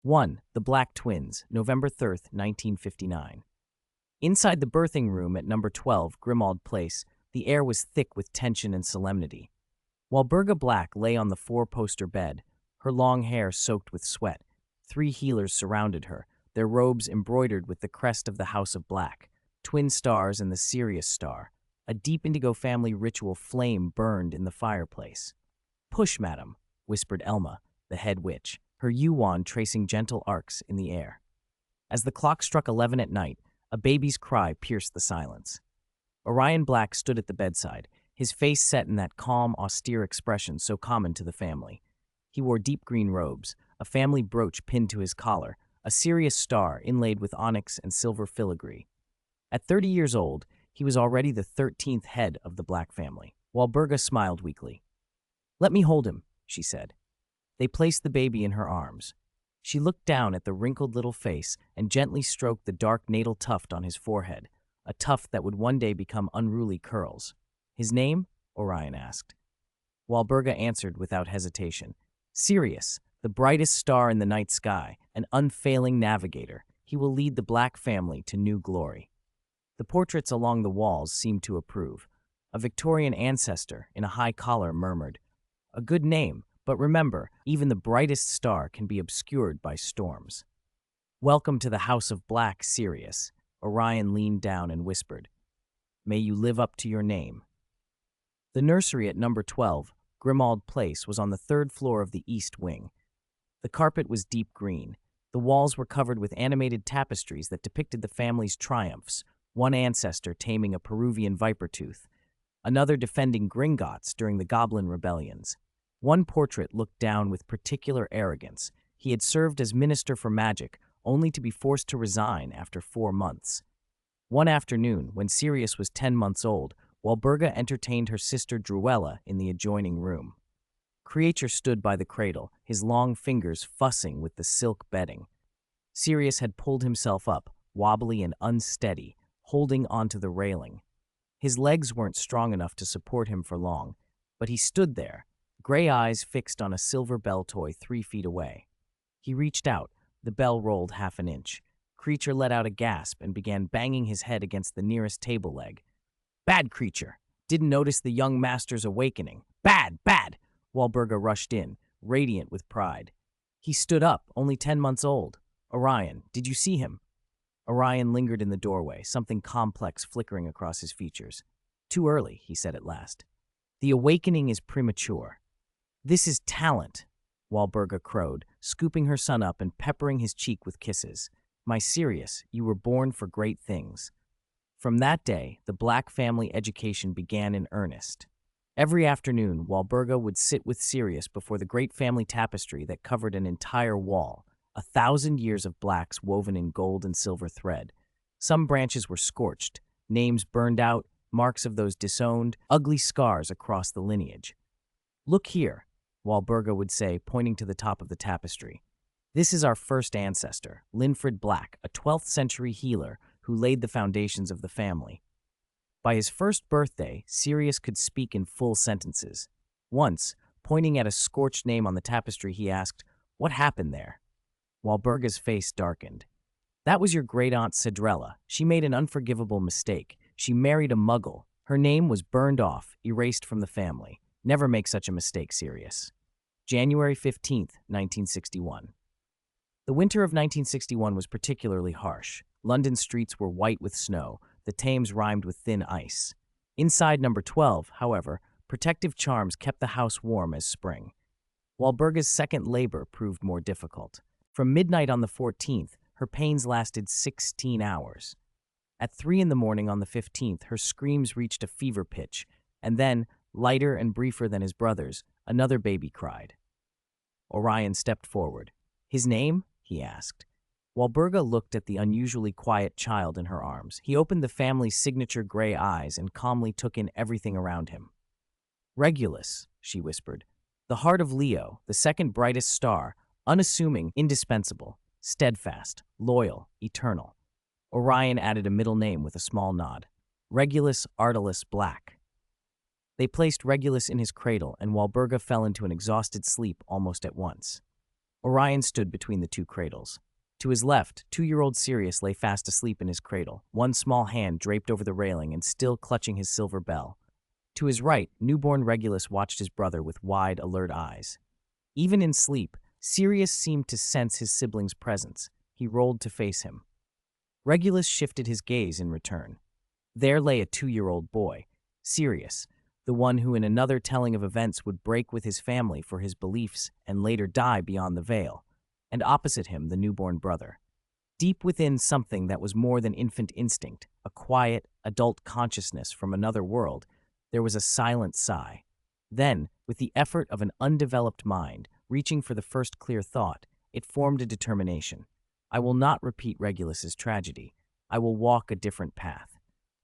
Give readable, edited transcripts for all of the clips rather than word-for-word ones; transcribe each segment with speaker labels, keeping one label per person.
Speaker 1: 1. The Black Twins, November 3rd, 1959. Inside the birthing room at number 12, Grimmauld Place, the air was thick with tension and solemnity. While Walburga Black lay on the four-poster bed, her long hair soaked with sweat, three healers surrounded her, their robes embroidered with the crest of the House of Black, twin stars and the Sirius star. A deep indigo family ritual flame burned in the fireplace. "Push, madam," whispered Elma, the head witch, her yew-wand tracing gentle arcs in the air. As the clock struck 11 at night, a baby's cry pierced the silence. Orion Black stood at the bedside, his face set in that calm, austere expression so common to the family. He wore deep green robes, a family brooch pinned to his collar, a Sirius star inlaid with onyx and silver filigree. At 30 years old, he was already the 13th head of the Black family. Walburga smiled weakly. "Let me hold him," she said. They placed the baby in her arms. She looked down at the wrinkled little face and gently stroked the dark natal tuft on his forehead, a tuft that would one day become unruly curls. "His name?" Orion asked. Walburga answered without hesitation. "Sirius, the brightest star in the night sky, an unfailing navigator. He will lead the Black family to new glory." The portraits along the walls seemed to approve. A Victorian ancestor in a high collar murmured, "A good name, but remember, even the brightest star can be obscured by storms." "Welcome to the House of Black, Sirius," Orion leaned down and whispered. "May you live up to your name." The nursery at number 12, Grimmauld Place, was on the third floor of the east wing. The carpet was deep green. The walls were covered with animated tapestries that depicted the family's triumphs, one ancestor taming a Peruvian viper tooth, another defending Gringotts during the Goblin rebellions. One portrait looked down with particular arrogance. He had served as Minister for Magic, only to be forced to resign after 4 months. One afternoon, when Sirius was 10 months old, Walburga entertained her sister Druella in the adjoining room. Creature stood by the cradle, his long fingers fussing with the silk bedding. Sirius had pulled himself up, wobbly and unsteady, holding onto the railing. His legs weren't strong enough to support him for long, but he stood there, gray eyes fixed on a silver bell toy 3 feet away. He reached out. The bell rolled half an inch. Creature let out a gasp and began banging his head against the nearest table leg. "Bad creature! Didn't notice the young master's awakening. Bad, bad!" Walburga rushed in, radiant with pride. "He stood up, only 10 months old. Orion, did you see him?" Orion lingered in the doorway, something complex flickering across his features. "Too early," he said at last. "The awakening is premature." "This is talent," Walburga crowed, scooping her son up and peppering his cheek with kisses. "My Sirius, you were born for great things." From that day, the Black family education began in earnest. Every afternoon, Walburga would sit with Sirius before the great family tapestry that covered an entire wall, 1,000 years of blacks woven in gold and silver thread. Some branches were scorched, names burned out, marks of those disowned, ugly scars across the lineage. "Look here," Walburga would say, pointing to the top of the tapestry. "This is our first ancestor, Linfred Black, a 12th century healer who laid the foundations of the family." By his first birthday, Sirius could speak in full sentences. Once, pointing at a scorched name on the tapestry, he asked, "What happened there?" Walburga's face darkened. "That was your great-aunt Cedrella. She made an unforgivable mistake. She married a muggle. Her name was burned off, erased from the family. Never make such a mistake, Sirius." January 15th, 1961. The winter of 1961 was particularly harsh. London streets were white with snow. The Thames rhymed with thin ice. Inside number 12, however, protective charms kept the house warm as spring. Walburga's second labor proved more difficult. From midnight on the 14th, her pains lasted 16 hours. At 3 in the morning on the 15th, her screams reached a fever pitch, and then, lighter and briefer than his brother's, another baby cried. Orion stepped forward. "His name?" he asked. Walburga looked at the unusually quiet child in her arms. He opened the family's signature gray eyes and calmly took in everything around him. "Regulus," she whispered. "The heart of Leo, the second brightest star, unassuming, indispensable, steadfast, loyal, eternal." Orion added a middle name with a small nod. "Regulus Artillus Black." They placed Regulus in his cradle, and Walburga fell into an exhausted sleep almost at once. Orion stood between the two cradles. To his left, 2-year-old Sirius lay fast asleep in his cradle, one small hand draped over the railing and still clutching his silver bell. To his right, newborn Regulus watched his brother with wide, alert eyes. Even in sleep, Sirius seemed to sense his sibling's presence. He rolled to face him. Regulus shifted his gaze in return. There lay a 2-year-old boy, Sirius, the one who in another telling of events would break with his family for his beliefs and later die beyond the veil, and opposite him the newborn brother. Deep within something that was more than infant instinct, a quiet, adult consciousness from another world, there was a silent sigh. Then, with the effort of an undeveloped mind, reaching for the first clear thought, it formed a determination. I will not repeat Regulus's tragedy. I will walk a different path.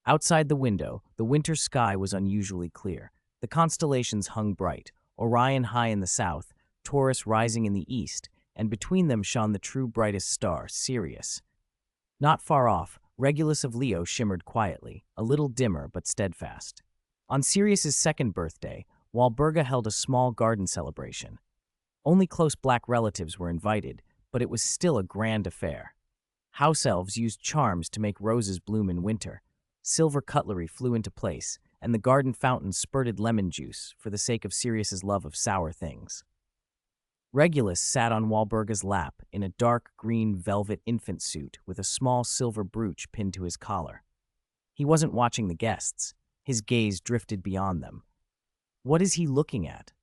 Speaker 1: Outside the window, the winter sky was unusually clear. The constellations hung bright, Orion high in the south, Taurus rising in the east, and between them shone the true brightest star, Sirius. Not far off, Regulus of Leo shimmered quietly, a little dimmer but steadfast. On Sirius's second birthday, Walburga held a small garden celebration. Only close black relatives were invited, but it was still a grand affair. House elves used charms to make roses bloom in winter. Silver cutlery flew into place, and the garden fountain spurted lemon juice for the sake of Sirius's love of sour things. Regulus sat on Walburga's lap in a dark green velvet infant suit with a small silver brooch pinned to his collar. He wasn't watching the guests. His gaze drifted beyond them. "What is he looking at?"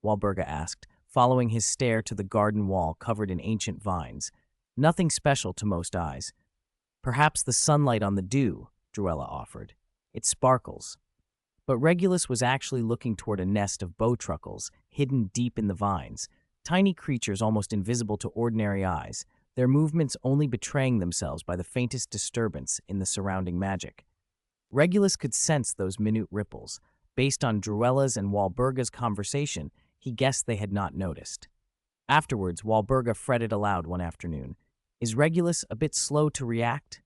Speaker 1: Walburga asked, following his stare to the garden wall covered in ancient vines. Nothing special to most eyes. "Perhaps the sunlight on the dew," Druella offered. "It sparkles." But Regulus was actually looking toward a nest of bowtruckles hidden deep in the vines, tiny creatures almost invisible to ordinary eyes, their movements only betraying themselves by the faintest disturbance in the surrounding magic. Regulus could sense those minute ripples. Based on Druella's and Walburga's conversation, he guessed they had not noticed. Afterwards, Walburga fretted aloud one afternoon. "Is Regulus a bit slow to react?"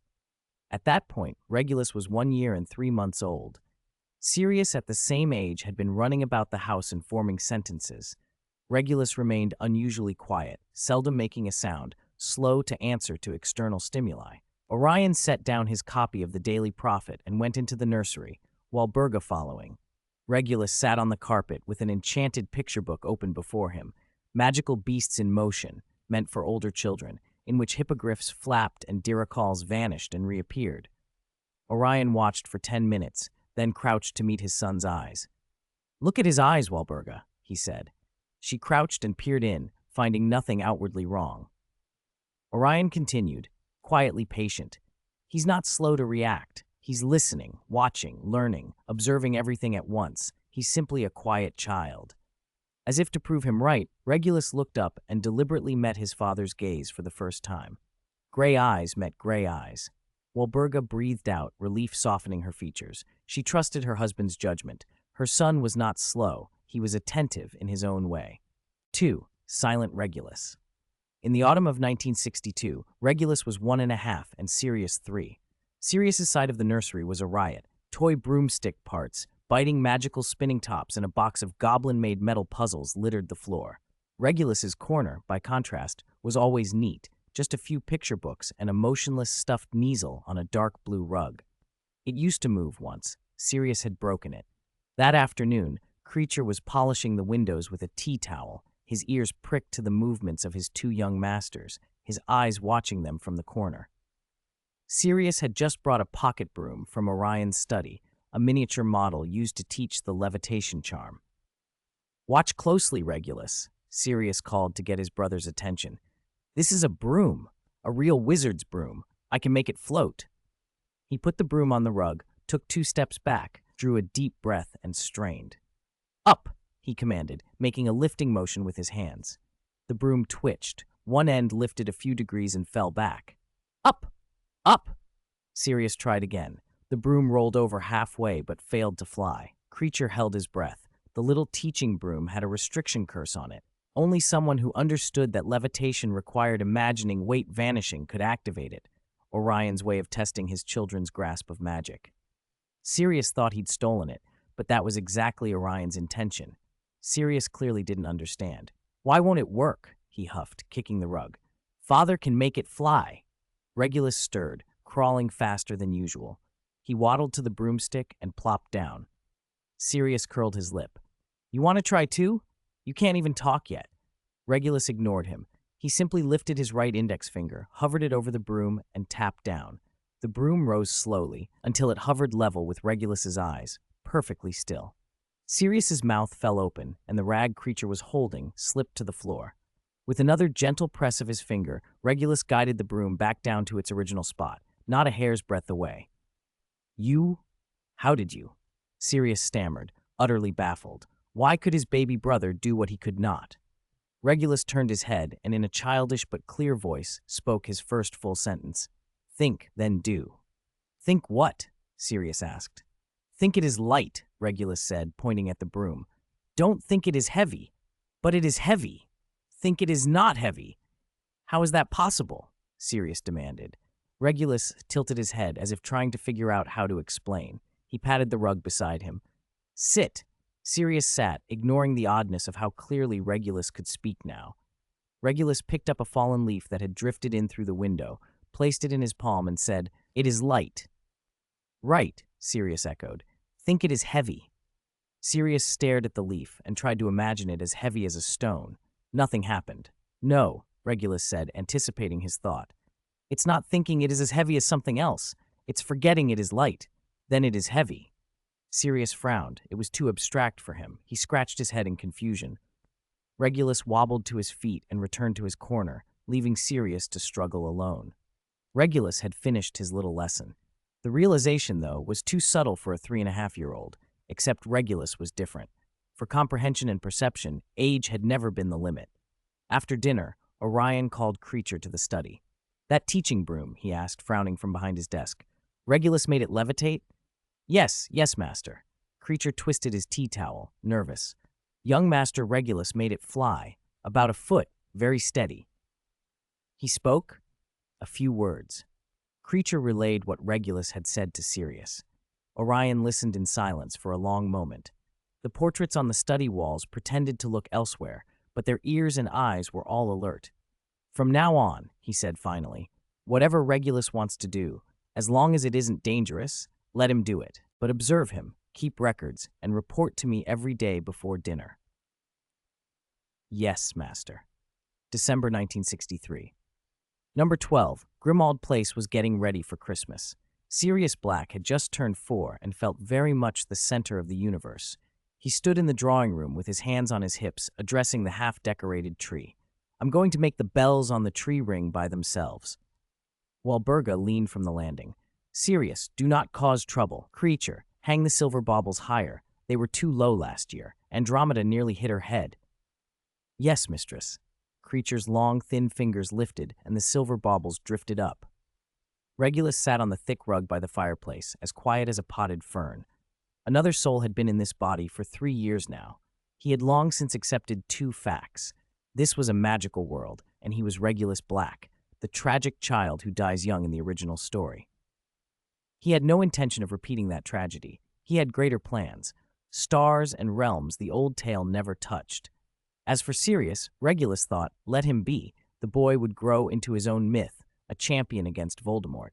Speaker 1: At that point, Regulus was 1 year and 3 months old. Sirius, at the same age, had been running about the house and forming sentences. Regulus remained unusually quiet, seldom making a sound, slow to answer to external stimuli. Orion set down his copy of the Daily Prophet and went into the nursery, Walburga following. Regulus sat on the carpet with an enchanted picture book open before him, Magical Beasts in Motion, meant for older children, in which hippogriffs flapped and diracals vanished and reappeared. Orion watched for 10 minutes, then crouched to meet his son's eyes. "Look at his eyes, Walburga," he said. She crouched and peered in, finding nothing outwardly wrong. Orion continued, quietly patient. "He's not slow to react. He's listening, watching, learning, observing everything at once. He's simply a quiet child." As if to prove him right, Regulus looked up and deliberately met his father's gaze for the first time. Gray eyes met gray eyes. Walburga breathed out, relief softening her features. She trusted her husband's judgment. Her son was not slow. He was attentive in his own way. 2. Silent Regulus. In the autumn of 1962, Regulus was 1.5 and Sirius 3. Sirius's side of the nursery was a riot. Toy broomstick parts, biting magical spinning tops, and a box of goblin-made metal puzzles littered the floor. Regulus's corner, by contrast, was always neat, just a few picture books and a motionless stuffed Kneasel on a dark blue rug. It used to move once. Sirius had broken it. That afternoon, Creature was polishing the windows with a tea towel, his ears pricked to the movements of his 2 young masters, his eyes watching them from the corner. Sirius had just brought a pocket broom from Orion's study, a miniature model used to teach the levitation charm. "Watch closely, Regulus," Sirius called to get his brother's attention. "This is a broom, a real wizard's broom. I can make it float." He put the broom on the rug, took 2 steps back, drew a deep breath, and strained. "Up!" he commanded, making a lifting motion with his hands. The broom twitched. One end lifted a few degrees and fell back. "Up! Up!" Sirius tried again. The broom rolled over halfway but failed to fly. Creature held his breath. The little teaching broom had a restriction curse on it. Only someone who understood that levitation required imagining weight vanishing could activate it. Orion's way of testing his children's grasp of magic. Sirius thought he'd stolen it, but that was exactly Orion's intention. Sirius clearly didn't understand. "Why won't it work?" he huffed, kicking the rug. Father can make it fly. Regulus stirred, crawling faster than usual. He waddled to the broomstick and plopped down. Sirius curled his lip. You want to try too? You can't even talk yet. Regulus ignored him. He simply lifted his right index finger, hovered it over the broom, and tapped down. The broom rose slowly until it hovered level with Regulus's eyes, perfectly still. Sirius's mouth fell open, and the rag creature was holding slipped to the floor. With another gentle press of his finger, Regulus guided the broom back down to its original spot, not a hair's breadth away. You? How did you? Sirius stammered, utterly baffled. Why could his baby brother do what he could not? Regulus turned his head and in a childish but clear voice spoke his first full sentence. Think, then do. Think what? Sirius asked. Think it is light, Regulus said, pointing at the broom. Don't think it is heavy. But it is heavy. Think it is not heavy. How is that possible? Sirius demanded. Regulus tilted his head as if trying to figure out how to explain. He patted the rug beside him. Sit. Sirius sat, ignoring the oddness of how clearly Regulus could speak now. Regulus picked up a fallen leaf that had drifted in through the window, placed it in his palm, and said, It is light. Right, Sirius echoed. Think it is heavy. Sirius stared at the leaf and tried to imagine it as heavy as a stone. Nothing happened. No, Regulus said, anticipating his thought. It's not thinking it is as heavy as something else. It's forgetting it is light. Then it is heavy. Sirius frowned. It was too abstract for him. He scratched his head in confusion. Regulus wobbled to his feet and returned to his corner, leaving Sirius to struggle alone. Regulus had finished his little lesson. The realization, though, was too subtle for a 3.5-year-old, except Regulus was different. For comprehension and perception, age had never been the limit. After dinner, Orion called Creature to the study. That teaching broom, he asked, frowning from behind his desk. Regulus made it levitate? Yes, master. Creature twisted his tea towel, nervous. Young Master Regulus made it fly, about a foot, very steady. He spoke? A few words. Creature relayed what Regulus had said to Sirius. Orion listened in silence for a long moment. The portraits on the study walls pretended to look elsewhere, but their ears and eyes were all alert. From now on, he said finally, whatever Regulus wants to do, as long as it isn't dangerous, let him do it. But observe him, keep records, and report to me every day before dinner. Yes, Master. December 1963. Number 12, Grimmauld Place was getting ready for Christmas. Sirius Black had just turned 4 and felt very much the center of the universe. He stood in the drawing room with his hands on his hips, addressing the half-decorated tree. I'm going to make the bells on the tree ring by themselves. Walburga leaned from the landing. Sirius, do not cause trouble. Creature, hang the silver baubles higher. They were too low last year. Andromeda nearly hit her head. Yes, mistress. Creature's long, thin fingers lifted, and the silver baubles drifted up. Regulus sat on the thick rug by the fireplace, as quiet as a potted fern. Another soul had been in this body for 3 years now. He had long since accepted 2 facts. This was a magical world, and he was Regulus Black, the tragic child who dies young in the original story. He had no intention of repeating that tragedy. He had greater plans. Stars and realms the old tale never touched. As for Sirius, Regulus thought, let him be. The boy would grow into his own myth, a champion against Voldemort.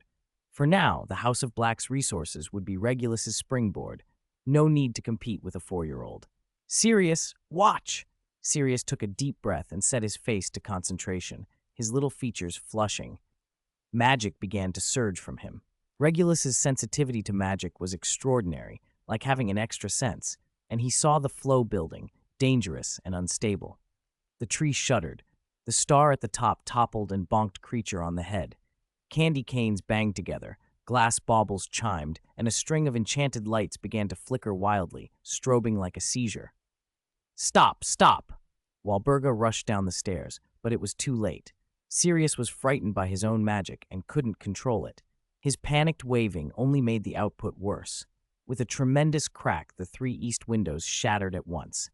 Speaker 1: For now, the House of Black's resources would be Regulus's springboard. No need to compete with a 4-year-old. Sirius, watch! Sirius took a deep breath and set his face to concentration, his little features flushing. Magic began to surge from him. Regulus's sensitivity to magic was extraordinary, like having an extra sense, and he saw the flow building, dangerous and unstable. The tree shuddered. The star at the top toppled and bonked Creature on the head. Candy canes banged together, glass baubles chimed, and a string of enchanted lights began to flicker wildly, strobing like a seizure. Stop! Stop! Walburga rushed down the stairs, but it was too late. Sirius was frightened by his own magic and couldn't control it. His panicked waving only made the output worse. With a tremendous crack, the 3 east windows shattered at once.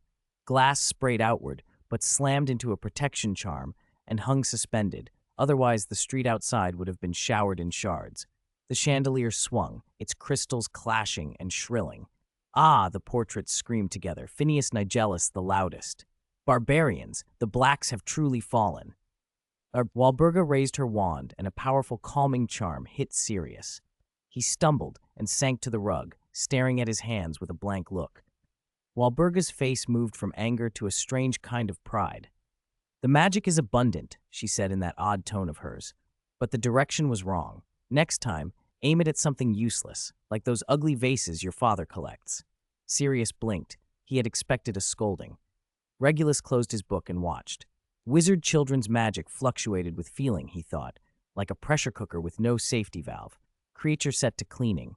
Speaker 1: Glass sprayed outward, but slammed into a protection charm and hung suspended. Otherwise, the street outside would have been showered in shards. The chandelier swung, its crystals clashing and shrilling. Ah, the portraits screamed together, Phineas Nigellus the loudest. Barbarians, the Blacks have truly fallen. Walburga raised her wand, and a powerful calming charm hit Sirius. He stumbled and sank to the rug, staring at his hands with a blank look. Walburga's face moved from anger to a strange kind of pride. "The magic is abundant," she said in that odd tone of hers, "but the direction was wrong. Next time, aim it at something useless, like those ugly vases your father collects." Sirius blinked. He had expected a scolding. Regulus closed his book and watched. Wizard children's magic fluctuated with feeling, he thought, like a pressure cooker with no safety valve. Creature set to cleaning.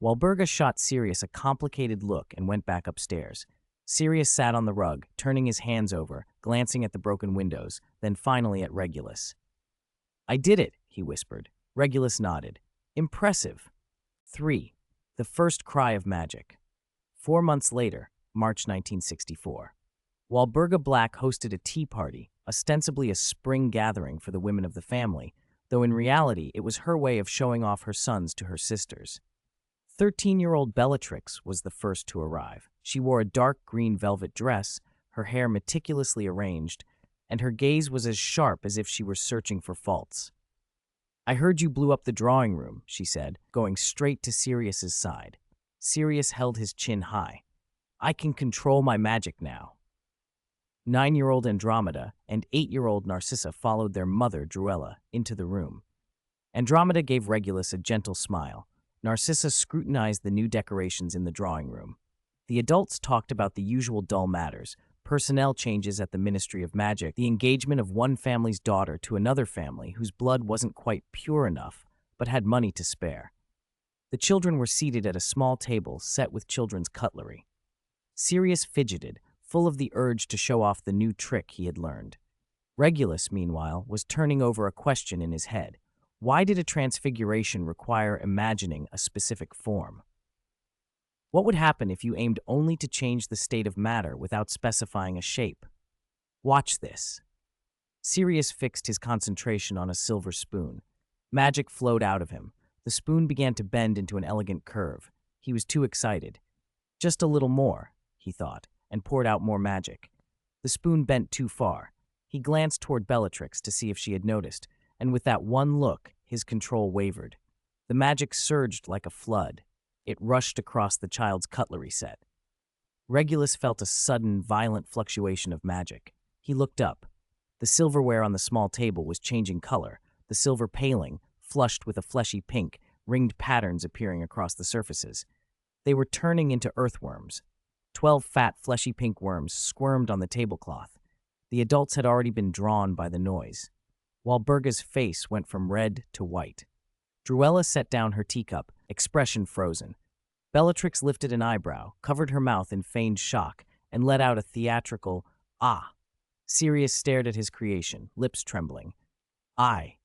Speaker 1: Walburga shot Sirius a complicated look and went back upstairs. Sirius sat on the rug, turning his hands over, glancing at the broken windows, then finally at Regulus. "I did it," he whispered. Regulus nodded. "Impressive." 3. The First Cry of Magic. 4 months later, March 1964. Walburga Black hosted a tea party, ostensibly a spring gathering for the women of the family, though in reality it was her way of showing off her sons to her sisters. 13-year-old Bellatrix was the first to arrive. She wore a dark green velvet dress, her hair meticulously arranged, and her gaze was as sharp as if she were searching for faults. "I heard you blew up the drawing room," she said, going straight to Sirius's side. Sirius held his chin high. "I can control my magic now." 9-year-old Andromeda and 8-year-old Narcissa followed their mother, Druella, into the room. Andromeda gave Regulus a gentle smile. Narcissa scrutinized the new decorations in the drawing room. The adults talked about the usual dull matters: personnel changes at the Ministry of Magic, the engagement of one family's daughter to another family whose blood wasn't quite pure enough, but had money to spare. The children were seated at a small table set with children's cutlery. Sirius fidgeted, full of the urge to show off the new trick he had learned. Regulus, meanwhile, was turning over a question in his head. Why did a transfiguration require imagining a specific form? What would happen if you aimed only to change the state of matter without specifying a shape? Watch this. Sirius fixed his concentration on a silver spoon. Magic flowed out of him. The spoon began to bend into an elegant curve. He was too excited. Just a little more, he thought, and poured out more magic. The spoon bent too far. He glanced toward Bellatrix to see if she had noticed, and with that one look, his control wavered. The magic surged like a flood. It rushed across the child's cutlery set. Regulus felt a sudden, violent fluctuation of magic. He looked up. The silverware on the small table was changing color, the silver paling, flushed with a fleshy pink, ringed patterns appearing across the surfaces. They were turning into earthworms. 12 fat, fleshy pink worms squirmed on the tablecloth. The adults had already been drawn by the noise. Walburga's face went from red to white. Druella set down her teacup, expression frozen. Bellatrix lifted an eyebrow, covered her mouth in feigned shock, and let out a theatrical, "Ah." Sirius stared at his creation, lips trembling. "I."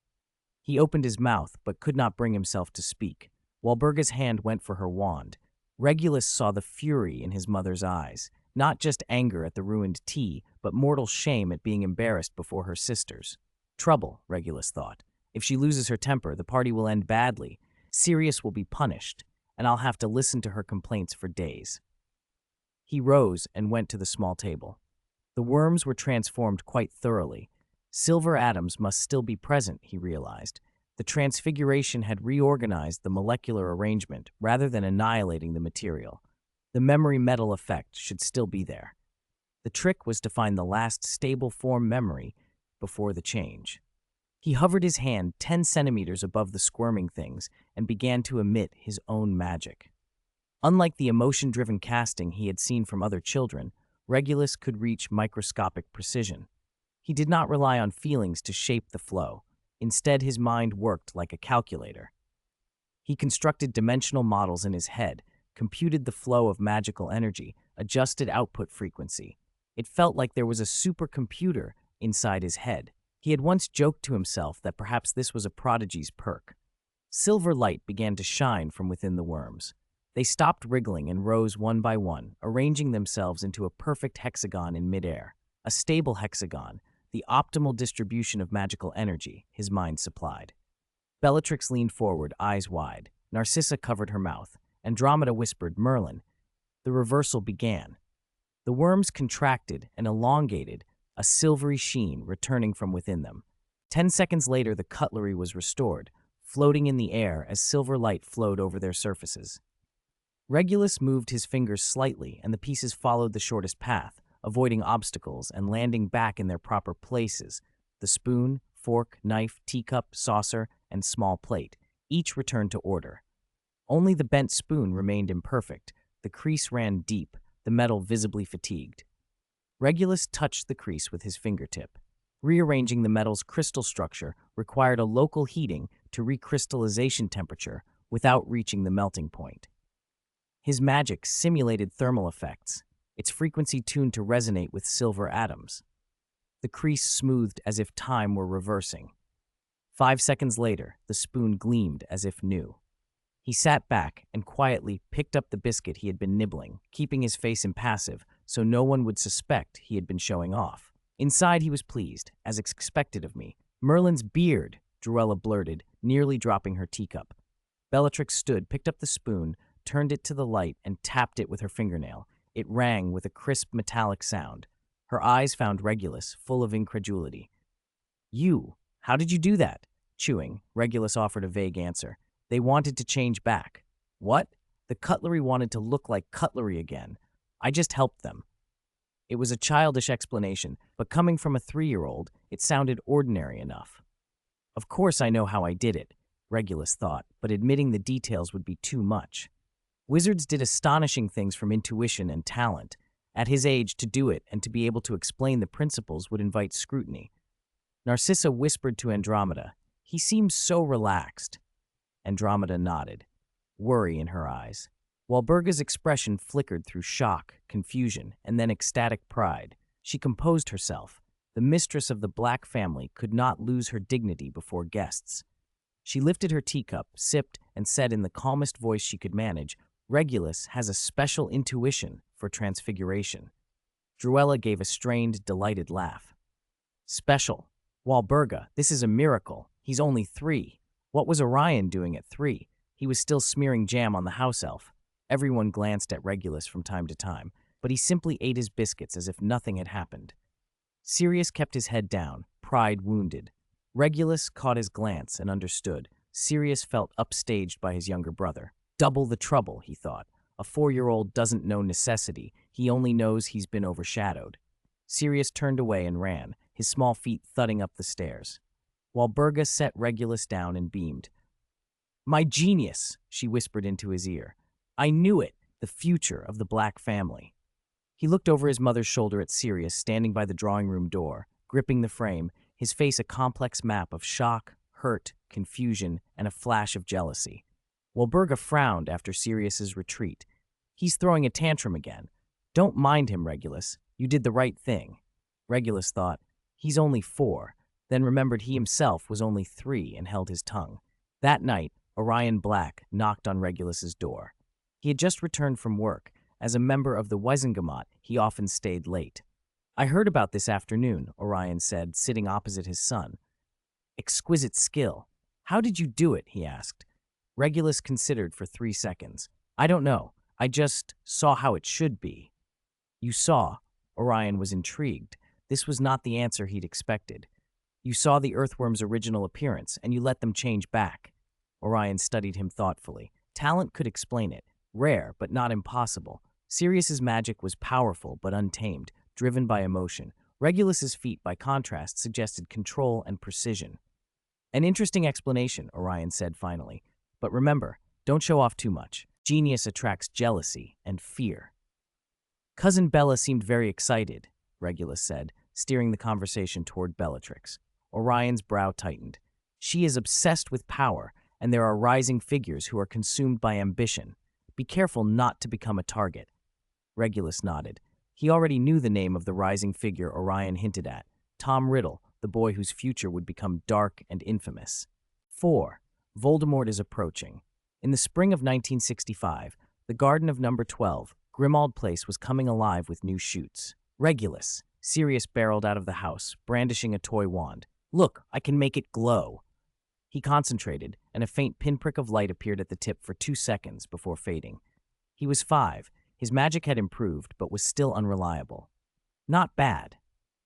Speaker 1: He opened his mouth, but could not bring himself to speak. Walburga's hand went for her wand. Regulus saw the fury in his mother's eyes, not just anger at the ruined tea, but mortal shame at being embarrassed before her sisters. Trouble, Regulus thought. If she loses her temper, the party will end badly. Sirius will be punished, and I'll have to listen to her complaints for days. He rose and went to the small table. The worms were transformed quite thoroughly. Silver atoms must still be present, he realized. The transfiguration had reorganized the molecular arrangement rather than annihilating the material. The memory metal effect should still be there. The trick was to find the last stable form memory before the change. He hovered his hand 10 centimeters above the squirming things and began to emit his own magic. Unlike the emotion-driven casting he had seen from other children, Regulus could reach microscopic precision. He did not rely on feelings to shape the flow. Instead, his mind worked like a calculator. He constructed dimensional models in his head, computed the flow of magical energy, adjusted output frequency. It felt like there was a supercomputer inside his head. He had once joked to himself that perhaps this was a prodigy's perk. Silver light began to shine from within the worms. They stopped wriggling and rose one by one, arranging themselves into a perfect hexagon in midair. A stable hexagon, the optimal distribution of magical energy, his mind supplied. Bellatrix leaned forward, eyes wide. Narcissa covered her mouth. Andromeda whispered, "Merlin." The reversal began. The worms contracted and elongated, a silvery sheen returning from within them. 10 seconds later, the cutlery was restored, floating in the air as silver light flowed over their surfaces. Regulus moved his fingers slightly, and the pieces followed the shortest path, avoiding obstacles and landing back in their proper places. The spoon, fork, knife, teacup, saucer, and small plate, each returned to order. Only the bent spoon remained imperfect. The crease ran deep, the metal visibly fatigued. Regulus touched the crease with his fingertip. Rearranging the metal's crystal structure required a local heating to recrystallization temperature without reaching the melting point. His magic simulated thermal effects, its frequency tuned to resonate with silver atoms. The crease smoothed as if time were reversing. 5 seconds later, the spoon gleamed as if new. He sat back and quietly picked up the biscuit he had been nibbling, keeping his face impassive so no one would suspect he had been showing off. Inside, he was pleased, as expected of me. "Merlin's beard," Druella blurted, nearly dropping her teacup. Bellatrix stood, picked up the spoon, turned it to the light, and tapped it with her fingernail. It rang with a crisp metallic sound. Her eyes found Regulus, full of incredulity. How did you do that?" Chewing, Regulus offered a vague answer. "They wanted to change back." "What?" "The cutlery wanted to look like cutlery again. I just helped them." It was a childish explanation, but coming from a 3-year-old, it sounded ordinary enough. "Of course I know how I did it," Regulus thought, but admitting the details would be too much. Wizards did astonishing things from intuition and talent. At his age, to do it and to be able to explain the principles would invite scrutiny. Narcissa whispered to Andromeda, "He seems so relaxed." Andromeda nodded, worry in her eyes. Walburga's expression flickered through shock, confusion, and then ecstatic pride. She composed herself. The mistress of the Black family could not lose her dignity before guests. She lifted her teacup, sipped, and said in the calmest voice she could manage, "Regulus has a special intuition for transfiguration." Druella gave a strained, delighted laugh. "Special? Walburga, this is a miracle. He's only 3. What was Orion doing at 3? He was still smearing jam on the house elf." Everyone glanced at Regulus from time to time, but he simply ate his biscuits as if nothing had happened. Sirius kept his head down, pride wounded. Regulus caught his glance and understood. Sirius felt upstaged by his younger brother. Double the trouble, he thought. A 4-year-old doesn't know necessity. He only knows he's been overshadowed. Sirius turned away and ran, his small feet thudding up the stairs. Walburga set Regulus down and beamed. "My genius," she whispered into his ear. "I knew it, the future of the Black family." He looked over his mother's shoulder at Sirius, standing by the drawing room door, gripping the frame, his face a complex map of shock, hurt, confusion, and a flash of jealousy. Walburga frowned after Sirius's retreat. "He's throwing a tantrum again. Don't mind him, Regulus. You did the right thing." Regulus thought, "He's only 4, then remembered he himself was only 3 and held his tongue. That night, Orion Black knocked on Regulus's door. He had just returned from work. As a member of the Wizengamot, he often stayed late. "I heard about this afternoon," Orion said, sitting opposite his son. "Exquisite skill. How did you do it?" he asked. Regulus considered for 3 seconds. "I don't know. I just saw how it should be." "You saw?" Orion was intrigued. This was not the answer he'd expected. "You saw the earthworm's original appearance, and you let them change back." Orion studied him thoughtfully. Talent could explain it. Rare, but not impossible. Sirius's magic was powerful but untamed, driven by emotion. Regulus's feat, by contrast, suggested control and precision. "An interesting explanation," Orion said finally. "But remember, don't show off too much. Genius attracts jealousy and fear." "Cousin Bella seemed very excited," Regulus said, steering the conversation toward Bellatrix. Orion's brow tightened. "She is obsessed with power, and there are rising figures who are consumed by ambition. Be careful not to become a target." Regulus nodded. He already knew the name of the rising figure Orion hinted at, Tom Riddle, the boy whose future would become dark and infamous. 4. Voldemort is approaching. In the spring of 1965, the garden of number 12, Grimmauld Place, was coming alive with new shoots. "Regulus," Sirius barreled out of the house, brandishing a toy wand. "Look, I can make it glow." He concentrated, and a faint pinprick of light appeared at the tip for 2 seconds before fading. He was 5. His magic had improved, but was still unreliable. Not bad.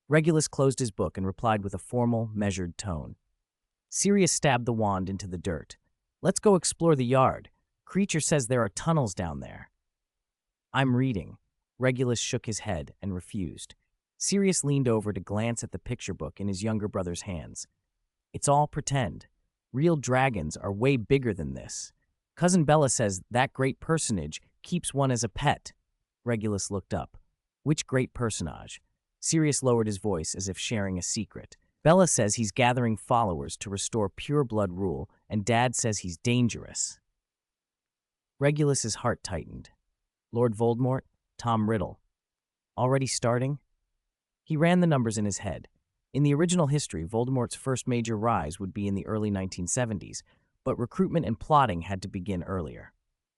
Speaker 1: Regulus closed his book and replied with a formal, measured tone. Sirius stabbed the wand into the dirt. Let's go explore the yard. Creature says there are tunnels down there. I'm reading. Regulus shook his head and refused. Sirius leaned over to glance at the picture book in his younger brother's hands. It's all pretend. Real dragons are way bigger than this. Cousin Bella says that great personage keeps one as a pet. Regulus looked up. Which great personage? Sirius lowered his voice as if sharing a secret. Bella says he's gathering followers to restore pure blood rule, and Dad says he's dangerous. Regulus's heart tightened. Lord Voldemort, Tom Riddle. Already starting? He ran the numbers in his head. In the original history, Voldemort's first major rise would be in the early 1970s, but recruitment and plotting had to begin earlier.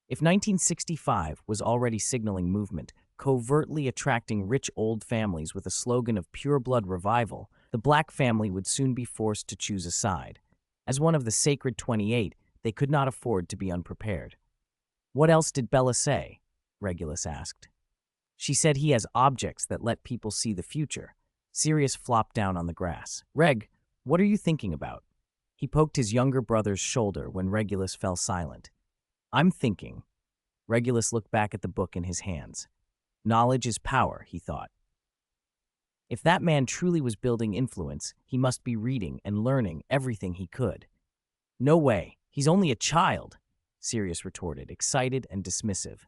Speaker 1: If 1965 was already signaling movement, covertly attracting rich old families with a slogan of pure blood revival, the Black family would soon be forced to choose a side. As one of the sacred 28, they could not afford to be unprepared. What else did Bella say? Regulus asked. She said he has objects that let people see the future. Sirius flopped down on the grass. Reg, what are you thinking about? He poked his younger brother's shoulder when Regulus fell silent. I'm thinking. Regulus looked back at the book in his hands. Knowledge is power, he thought. If that man truly was building influence, he must be reading and learning everything he could. No way, he's only a child, Sirius retorted, excited and dismissive.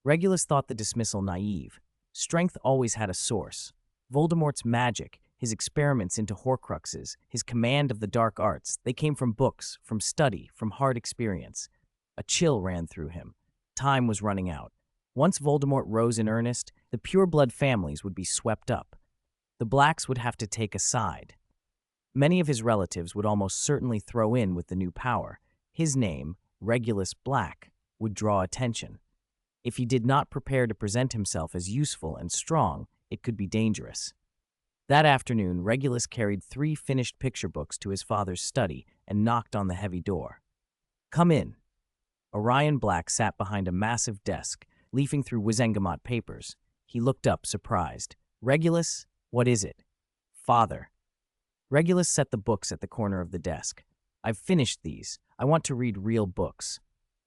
Speaker 1: Regulus thought the dismissal naive. Strength always had a source. Voldemort's magic, his experiments into Horcruxes, his command of the dark arts, they came from books, from study, from hard experience. A chill ran through him. Time was running out. Once Voldemort rose in earnest, the pure-blood families would be swept up. The Blacks would have to take a side. Many of his relatives would almost certainly throw in with the new power. His name, Regulus Black, would draw attention. If he did not prepare to present himself as useful and strong, it could be dangerous. That afternoon, Regulus carried 3 finished picture books to his father's study and knocked on the heavy door. Come in. Orion Black sat behind a massive desk, leafing through Wizengamot papers. He looked up, surprised. Regulus, what is it? Father. Regulus set the books at the corner of the desk. I've finished these. I want to read real books.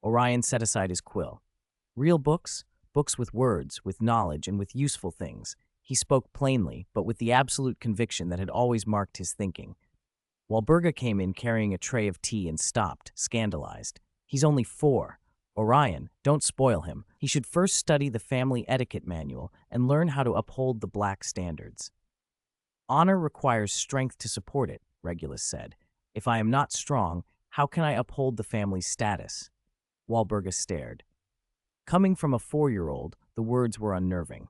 Speaker 1: Orion set aside his quill. Real books? Books with words, with knowledge, and with useful things. He spoke plainly, but with the absolute conviction that had always marked his thinking. Walburga came in carrying a tray of tea and stopped, scandalized. He's only 4. Orion, don't spoil him. He should first study the family etiquette manual and learn how to uphold the Black standards. Honor requires strength to support it, Regulus said. If I am not strong, how can I uphold the family's status? Walburga stared. Coming from a 4-year-old, the words were unnerving.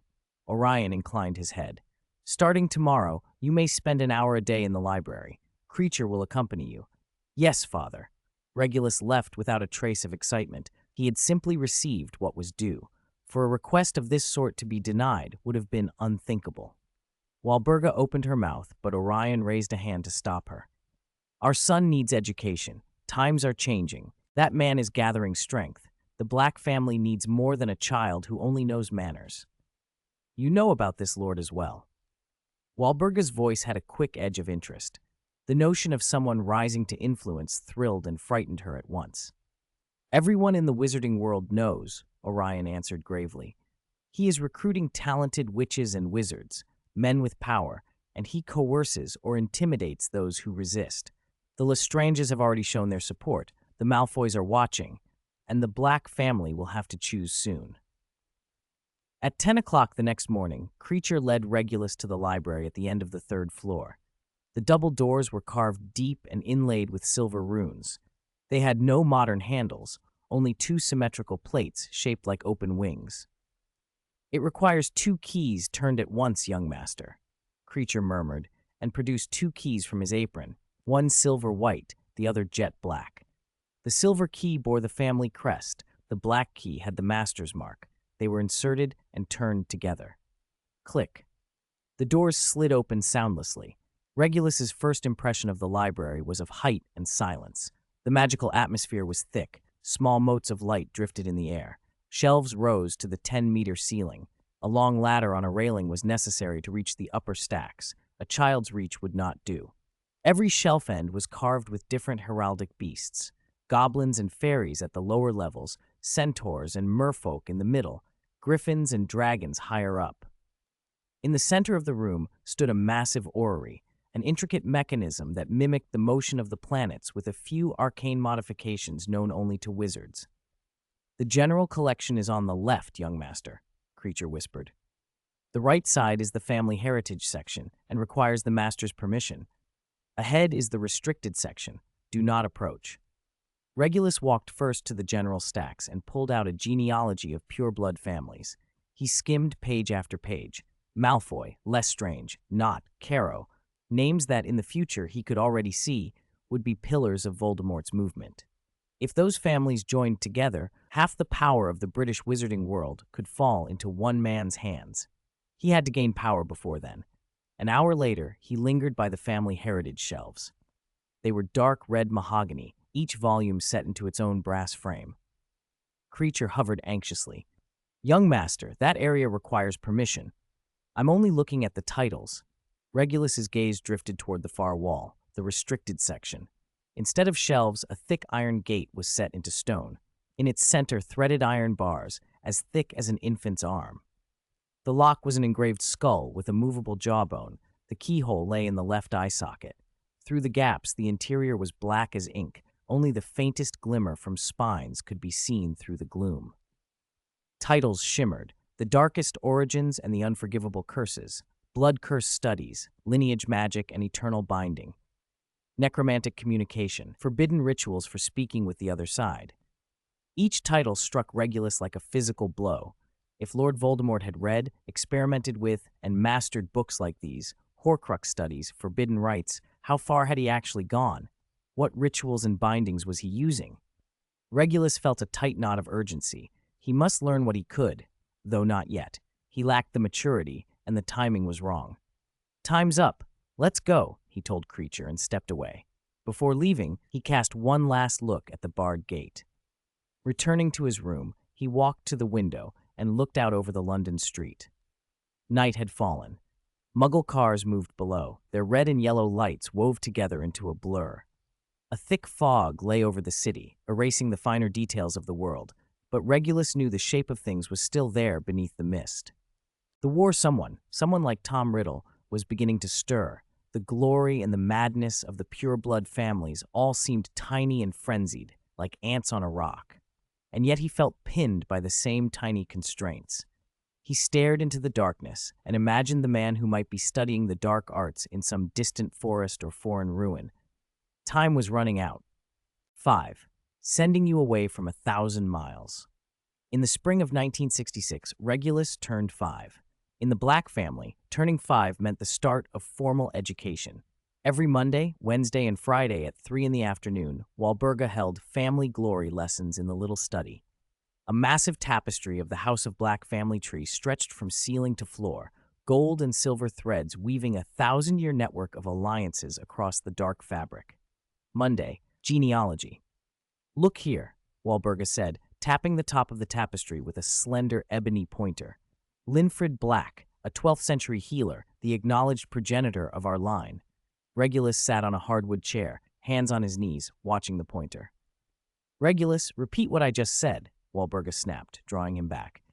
Speaker 1: Orion inclined his head. Starting tomorrow, you may spend an hour a day in the library. Creature will accompany you. Yes, father. Regulus left without a trace of excitement. He had simply received what was due. For a request of this sort to be denied would have been unthinkable. Walburga opened her mouth, but Orion raised a hand to stop her. Our son needs education. Times are changing. That man is gathering strength. The Black family needs more than a child who only knows manners. You know about this lord as well. Walburga's voice had a quick edge of interest. The notion of someone rising to influence thrilled and frightened her at once. Everyone in the wizarding world knows, Orion answered gravely. He is recruiting talented witches and wizards, men with power, and he coerces or intimidates those who resist. The Lestranges have already shown their support, the Malfoys are watching, and the Black family will have to choose soon. At 10 o'clock the next morning, Creature led Regulus to the library at the end of the 3rd floor. The double doors were carved deep and inlaid with silver runes. They had no modern handles, only 2 symmetrical plates shaped like open wings. It requires 2 keys turned at once, young master, Creature murmured, and produced 2 keys from his apron, one silver white, the other jet black. The silver key bore the family crest, the black key had the master's mark. They were inserted and turned together. Click. The doors slid open soundlessly. Regulus's first impression of the library was of height and silence. The magical atmosphere was thick. Small motes of light drifted in the air. Shelves rose to the 10-meter ceiling. A long ladder on a railing was necessary to reach the upper stacks. A child's reach would not do. Every shelf end was carved with different heraldic beasts. Goblins and fairies at the lower levels, centaurs and merfolk in the middle, griffins and dragons higher up. In the center of the room stood a massive orrery, an intricate mechanism that mimicked the motion of the planets with a few arcane modifications known only to wizards. "The general collection is on the left, young master," Creature whispered. "The right side is the family heritage section and requires the master's permission. Ahead is the restricted section. Do not approach." Regulus walked first to the general stacks and pulled out a genealogy of pure-blood families. He skimmed page after page. Malfoy, Lestrange, Nott, Caro, names that in the future he could already see would be pillars of Voldemort's movement. If those families joined together, half the power of the British wizarding world could fall into one man's hands. He had to gain power before then. An hour later, he lingered by the family heritage shelves. They were dark red mahogany, each volume set into its own brass frame. Creature hovered anxiously. "Young master, that area requires permission. I'm only looking at the titles." Regulus's gaze drifted toward the far wall, the restricted section. Instead of shelves, a thick iron gate was set into stone. In its center, threaded iron bars, as thick as an infant's arm. The lock was an engraved skull with a movable jawbone. The keyhole lay in the left eye socket. Through the gaps, the interior was black as ink. Only the faintest glimmer from spines could be seen through the gloom. Titles shimmered: The Darkest Origins and the Unforgivable Curses, Blood Curse Studies, Lineage Magic and Eternal Binding, Necromantic Communication, Forbidden Rituals for Speaking with the Other Side. Each title struck Regulus like a physical blow. If Lord Voldemort had read, experimented with, and mastered books like these, Horcrux studies, forbidden rites, how far had he actually gone? What rituals and bindings was he using? Regulus felt a tight knot of urgency. He must learn what he could, though not yet. He lacked the maturity, and the timing was wrong. "Time's up. Let's go," he told Creature and stepped away. Before leaving, he cast one last look at the barred gate. Returning to his room, he walked to the window and looked out over the London street. Night had fallen. Muggle cars moved below, their red and yellow lights wove together into a blur. A thick fog lay over the city, erasing the finer details of the world, but Regulus knew the shape of things was still there beneath the mist. The war someone like Tom Riddle, was beginning to stir. The glory and the madness of the pure-blood families all seemed tiny and frenzied, like ants on a rock. And yet he felt pinned by the same tiny constraints. He stared into the darkness and imagined the man who might be studying the dark arts in some distant forest or foreign ruin. Time was running out. 5. Sending you away from 1,000 miles. In the spring of 1966, Regulus turned 5. In the Black family, turning 5 meant the start of formal education. Every Monday, Wednesday, and Friday at 3 in the afternoon, Walburga held family glory lessons in the little study. A massive tapestry of the House of Black family tree stretched from ceiling to floor, gold and silver threads weaving a 1,000-year network of alliances across the dark fabric. Monday, genealogy. "Look here," Walburga said, tapping the top of the tapestry with a slender ebony pointer. "Linfred Black, a 12th century healer, the acknowledged progenitor of our line." Regulus sat on a hardwood chair, hands on his knees, watching the pointer. "Regulus, repeat what I just said," Walburga snapped, drawing him back.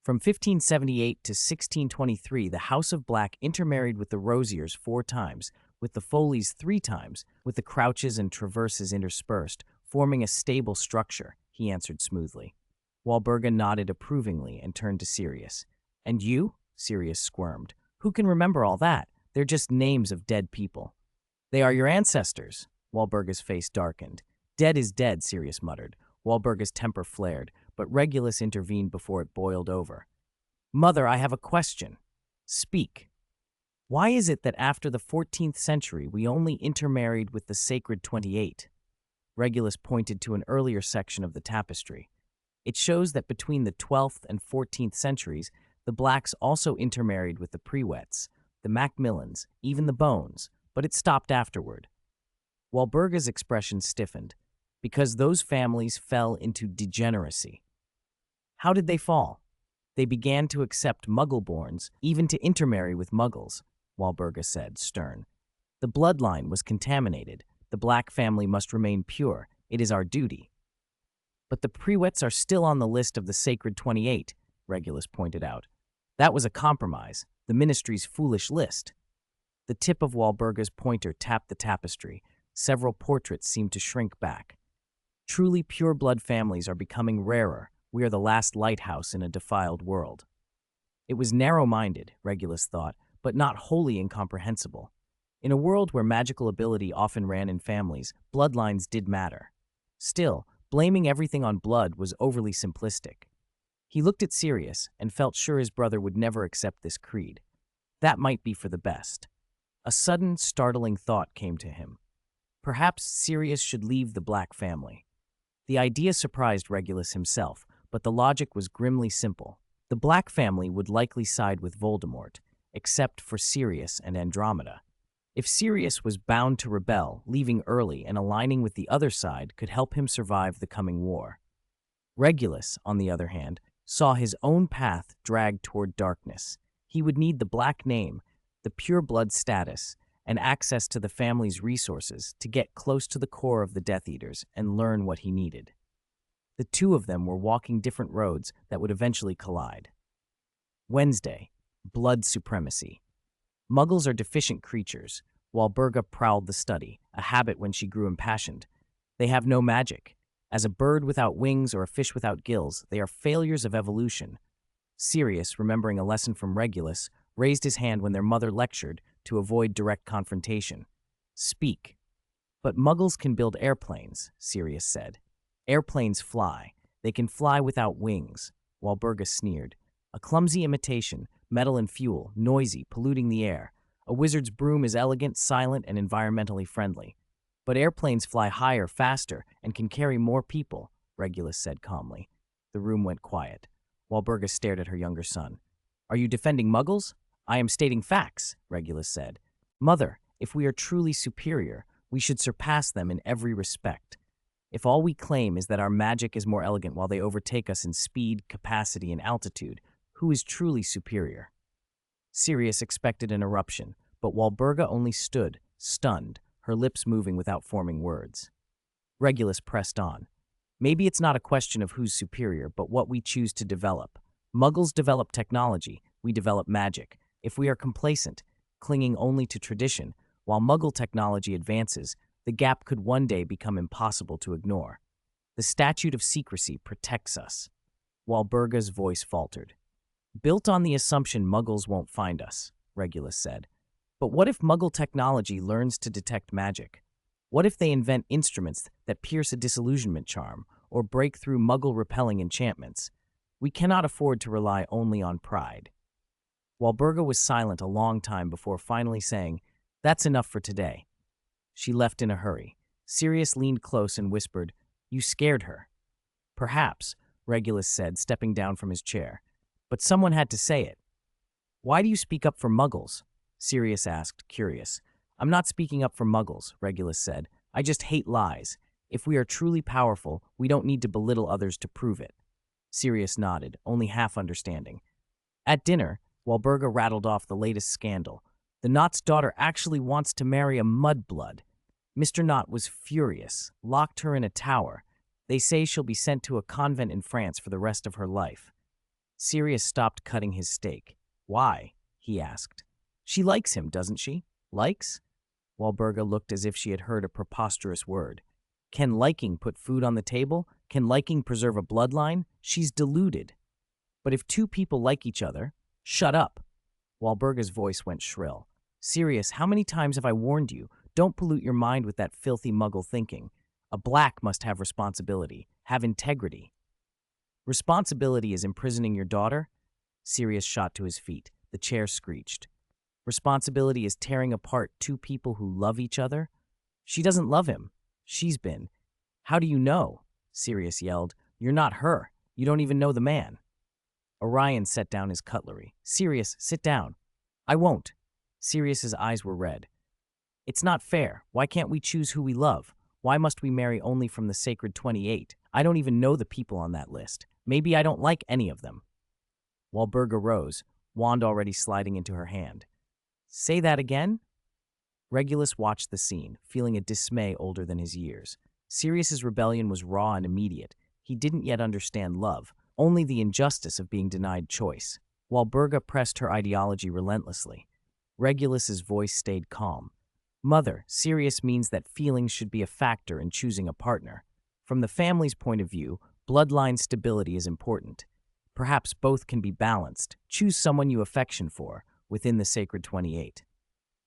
Speaker 1: "From 1578 to 1623, the House of Black intermarried with the Rosiers 4 times, with the Foleys 3 times, with the Crouches and Traverses interspersed, forming a stable structure," he answered smoothly. Walburga nodded approvingly and turned to Sirius. "And you?" Sirius squirmed. "Who can remember all that? They're just names of dead people." "They are your ancestors." Walburga's face darkened. "Dead is dead," Sirius muttered. Walburga's temper flared, but Regulus intervened before it boiled over. "Mother, I have a question." "Speak." "Why is it that after the 14th century we only intermarried with the sacred 28? Regulus pointed to an earlier section of the tapestry. "It shows that between the 12th and 14th centuries, the Blacks also intermarried with the Prewets, the Macmillans, even the Bones, but it stopped afterward." Walburga's expression stiffened. "Because those families fell into degeneracy." How did they fall? They began to accept Muggle-borns, even to intermarry with Muggles, Walburga said, stern. The bloodline was contaminated. The Black family must remain pure. It is our duty. But the Prewets are still on the list of the Sacred 28, Regulus pointed out. That was a compromise, the Ministry's foolish list. The tip of Walburga's pointer tapped the tapestry. Several portraits seemed to shrink back. Truly pure-blood families are becoming rarer. We are the last lighthouse in a defiled world. It was narrow-minded, Regulus thought, but not wholly incomprehensible. In a world where magical ability often ran in families, bloodlines did matter. Still, blaming everything on blood was overly simplistic. He looked at Sirius and felt sure his brother would never accept this creed. That might be for the best. A sudden, startling thought came to him. Perhaps Sirius should leave the Black family. The idea surprised Regulus himself, but the logic was grimly simple. The Black family would likely side with Voldemort, except for Sirius and Andromeda. If Sirius was bound to rebel, leaving early and aligning with the other side could help him survive the coming war. Regulus, on the other hand, saw his own path dragged toward darkness. He would need the Black name, the pure blood status, and access to the family's resources to get close to the core of the Death Eaters and learn what he needed. The two of them were walking different roads that would eventually collide. Wednesday, blood supremacy. Muggles are deficient creatures. Walburga prowled the study, a habit when she grew impassioned. They have no magic. As a bird without wings or a fish without gills, they are failures of evolution. Sirius, remembering a lesson from Regulus, raised his hand when their mother lectured to avoid direct confrontation. Speak. But Muggles can build airplanes, Sirius said. Airplanes fly. They can fly without wings, Walburga sneered. A clumsy imitation, metal and fuel, noisy, polluting the air. A wizard's broom is elegant, silent, and environmentally friendly. But airplanes fly higher, faster, and can carry more people, Regulus said calmly. The room went quiet. Walburga stared at her younger son. Are you defending Muggles? I am stating facts, Regulus said. Mother, if we are truly superior, we should surpass them in every respect. If all we claim is that our magic is more elegant while they overtake us in speed, capacity, and altitude, who is truly superior? Sirius expected an eruption, but Walburga only stood, stunned, her lips moving without forming words. Regulus pressed on. Maybe it's not a question of who's superior, but what we choose to develop. Muggles develop technology, we develop magic. If we are complacent, clinging only to tradition, while Muggle technology advances, the gap could one day become impossible to ignore. The statute of secrecy protects us. Walburga's voice faltered. Built on the assumption Muggles won't find us, Regulus said. But what if Muggle technology learns to detect magic? What if they invent instruments that pierce a disillusionment charm or break through Muggle-repelling enchantments? We cannot afford to rely only on pride. Walburga was silent a long time before finally saying, That's enough for today. She left in a hurry. Sirius leaned close and whispered, You scared her. Perhaps, Regulus said, stepping down from his chair. But someone had to say it. Why do you speak up for Muggles? Sirius asked, curious. I'm not speaking up for Muggles, Regulus said. I just hate lies. If we are truly powerful, we don't need to belittle others to prove it. Sirius nodded, only half understanding. At dinner, Walburga rattled off the latest scandal. The Knott's daughter actually wants to marry a mudblood. Mr. Knott was furious, locked her in a tower. They say she'll be sent to a convent in France for the rest of her life. Sirius stopped cutting his steak. Why? He asked. She likes him, doesn't she? Likes? Walburga looked as if she had heard a preposterous word. Can liking put food on the table? Can liking preserve a bloodline? She's deluded. But if two people like each other, shut up. Walburga's voice went shrill. Sirius, how many times have I warned you? Don't pollute your mind with that filthy Muggle thinking. A Black must have responsibility, have integrity. Responsibility is imprisoning your daughter? Sirius shot to his feet. The chair screeched. Responsibility is tearing apart two people who love each other? She doesn't love him. She's been. How do you know? Sirius yelled. You're not her. You don't even know the man. Orion set down his cutlery. Sirius, sit down. I won't. Sirius's eyes were red. It's not fair. Why can't we choose who we love? Why must we marry only from the Sacred 28? I don't even know the people on that list. Maybe I don't like any of them. Walburga rose, wand already sliding into her hand. Say that again? Regulus watched the scene, feeling a dismay older than his years. Sirius's rebellion was raw and immediate. He didn't yet understand love, only the injustice of being denied choice. Walburga pressed her ideology relentlessly. Regulus's voice stayed calm. Mother, Sirius means that feelings should be a factor in choosing a partner. From the family's point of view, bloodline stability is important. Perhaps both can be balanced. Choose someone you affection for, within the sacred 28.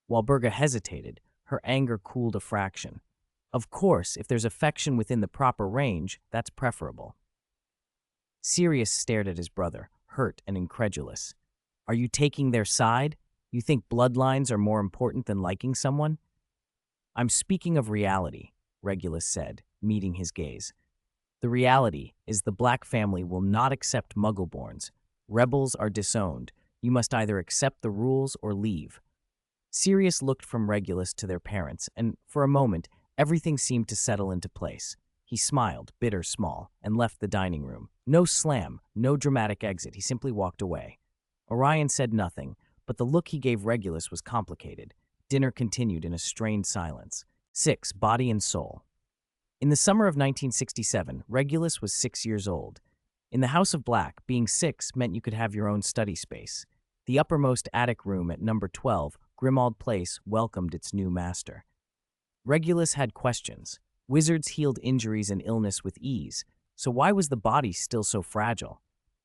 Speaker 1: Walburga hesitated, her anger cooled a fraction. Of course, if there's affection within the proper range, that's preferable. Sirius stared at his brother, hurt and incredulous. Are you taking their side? You think bloodlines are more important than liking someone? I'm speaking of reality, Regulus said, meeting his gaze. The reality is the Black family will not accept Muggleborns. Rebels are disowned. You must either accept the rules or leave. Sirius looked from Regulus to their parents, and for a moment, everything seemed to settle into place. He smiled, bitter small, and left the dining room. No slam, no dramatic exit. He simply walked away. Orion said nothing, but the look he gave Regulus was complicated. Dinner continued in a strained silence. 6. Body and Soul. In the summer of 1967, Regulus was 6 years old. In the House of Black, being 6 meant you could have your own study space. The uppermost attic room at number 12, Grimmauld Place, welcomed its new master. Regulus had questions. Wizards healed injuries and illness with ease, so why was the body still so fragile?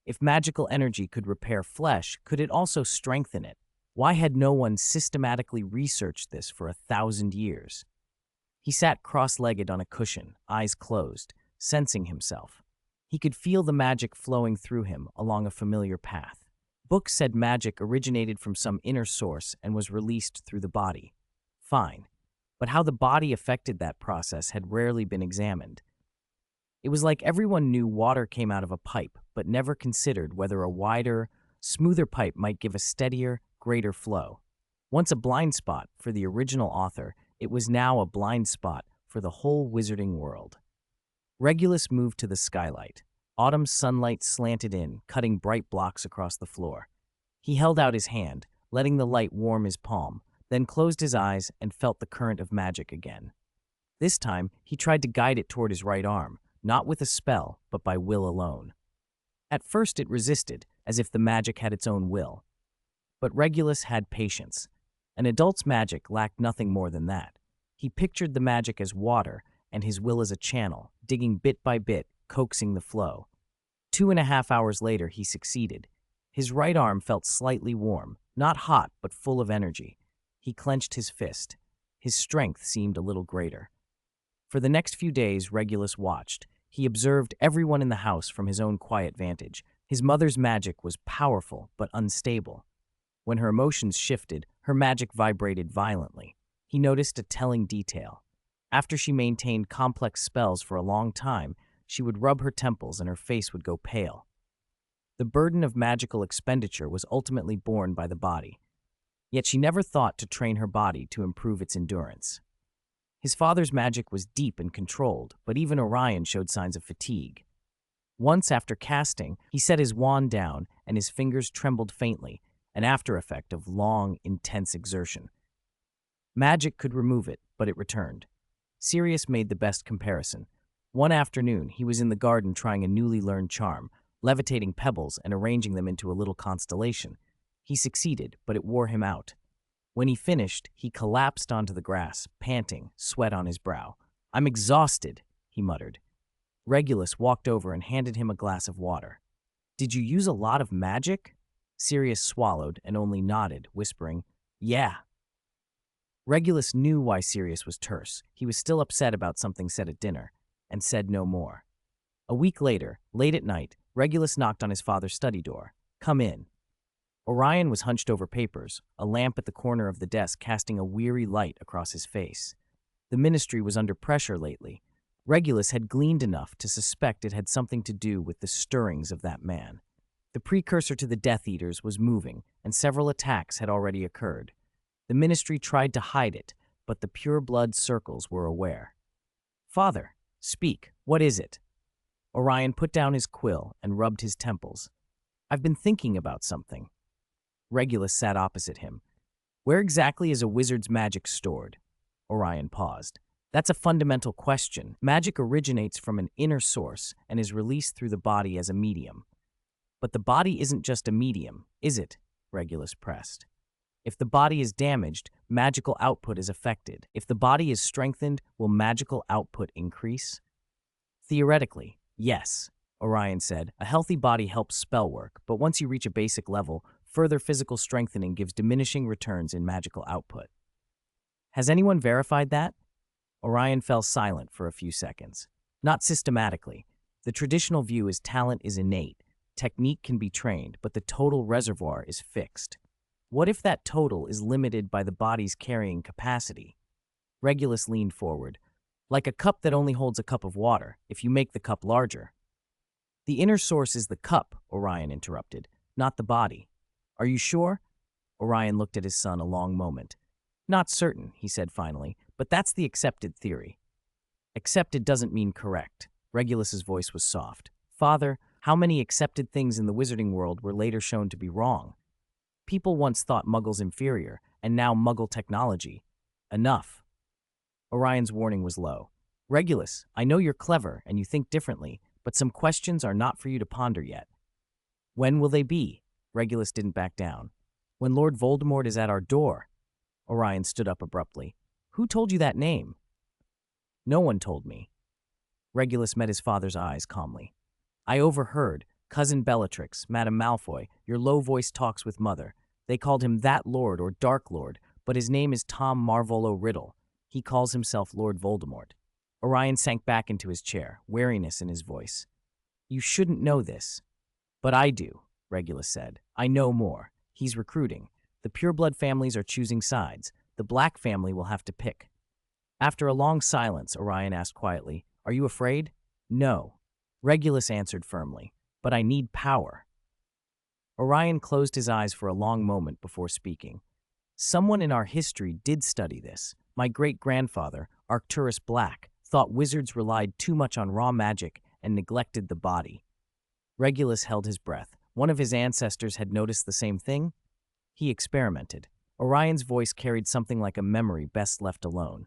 Speaker 1: If magical energy could repair flesh, could it also strengthen it? Why had no one systematically researched this for 1,000 years? He sat cross-legged on a cushion, eyes closed, sensing himself. He could feel the magic flowing through him along a familiar path. Books said magic originated from some inner source and was released through the body. Fine. But how the body affected that process had rarely been examined. It was like everyone knew water came out of a pipe, but never considered whether a wider, smoother pipe might give a steadier, greater flow. Once a blind spot for the original author, it was now a blind spot for the whole wizarding world. Regulus moved to the skylight. Autumn sunlight slanted in, cutting bright blocks across the floor. He held out his hand, letting the light warm his palm, then closed his eyes and felt the current of magic again. This time, he tried to guide it toward his right arm, not with a spell, but by will alone. At first it resisted, as if the magic had its own will. But Regulus had patience. An adult's magic lacked nothing more than that. He pictured the magic as water, and his will as a channel, digging bit by bit, coaxing the flow. 2.5 hours later, he succeeded. His right arm felt slightly warm, not hot, but full of energy. He clenched his fist. His strength seemed a little greater. For the next few days, Regulus watched. He observed everyone in the house from his own quiet vantage. His mother's magic was powerful, but unstable. When her emotions shifted, her magic vibrated violently. He noticed a telling detail. After she maintained complex spells for a long time, she would rub her temples and her face would go pale. The burden of magical expenditure was ultimately borne by the body. Yet she never thought to train her body to improve its endurance. His father's magic was deep and controlled, but even Orion showed signs of fatigue. Once after casting, he set his wand down and his fingers trembled faintly, an after effect of long, intense exertion. Magic could remove it, but it returned. Sirius made the best comparison. One afternoon, he was in the garden trying a newly learned charm, levitating pebbles and arranging them into a little constellation. He succeeded, but it wore him out. When he finished, he collapsed onto the grass, panting, sweat on his brow. "I'm exhausted," he muttered. Regulus walked over and handed him a glass of water. "Did you use a lot of magic?" Sirius swallowed and only nodded, whispering, "Yeah." Regulus knew why Sirius was terse. He was still upset about something said at dinner, and said no more. A week later, late at night, Regulus knocked on his father's study door. "Come in." Orion was hunched over papers, a lamp at the corner of the desk casting a weary light across his face. The ministry was under pressure lately. Regulus had gleaned enough to suspect it had something to do with the stirrings of that man. The precursor to the Death Eaters was moving, and several attacks had already occurred. The ministry tried to hide it, but the pure blood circles were aware. "Father, speak. What is it?" Orion put down his quill and rubbed his temples. I've been thinking about something. Regulus sat opposite him. Where exactly is a wizard's magic stored? Orion paused. That's a fundamental question. Magic originates from an inner source and is released through the body as a medium. But the body isn't just a medium, is it? Regulus pressed. If the body is damaged, magical output is affected. If the body is strengthened, will magical output increase? Theoretically, yes, Orion said. A healthy body helps spell work, but once you reach a basic level, further physical strengthening gives diminishing returns in magical output. Has anyone verified that? Orion fell silent for a few seconds. Not systematically. The traditional view is talent is innate. Technique can be trained, but the total reservoir is fixed. What if that total is limited by the body's carrying capacity? Regulus leaned forward. Like a cup that only holds a cup of water, if you make the cup larger. The inner source is the cup, Orion interrupted, not the body. Are you sure? Orion looked at his son a long moment. Not certain, he said finally, but that's the accepted theory. Accepted doesn't mean correct. Regulus's voice was soft. Father, how many accepted things in the wizarding world were later shown to be wrong? People once thought Muggles inferior, and now Muggle technology. Enough. Orion's warning was low. Regulus, I know you're clever and you think differently, but some questions are not for you to ponder yet. When will they be? Regulus didn't back down. When Lord Voldemort is at our door. Orion stood up abruptly. Who told you that name? No one told me. Regulus met his father's eyes calmly. I overheard. Cousin Bellatrix, Madame Malfoy, your low-voiced talks with Mother. They called him that Lord or Dark Lord, but his name is Tom Marvolo Riddle. He calls himself Lord Voldemort. Orion sank back into his chair, wariness in his voice. You shouldn't know this. But I do, Regulus said. I know more. He's recruiting. The pureblood families are choosing sides. The Black family will have to pick. After a long silence, Orion asked quietly, Are you afraid? No. Regulus answered firmly. But I need power. Orion closed his eyes for a long moment before speaking. Someone in our history did study this. My great-grandfather, Arcturus Black, thought wizards relied too much on raw magic and neglected the body. Regulus held his breath. One of his ancestors had noticed the same thing? He experimented. Orion's voice carried something like a memory best left alone.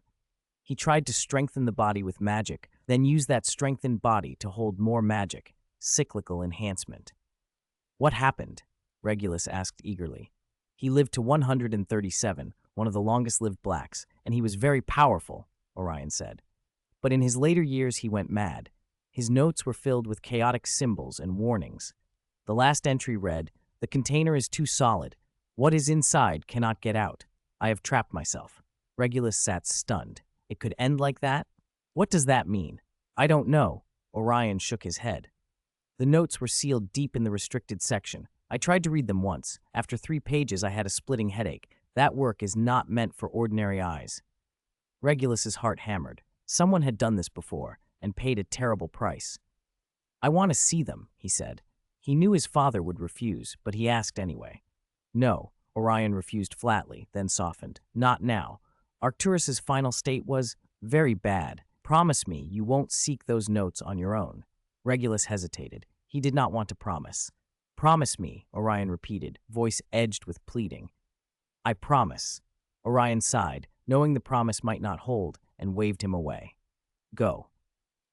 Speaker 1: He tried to strengthen the body with magic, then use that strengthened body to hold more magic. Cyclical enhancement. What happened? Regulus asked eagerly. He lived to 137, one of the longest-lived Blacks, and he was very powerful, Orion said. But in his later years he went mad. His notes were filled with chaotic symbols and warnings. The last entry read, The container is too solid. What is inside cannot get out. I have trapped myself. Regulus sat stunned. It could end like that? What does that mean? I don't know. Orion shook his head. The notes were sealed deep in the restricted section. I tried to read them once. After 3 pages, I had a splitting headache. That work is not meant for ordinary eyes. Regulus's heart hammered. Someone had done this before, and paid a terrible price. I want to see them, he said. He knew his father would refuse, but he asked anyway. No, Orion refused flatly, then softened. Not now. Arcturus's final state was very bad. Promise me you won't seek those notes on your own. Regulus hesitated. He did not want to promise. Promise me, Orion repeated, voice edged with pleading. I promise. Orion sighed, knowing the promise might not hold, and waved him away. Go.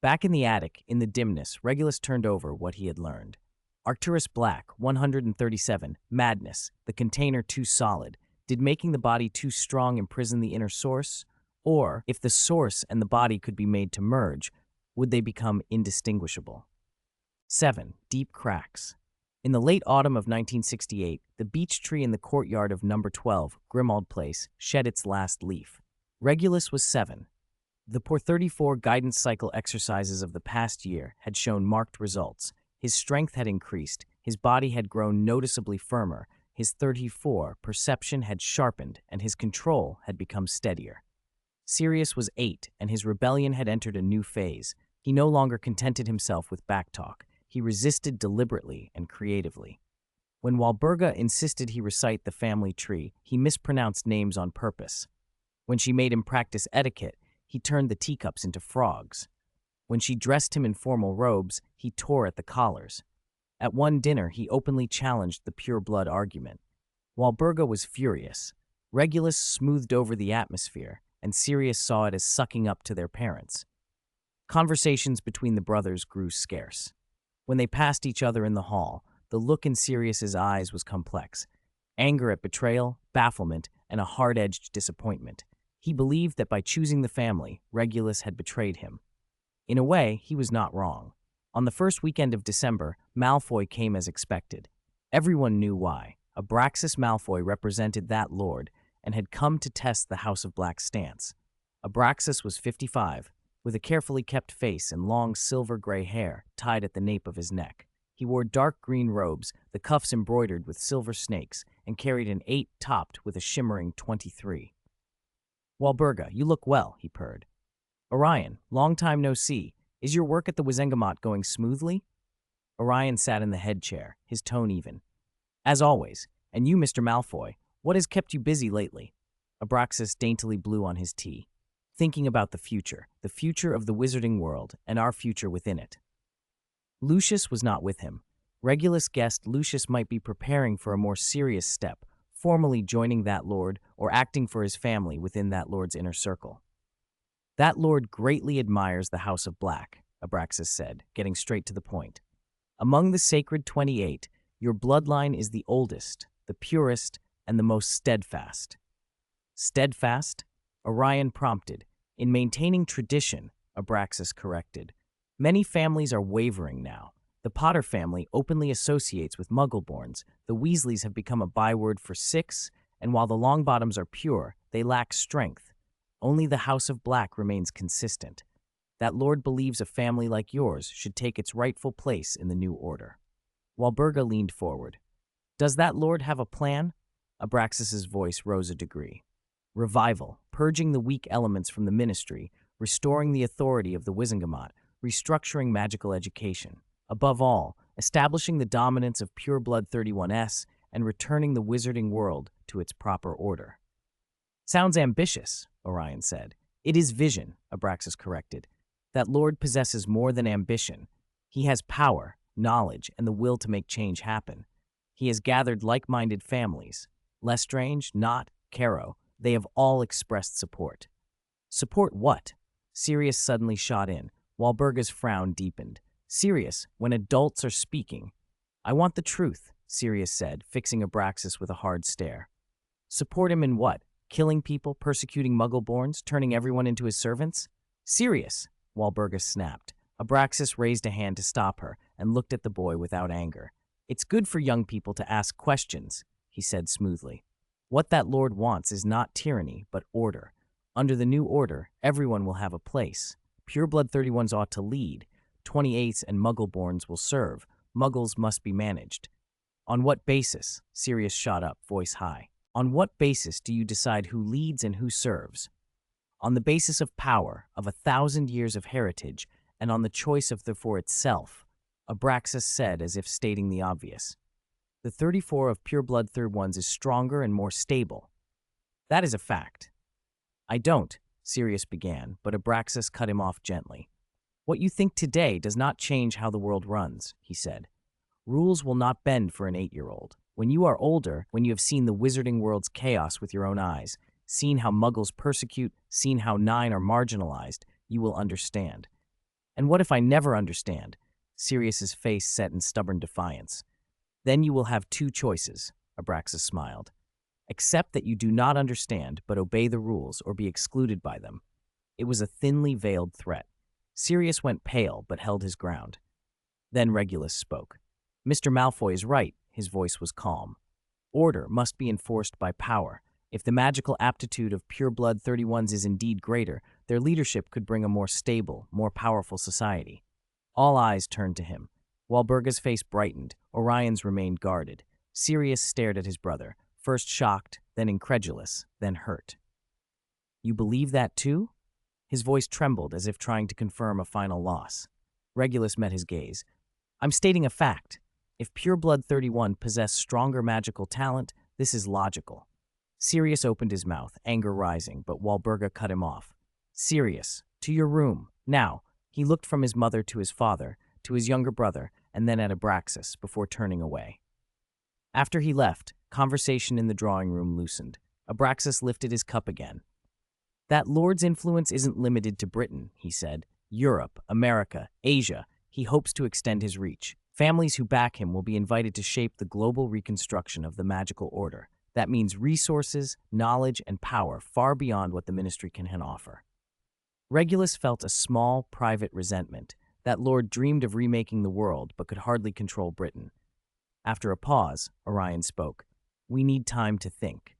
Speaker 1: Back in the attic, in the dimness, Regulus turned over what he had learned. Arcturus Black, 137, madness, the container too solid. Did making the body too strong imprison the inner source? Or, if the source and the body could be made to merge, would they become indistinguishable? 7. Deep cracks. In the late autumn of 1968, the beech tree in the courtyard of number 12, Grimmauld Place, shed its last leaf. Regulus was 7. The 34 guidance cycle exercises of the past year had shown marked results. His strength had increased, his body had grown noticeably firmer, his 34 perception had sharpened, and his control had become steadier. Sirius was 8, and his rebellion had entered a new phase. He no longer contented himself with backtalk. He resisted deliberately and creatively. When Walburga insisted he recite the family tree, he mispronounced names on purpose. When she made him practice etiquette, he turned the teacups into frogs. When she dressed him in formal robes, he tore at the collars. At one dinner, he openly challenged the pure-blood argument. While Burga was furious, Regulus smoothed over the atmosphere, and Sirius saw it as sucking up to their parents. Conversations between the brothers grew scarce. When they passed each other in the hall, the look in Sirius's eyes was complex. Anger at betrayal, bafflement, and a hard-edged disappointment. He believed that by choosing the family, Regulus had betrayed him. In a way, he was not wrong. On the first weekend of December, Malfoy came as expected. Everyone knew why. Abraxas Malfoy represented that lord and had come to test the House of Black's stance. Abraxas was 55, with a carefully kept face and long silver-gray hair tied at the nape of his neck. He wore dark green robes, the cuffs embroidered with silver snakes, and carried an 8 topped with a shimmering 23. "Walburga, you look well," he purred. "Orion, long time no see. Is your work at the Wizengamot going smoothly?" Orion sat in the head chair, his tone even. "As always. And you, Mr. Malfoy, what has kept you busy lately?" Abraxas daintily blew on his tea. "Thinking about the future of the wizarding world, and our future within it." Lucius was not with him. Regulus guessed Lucius might be preparing for a more serious step, formally joining that lord or acting for his family within that lord's inner circle. "That lord greatly admires the House of Black," Abraxas said, getting straight to the point. "Among the sacred 28, your bloodline is the oldest, the purest, and the most steadfast." "Steadfast?" Orion prompted. "In maintaining tradition," Abraxas corrected. "Many families are wavering now. The Potter family openly associates with Muggleborns, the Weasleys have become a byword for 6, and while the Longbottoms are pure, they lack strength. Only the House of Black remains consistent. That lord believes a family like yours should take its rightful place in the new order." Walburga leaned forward. "Does that lord have a plan?" Abraxas's voice rose a degree. "Revival, purging the weak elements from the ministry, restoring the authority of the Wizengamot, restructuring magical education. Above all, establishing the dominance of Pureblood 31S and returning the wizarding world to its proper order." "Sounds ambitious," Orion said. "It is vision," Abraxas corrected. "That lord possesses more than ambition. He has power, knowledge, and the will to make change happen. He has gathered like-minded families. Lestrange, Knott, Caro, they have all expressed support." "Support what?" Sirius suddenly shot in. Walburga's frown deepened. "Sirius, when adults are speaking." "I want the truth," Sirius said, fixing Abraxas with a hard stare. "Support him in what? Killing people, persecuting Muggleborns, turning everyone into his servants?" "Sirius!" Walburga snapped. Abraxas raised a hand to stop her and looked at the boy without anger. "It's good for young people to ask questions," he said smoothly. "What that lord wants is not tyranny, but order. Under the new order, everyone will have a place. Pureblood 31s ought to lead. 28s and Muggleborns will serve. Muggles must be managed." "On what basis?" Sirius shot up, voice high. "On what basis do you decide who leads and who serves?" "On the basis of power, of 1,000 years of heritage, and on the choice of the for itself," Abraxas said as if stating the obvious. "The 34 of Pureblood 31s is stronger and more stable. That is a fact." "I don't," Sirius began, but Abraxas cut him off gently. "What you think today does not change how the world runs," he said. "Rules will not bend for an 8-year-old. When you are older, when you have seen the wizarding world's chaos with your own eyes, seen how Muggles persecute, seen how 9 are marginalized, you will understand." "And what if I never understand?" Sirius's face set in stubborn defiance. "Then you will have 2 choices," Abraxas smiled. "Accept that you do not understand, but obey the rules or be excluded by them." It was a thinly veiled threat. Sirius went pale but held his ground. Then Regulus spoke. "Mr. Malfoy is right," his voice was calm. "Order must be enforced by power. If the magical aptitude of Pureblood 31s is indeed greater, their leadership could bring a more stable, more powerful society." All eyes turned to him. Walburga's face brightened, Orion's remained guarded. Sirius stared at his brother, first shocked, then incredulous, then hurt. "You believe that too?" His voice trembled as if trying to confirm a final loss. Regulus met his gaze. "I'm stating a fact. If Pureblood 31 possess stronger magical talent, this is logical." Sirius opened his mouth, anger rising, but Walburga cut him off. "Sirius, to your room. Now, He looked from his mother to his father, to his younger brother, and then at Abraxas before turning away. After he left, conversation in the drawing room loosened. Abraxas lifted his cup again. That Lord's influence isn't limited to Britain, he said. Europe, America, Asia, he hopes to extend his reach. Families who back him will be invited to shape the global reconstruction of the magical order. That means resources, knowledge, and power far beyond what the ministry can offer. Regulus felt a small, private resentment. That Lord dreamed of remaking the world, but could hardly control Britain. After a pause, Orion spoke. We need time to think.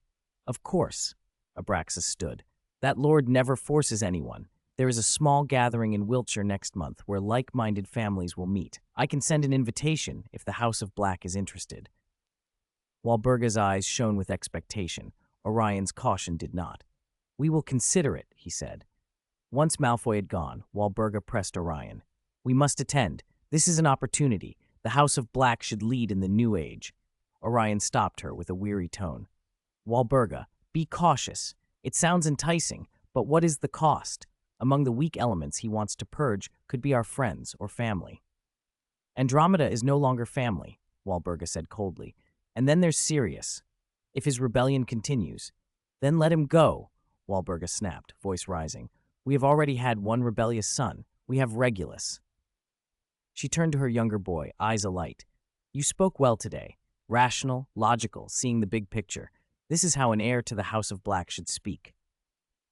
Speaker 1: Of course, Abraxas stood. That Lord never forces anyone. There is a small gathering in Wiltshire next month where like-minded families will meet. I can send an invitation if the House of Black is interested. While Burga's eyes shone with expectation, Orion's caution did not. We will consider it, he said. Once Malfoy had gone, Walburga pressed Orion. We must attend. This is an opportunity. The House of Black should lead in the new age. Orion stopped her with a weary tone. Walburga, be cautious. It sounds enticing, but what is the cost? Among the weak elements he wants to purge could be our friends or family. Andromeda is no longer family, Walburga said coldly. And then there's Sirius. If his rebellion continues, then let him go, Walburga snapped, voice rising. We have already had one rebellious son. We have Regulus. She turned to her younger boy, eyes alight. You spoke well today. Rational, logical, seeing the big picture. This is how an heir to the House of Black should speak.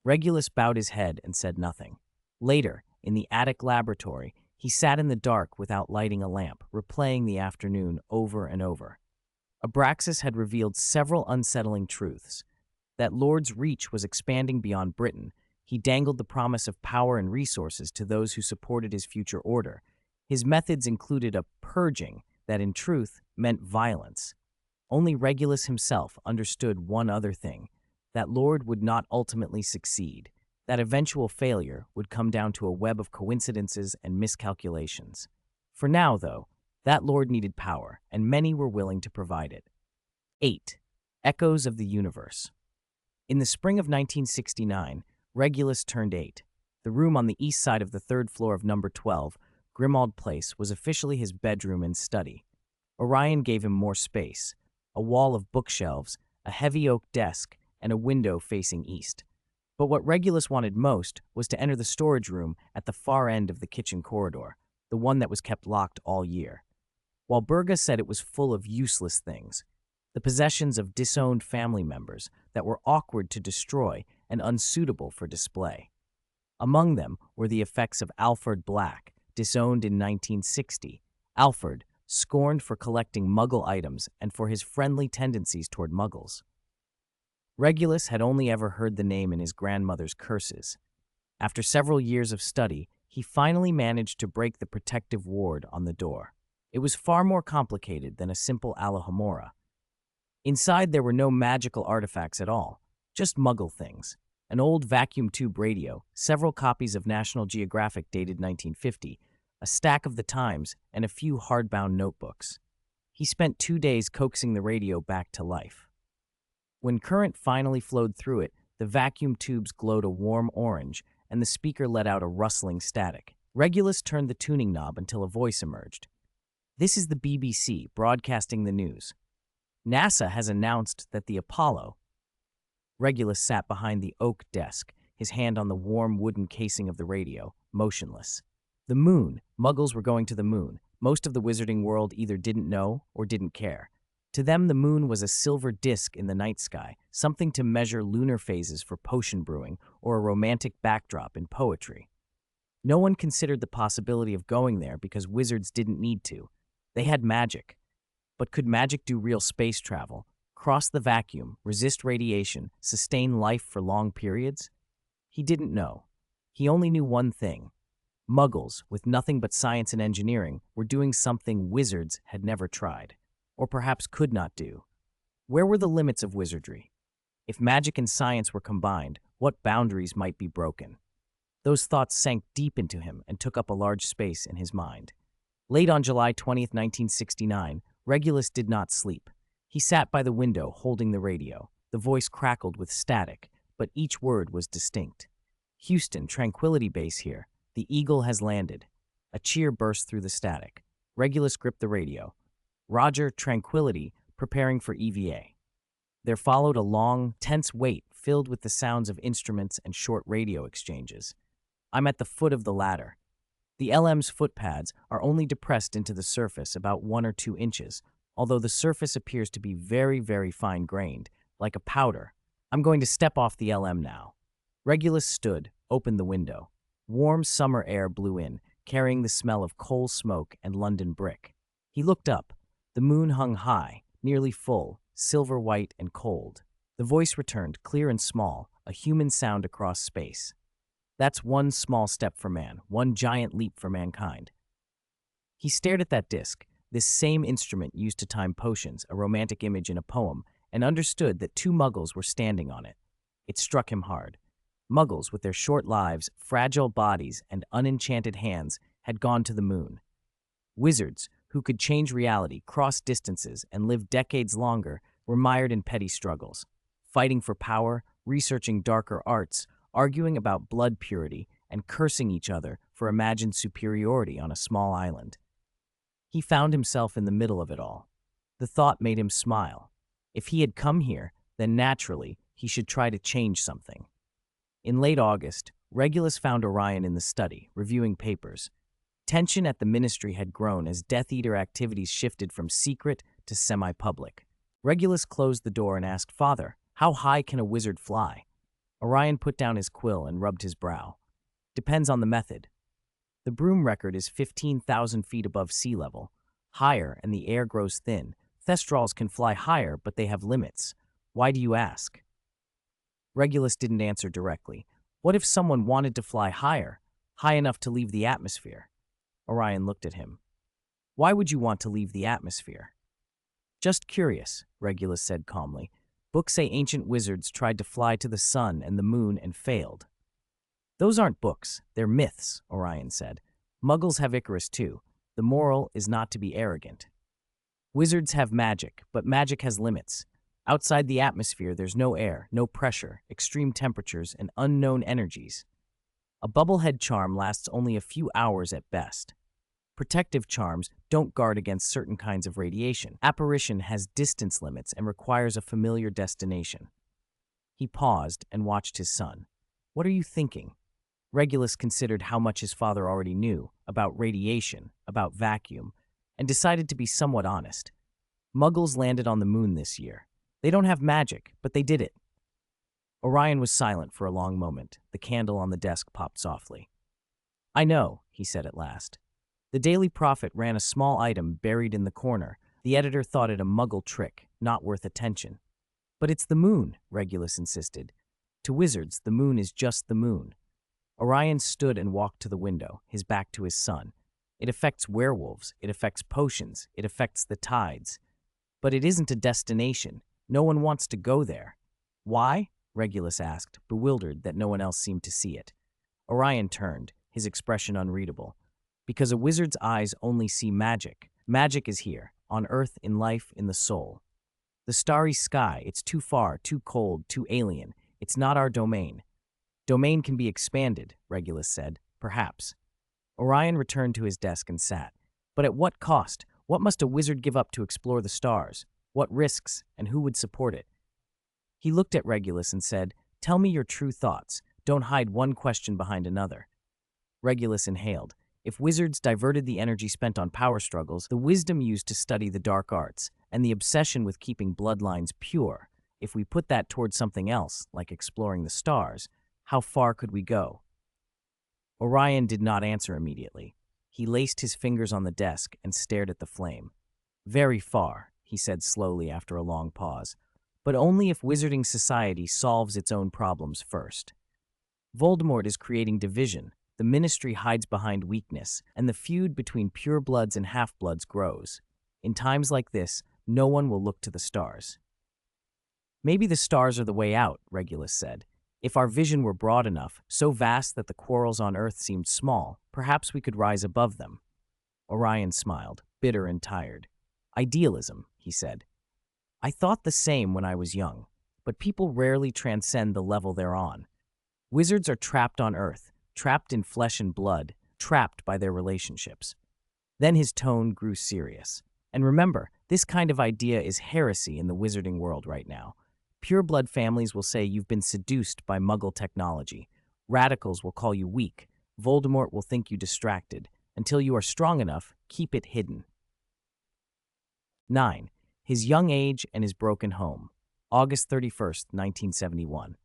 Speaker 1: Regulus bowed his head and said nothing. Later, in the attic laboratory, he sat in the dark without lighting a lamp, replaying the afternoon over and over. Abraxas had revealed several unsettling truths. That Lord's reach was expanding beyond Britain. He dangled the promise of power and resources to those who supported his future order. His methods included a purging that, in truth, meant violence. Only Regulus himself understood one other thing. That Lord would not ultimately succeed. That eventual failure would come down to a web of coincidences and miscalculations. For now, though, that Lord needed power, and many were willing to provide it. 8. Echoes of the Universe. In the spring of 1969, Regulus turned 8. The room on the east side of the third floor of number 12, Grimmauld Place, was officially his bedroom and study. Orion gave him more space, a wall of bookshelves, a heavy oak desk, and a window facing east. But what Regulus wanted most was to enter the storage room at the far end of the kitchen corridor, the one that was kept locked all year. While Burga said it was full of useless things, the possessions of disowned family members that were awkward to destroy and unsuitable for display. Among them were the effects of Alfred Black, disowned in 1960. Alfred, scorned for collecting Muggle items and for his friendly tendencies toward Muggles. Regulus had only ever heard the name in his grandmother's curses. After several years of study, he finally managed to break the protective ward on the door. It was far more complicated than a simple Alohomora. Inside there were no magical artifacts at all, just Muggle things. An old vacuum tube radio, several copies of National Geographic dated 1950, a stack of the Times, and a few hardbound notebooks. He spent 2 days coaxing the radio back to life. When current finally flowed through it, the vacuum tubes glowed a warm orange, and the speaker let out a rustling static. Regulus turned the tuning knob until a voice emerged. This is the BBC, broadcasting the news. NASA has announced that the Apollo... Regulus sat behind the oak desk, his hand on the warm wooden casing of the radio, motionless. The moon. Muggles were going to the moon. Most of the wizarding world either didn't know or didn't care. To them, the moon was a silver disk in the night sky, something to measure lunar phases for potion brewing or a romantic backdrop in poetry. No one considered the possibility of going there because wizards didn't need to. They had magic. But could magic do real space travel, cross the vacuum, resist radiation, sustain life for long periods? He didn't know. He only knew one thing. Muggles, with nothing but science and engineering, were doing something wizards had never tried, or perhaps could not do. Where were the limits of wizardry? If magic and science were combined, what boundaries might be broken? Those thoughts sank deep into him and took up a large space in his mind. Late on July 20th, 1969, Regulus did not sleep. He sat by the window, holding the radio. The voice crackled with static, but each word was distinct. Houston, Tranquility Base here. The eagle has landed. A cheer burst through the static. Regulus gripped the radio. Roger, tranquility, preparing for EVA. There followed a long, tense wait filled with the sounds of instruments and short radio exchanges. I'm at the foot of the ladder. The LM's footpads are only depressed into the surface about 1 or 2 inches, although the surface appears to be very, very fine-grained, like a powder. I'm going to step off the LM now. Regulus stood, opened the window. Warm summer air blew in, carrying the smell of coal smoke and London brick. He looked up. The moon hung high, nearly full, silver-white and cold. The voice returned, clear and small, a human sound across space. That's one small step for man, one giant leap for mankind. He stared at that disc, this same instrument used to time potions, a romantic image in a poem, and understood that 2 muggles were standing on it. It struck him hard. Muggles, with their short lives, fragile bodies, and unenchanted hands, had gone to the moon. Wizards, who could change reality, cross distances, and live decades longer, were mired in petty struggles, fighting for power, researching darker arts, arguing about blood purity, and cursing each other for imagined superiority on a small island. He found himself in the middle of it all. The thought made him smile. If he had come here, then naturally, he should try to change something. In late August, Regulus found Orion in the study, reviewing papers. Tension at the ministry had grown as Death Eater activities shifted from secret to semi-public. Regulus closed the door and asked, "Father, how high can a wizard fly?" Orion put down his quill and rubbed his brow. "Depends on the method. The broom record is 15,000 feet above sea level. Higher, and the air grows thin. Thestrals can fly higher, but they have limits. Why do you ask?" Regulus didn't answer directly. What if someone wanted to fly higher, high enough to leave the atmosphere? Orion looked at him. "Why would you want to leave the atmosphere?" "Just curious," Regulus said calmly. "Books say ancient wizards tried to fly to the sun and the moon and failed." "Those aren't books, they're myths," Orion said. "Muggles have Icarus too. The moral is not to be arrogant. Wizards have magic, but magic has limits. Outside the atmosphere, there's no air, no pressure, extreme temperatures, and unknown energies. A bubblehead charm lasts only a few hours at best. Protective charms don't guard against certain kinds of radiation. Apparition has distance limits and requires a familiar destination." He paused and watched his son. "What are you thinking?" Regulus considered how much his father already knew about radiation, about vacuum, and decided to be somewhat honest. Muggles landed on the moon this year. They don't have magic, but they did it. Orion was silent for a long moment. The candle on the desk popped softly. "I know," he said at last. "The Daily Prophet ran a small item buried in the corner. The editor thought it a muggle trick, not worth attention." "But it's the moon," Regulus insisted. "To wizards, the moon is just the moon." Orion stood and walked to the window, his back to his son. "It affects werewolves, it affects potions, it affects the tides. But it isn't a destination. No one wants to go there." "Why?" Regulus asked, bewildered that no one else seemed to see it. Orion turned, his expression unreadable. "Because a wizard's eyes only see magic. Magic is here, on Earth, in life, in the soul. The starry sky, it's too far, too cold, too alien. It's not our domain." "Domain can be expanded," Regulus said. "Perhaps." Orion returned to his desk and sat. "But at what cost? What must a wizard give up to explore the stars? What risks, and who would support it?" He looked at Regulus and said, "Tell me your true thoughts. Don't hide one question behind another." Regulus inhaled. "If wizards diverted the energy spent on power struggles, the wisdom used to study the dark arts, and the obsession with keeping bloodlines pure, if we put that towards something else, like exploring the stars, how far could we go?" Orion did not answer immediately. He laced his fingers on the desk and stared at the flame. "Very far," he said slowly after a long pause, "but only if wizarding society solves its own problems first. Voldemort is creating division, the ministry hides behind weakness, and the feud between purebloods and half-bloods grows. In times like this, no one will look to the stars." "Maybe the stars are the way out," Regulus said. "If our vision were broad enough, so vast that the quarrels on Earth seemed small, perhaps we could rise above them." Orion smiled, bitter and tired. "Idealism," he said. "I thought the same when I was young, but people rarely transcend the level they're on. Wizards are trapped on Earth. trapped in flesh and blood, trapped by their relationships. Then his tone grew serious. And remember, this kind of idea is heresy in the wizarding world right now. Pureblood families will say you've been seduced by Muggle technology. Radicals will call you weak. Voldemort will think you distracted. Until you are strong enough, keep it hidden. 9. His young age and his broken home. August 31st, 1971.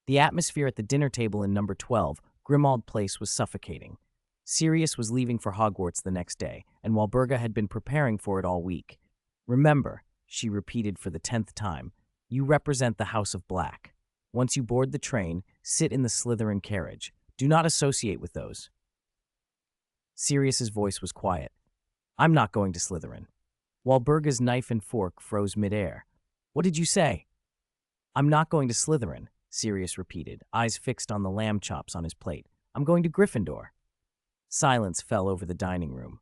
Speaker 1: The atmosphere at the dinner table in number 12, Grimmauld Place, was suffocating. Sirius was leaving for Hogwarts the next day, and Walburga had been preparing for it all week. Remember, she repeated for the 10th time, you represent the House of Black. Once you board the train, sit in the Slytherin carriage. Do not associate with those. Sirius's voice was quiet. I'm not going to Slytherin. Walburga's knife and fork froze midair. What did you say? I'm not going to Slytherin, Sirius repeated, eyes fixed on the lamb chops on his plate. I'm going to Gryffindor. Silence fell over the dining room.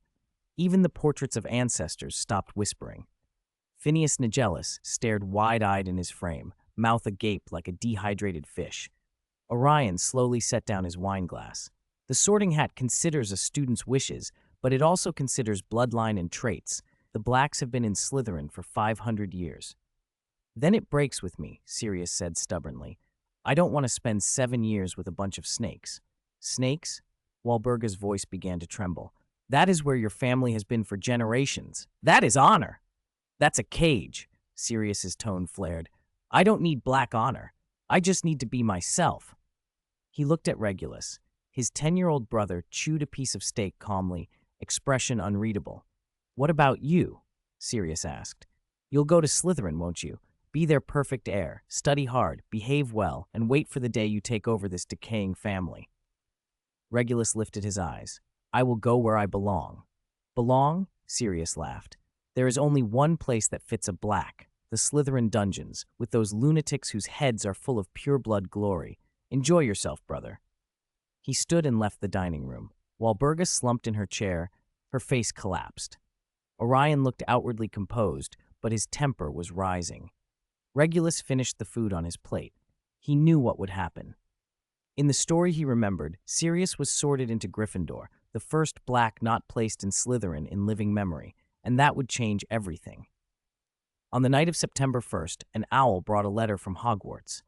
Speaker 1: Even the portraits of ancestors stopped whispering. Phineas Nigellus stared wide-eyed in his frame, mouth agape like a dehydrated fish. Orion slowly set down his wine glass. The Sorting Hat considers a student's wishes, but it also considers bloodline and traits. The Blacks have been in Slytherin for 500 years. Then it breaks with me, Sirius said stubbornly. I don't want to spend 7 years with a bunch of snakes. Snakes? Walburga's voice began to tremble. That is where your family has been for generations. That is honor. That's a cage, Sirius's tone flared. I don't need black honor. I just need to be myself. He looked at Regulus. His 10-year-old brother chewed a piece of steak calmly, expression unreadable. What about you? Sirius asked. You'll go to Slytherin, won't you? Be their perfect heir, study hard, behave well, and wait for the day you take over this decaying family. Regulus lifted his eyes. I will go where I belong. Belong? Sirius laughed. There is only one place that fits a Black, the Slytherin dungeons, with those lunatics whose heads are full of pure-blood glory. Enjoy yourself, brother. He stood and left the dining room. Walburga slumped in her chair, her face collapsed. Orion looked outwardly composed, but his temper was rising. Regulus finished the food on his plate. He knew what would happen. In the story he remembered, Sirius was sorted into Gryffindor, the first Black not placed in Slytherin in living memory, and that would change everything. On the night of September 1st, an owl brought a letter from Hogwarts.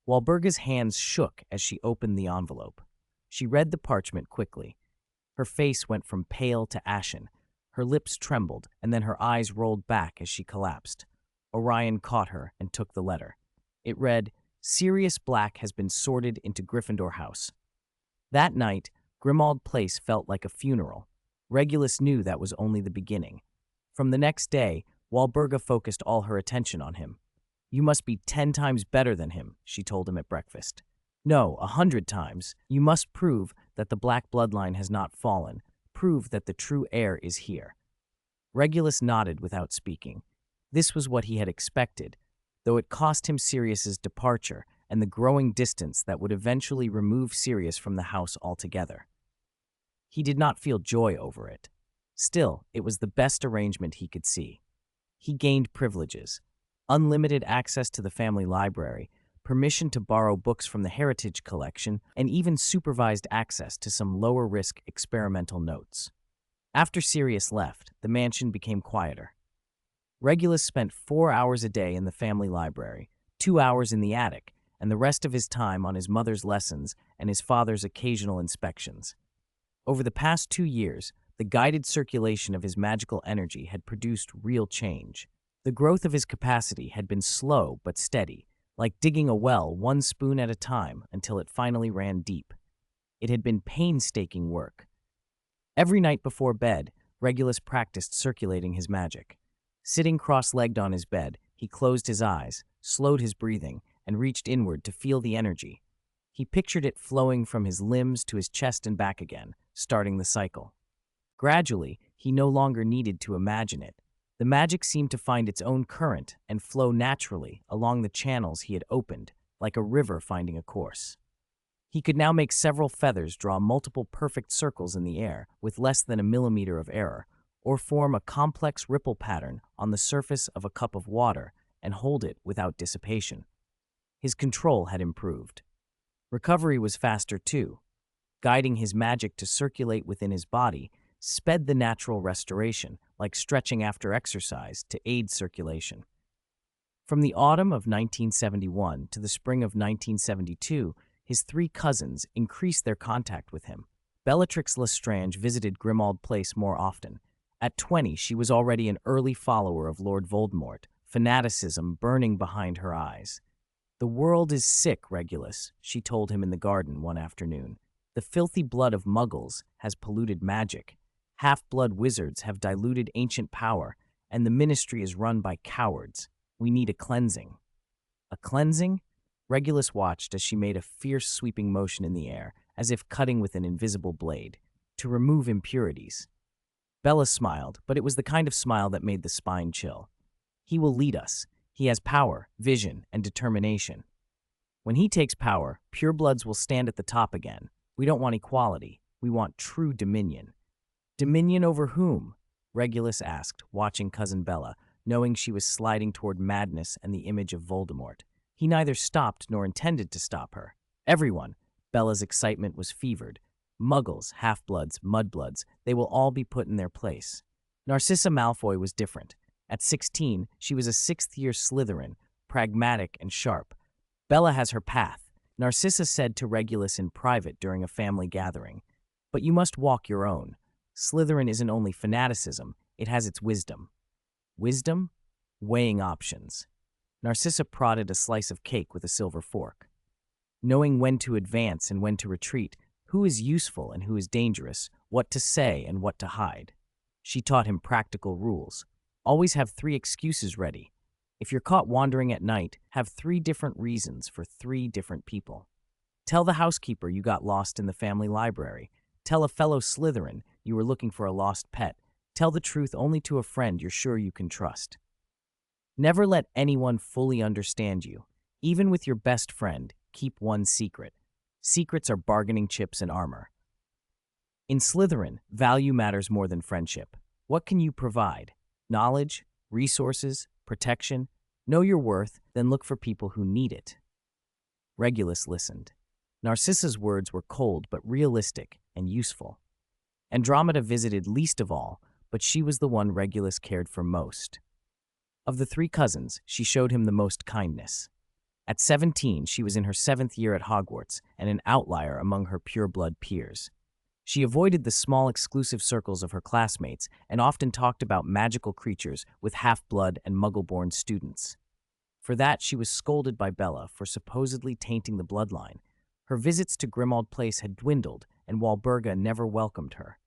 Speaker 1: Walburga's hands shook as she opened the envelope. She read the parchment quickly. Her face went from pale to ashen. Her lips trembled, and then her eyes rolled back as she collapsed. Orion caught her and took the letter. It read, Sirius Black has been sorted into Gryffindor House. That night, Grimmauld Place felt like a funeral. Regulus knew that was only the beginning. From the next day, Walburga focused all her attention on him. You must be 10 times better than him, she told him at breakfast. No, 100 times. You must prove that the Black bloodline has not fallen. Prove that the true heir is here. Regulus nodded without speaking. This was what he had expected, though it cost him Sirius's departure and the growing distance that would eventually remove Sirius from the house altogether. He did not feel joy over it. Still, it was the best arrangement he could see. He gained privileges, unlimited access to the family library, permission to borrow books from the Heritage Collection, and even supervised access to some lower-risk experimental notes. After Sirius left, the mansion became quieter. Regulus spent 4 hours a day in the family library, 2 hours in the attic, and the rest of his time on his mother's lessons and his father's occasional inspections. Over the past 2 years, the guided circulation of his magical energy had produced real change. The growth of his capacity had been slow but steady, like digging a well 1 spoon at a time until it finally ran deep. It had been painstaking work. Every night before bed, Regulus practiced circulating his magic. Sitting cross-legged on his bed, he closed his eyes, slowed his breathing, and reached inward to feel the energy. He pictured it flowing from his limbs to his chest and back again, starting the cycle. Gradually, he no longer needed to imagine it. The magic seemed to find its own current and flow naturally along the channels he had opened, like a river finding a course. He could now make several feathers draw multiple perfect circles in the air with less than a millimeter of error, or form a complex ripple pattern on the surface of a cup of water and hold it without dissipation. His control had improved. Recovery was faster too. guiding his magic to circulate within his body, sped the natural restoration, like stretching after exercise to aid circulation. From the autumn of 1971 to the spring of 1972, his three cousins increased their contact with him. Bellatrix Lestrange visited Grimmauld Place more often. At 20, she was already an early follower of Lord Voldemort, fanaticism burning behind her eyes. "The world is sick, Regulus," she told him in the garden one afternoon. "The filthy blood of muggles has polluted magic. Half-blood wizards have diluted ancient power, and the ministry is run by cowards. We need a cleansing." A cleansing? Regulus watched as she made a fierce sweeping motion in the air, as if cutting with an invisible blade, to remove impurities. Bella smiled, but it was the kind of smile that made the spine chill. "He will lead us. He has power, vision, and determination. When he takes power, purebloods will stand at the top again. We don't want equality. We want true dominion." "Dominion over whom?" Regulus asked, watching Cousin Bella, knowing she was sliding toward madness and the image of Voldemort. He neither stopped nor intended to stop her. "Everyone." Bella's excitement was fevered. "Muggles, half-bloods, mudbloods, they will all be put in their place." Narcissa Malfoy was different. At 16, she was a sixth-year Slytherin, pragmatic and sharp. "Bella has her path," Narcissa said to Regulus in private during a family gathering. "But you must walk your own. Slytherin isn't only fanaticism, it has its wisdom." Wisdom? Weighing options. Narcissa prodded a slice of cake with a silver fork. "Knowing when to advance and when to retreat, who is useful and who is dangerous, what to say and what to hide." She taught him practical rules. Always have 3 excuses ready. If you're caught wandering at night, have 3 different reasons for 3 different people. Tell the housekeeper you got lost in the family library. Tell a fellow Slytherin you were looking for a lost pet. Tell the truth only to a friend you're sure you can trust. Never let anyone fully understand you. Even with your best friend, keep one secret. Secrets are bargaining chips in armor. In Slytherin, value matters more than friendship. What can you provide? Knowledge, resources, protection? Know your worth, then look for people who need it. Regulus listened. Narcissa's words were cold but realistic and useful. Andromeda visited least of all, but she was the one Regulus cared for most. Of the 3 cousins, she showed him the most kindness. At 17, she was in her 7th year at Hogwarts and an outlier among her pure-blood peers. She avoided the small exclusive circles of her classmates and often talked about magical creatures with half-blood and muggle-born students. For that, she was scolded by Bella for supposedly tainting the bloodline. Her visits to Grimmauld Place had dwindled, and Walburga never welcomed her.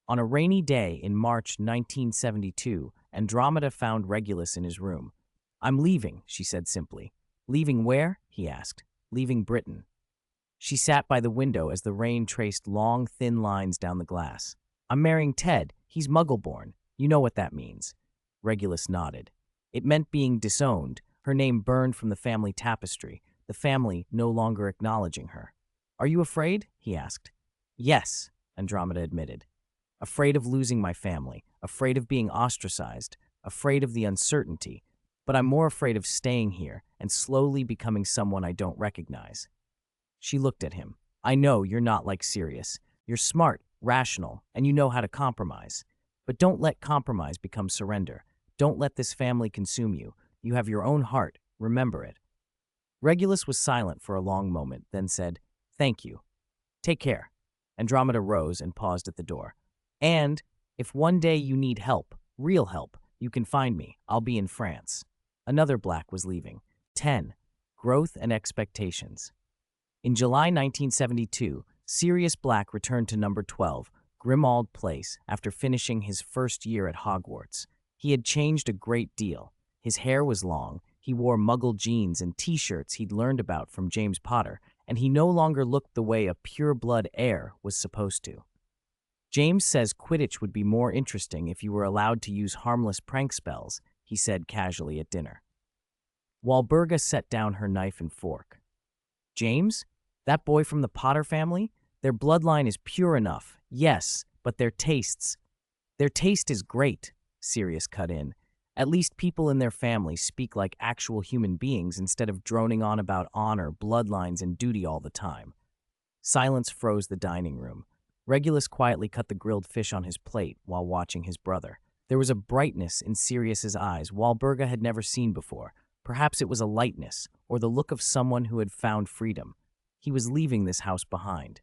Speaker 1: On a rainy day in March 1972, Andromeda found Regulus in his room. "I'm leaving," she said simply. "Leaving where?" he asked. "Leaving Britain." She sat by the window as the rain traced long, thin lines down the glass. "I'm marrying Ted. He's muggle-born. You know what that means." Regulus nodded. It meant being disowned, her name burned from the family tapestry, the family no longer acknowledging her. "Are you afraid?" he asked. "Yes," Andromeda admitted. "Afraid of losing my family, afraid of being ostracized, afraid of the uncertainty, but I'm more afraid of staying here and slowly becoming someone I don't recognize." She looked at him. "I know you're not like Sirius. You're smart, rational, and you know how to compromise. But don't let compromise become surrender. Don't let this family consume you. You have your own heart. Remember it." Regulus was silent for a long moment, then said, "Thank you. Take care." Andromeda rose and paused at the door. "And if one day you need help, real help, you can find me. I'll be in France." Another Black was leaving. 10. Growth and Expectations. In July 1972, Sirius Black returned to number 12, Grimmauld Place, after finishing his first year at Hogwarts. He had changed a great deal. His hair was long, he wore Muggle jeans and T-shirts he'd learned about from James Potter, and he no longer looked the way a pure-blood heir was supposed to. "James says Quidditch would be more interesting if you were allowed to use harmless prank spells," he said casually at dinner. Walburga set down her knife and fork. "James? That boy from the Potter family? Their bloodline is pure enough, yes, but their taste is great," Sirius cut in. "At least people in their family speak like actual human beings instead of droning on about honor, bloodlines, and duty all the time." Silence froze the dining room. Regulus quietly cut the grilled fish on his plate while watching his brother. There was a brightness in Sirius's eyes Walburga had never seen before. Perhaps it was a lightness, or the look of someone who had found freedom. He was leaving this house behind.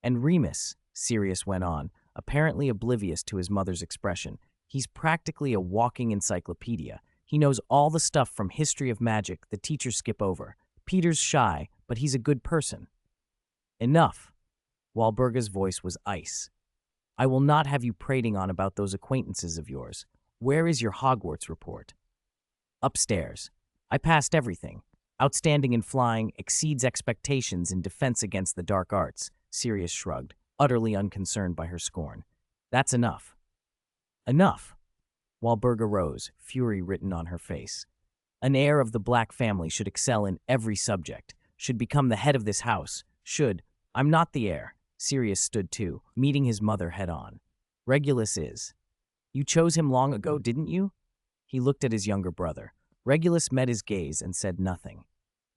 Speaker 1: And Remus, Sirius went on, apparently oblivious to his mother's expression, he's practically a walking encyclopedia. He knows all the stuff from history of magic the teachers skip over. Peter's shy, but he's a good person. Enough. Walburga's voice was ice. I will not have you prating on about those acquaintances of yours. Where is your Hogwarts report? Upstairs. I passed everything. Outstanding in flying, exceeds expectations in defense against the dark arts. Sirius shrugged, utterly unconcerned by her scorn. That's enough. Enough. Walburga rose, fury written on her face. An heir of the Black family should excel in every subject, should become the head of this house, I'm not the heir. Sirius stood too, meeting his mother head-on. Regulus is. You chose him long ago, didn't you? He looked at his younger brother. Regulus met his gaze and said nothing.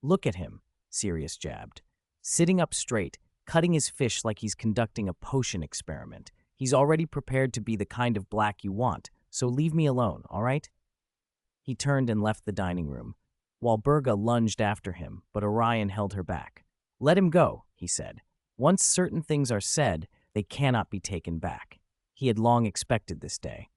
Speaker 1: Look at him, Sirius jabbed. Sitting up straight, cutting his fish like he's conducting a potion experiment. He's already prepared to be the kind of Black you want, so leave me alone, all right? He turned and left the dining room. Walburga lunged after him, but Orion held her back. Let him go, he said. Once certain things are said, they cannot be taken back. He had long expected this day.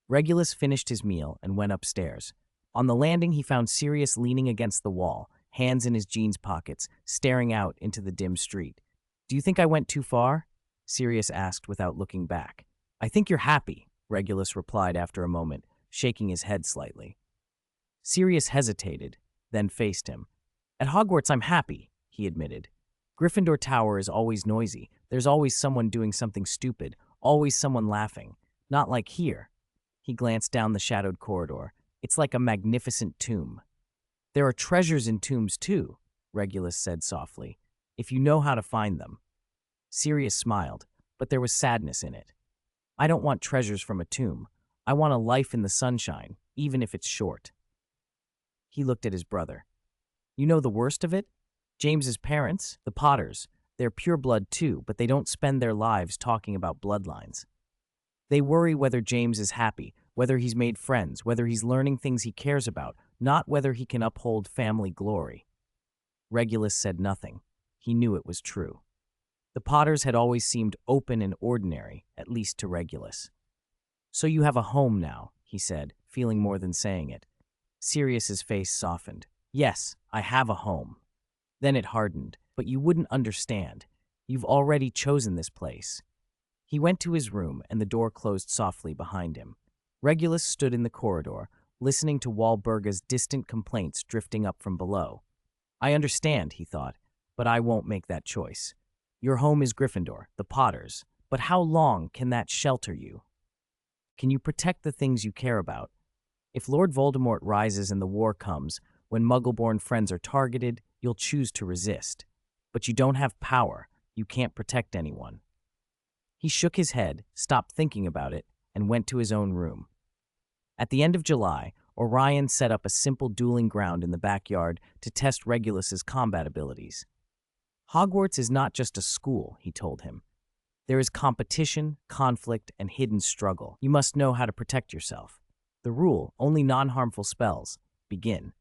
Speaker 1: Regulus finished his meal and went upstairs. On the landing, he found Sirius leaning against the wall, hands in his jeans pockets, staring out into the dim street. Do you think I went too far? Sirius asked without looking back. I think you're happy, Regulus replied after a moment, shaking his head slightly. Sirius hesitated, then faced him. At Hogwarts, I'm happy, he admitted. Gryffindor Tower is always noisy. There's always someone doing something stupid, always someone laughing. Not like here. He glanced down the shadowed corridor. It's like a magnificent tomb. There are treasures in tombs too, Regulus said softly, if you know how to find them. Sirius smiled, but there was sadness in it. I don't want treasures from a tomb. I want a life in the sunshine, even if it's short. He looked at his brother. You know the worst of it? James's parents, the Potters, they're pure blood too, but they don't spend their lives talking about bloodlines. They worry whether James is happy, whether he's made friends, whether he's learning things he cares about, not whether he can uphold family glory. Regulus said nothing. He knew it was true. The Potters had always seemed open and ordinary, at least to Regulus. So you have a home now, he said, feeling more than saying it. Sirius's face softened. Yes, I have a home. Then it hardened, but you wouldn't understand. You've already chosen this place. He went to his room, and the door closed softly behind him. Regulus stood in the corridor, listening to Walburga's distant complaints drifting up from below. I understand, he thought, but I won't make that choice. Your home is Gryffindor, the Potters, but how long can that shelter you? Can you protect the things you care about? If Lord Voldemort rises and the war comes, when Muggle-born friends are targeted, you'll choose to resist. But you don't have power. You can't protect anyone. He shook his head, stopped thinking about it, and went to his own room. At the end of July, Orion set up a simple dueling ground in the backyard to test Regulus's combat abilities. Hogwarts is not just a school, he told him. There is competition, conflict, and hidden struggle. You must know how to protect yourself. The rule, only non-harmful spells. Begin.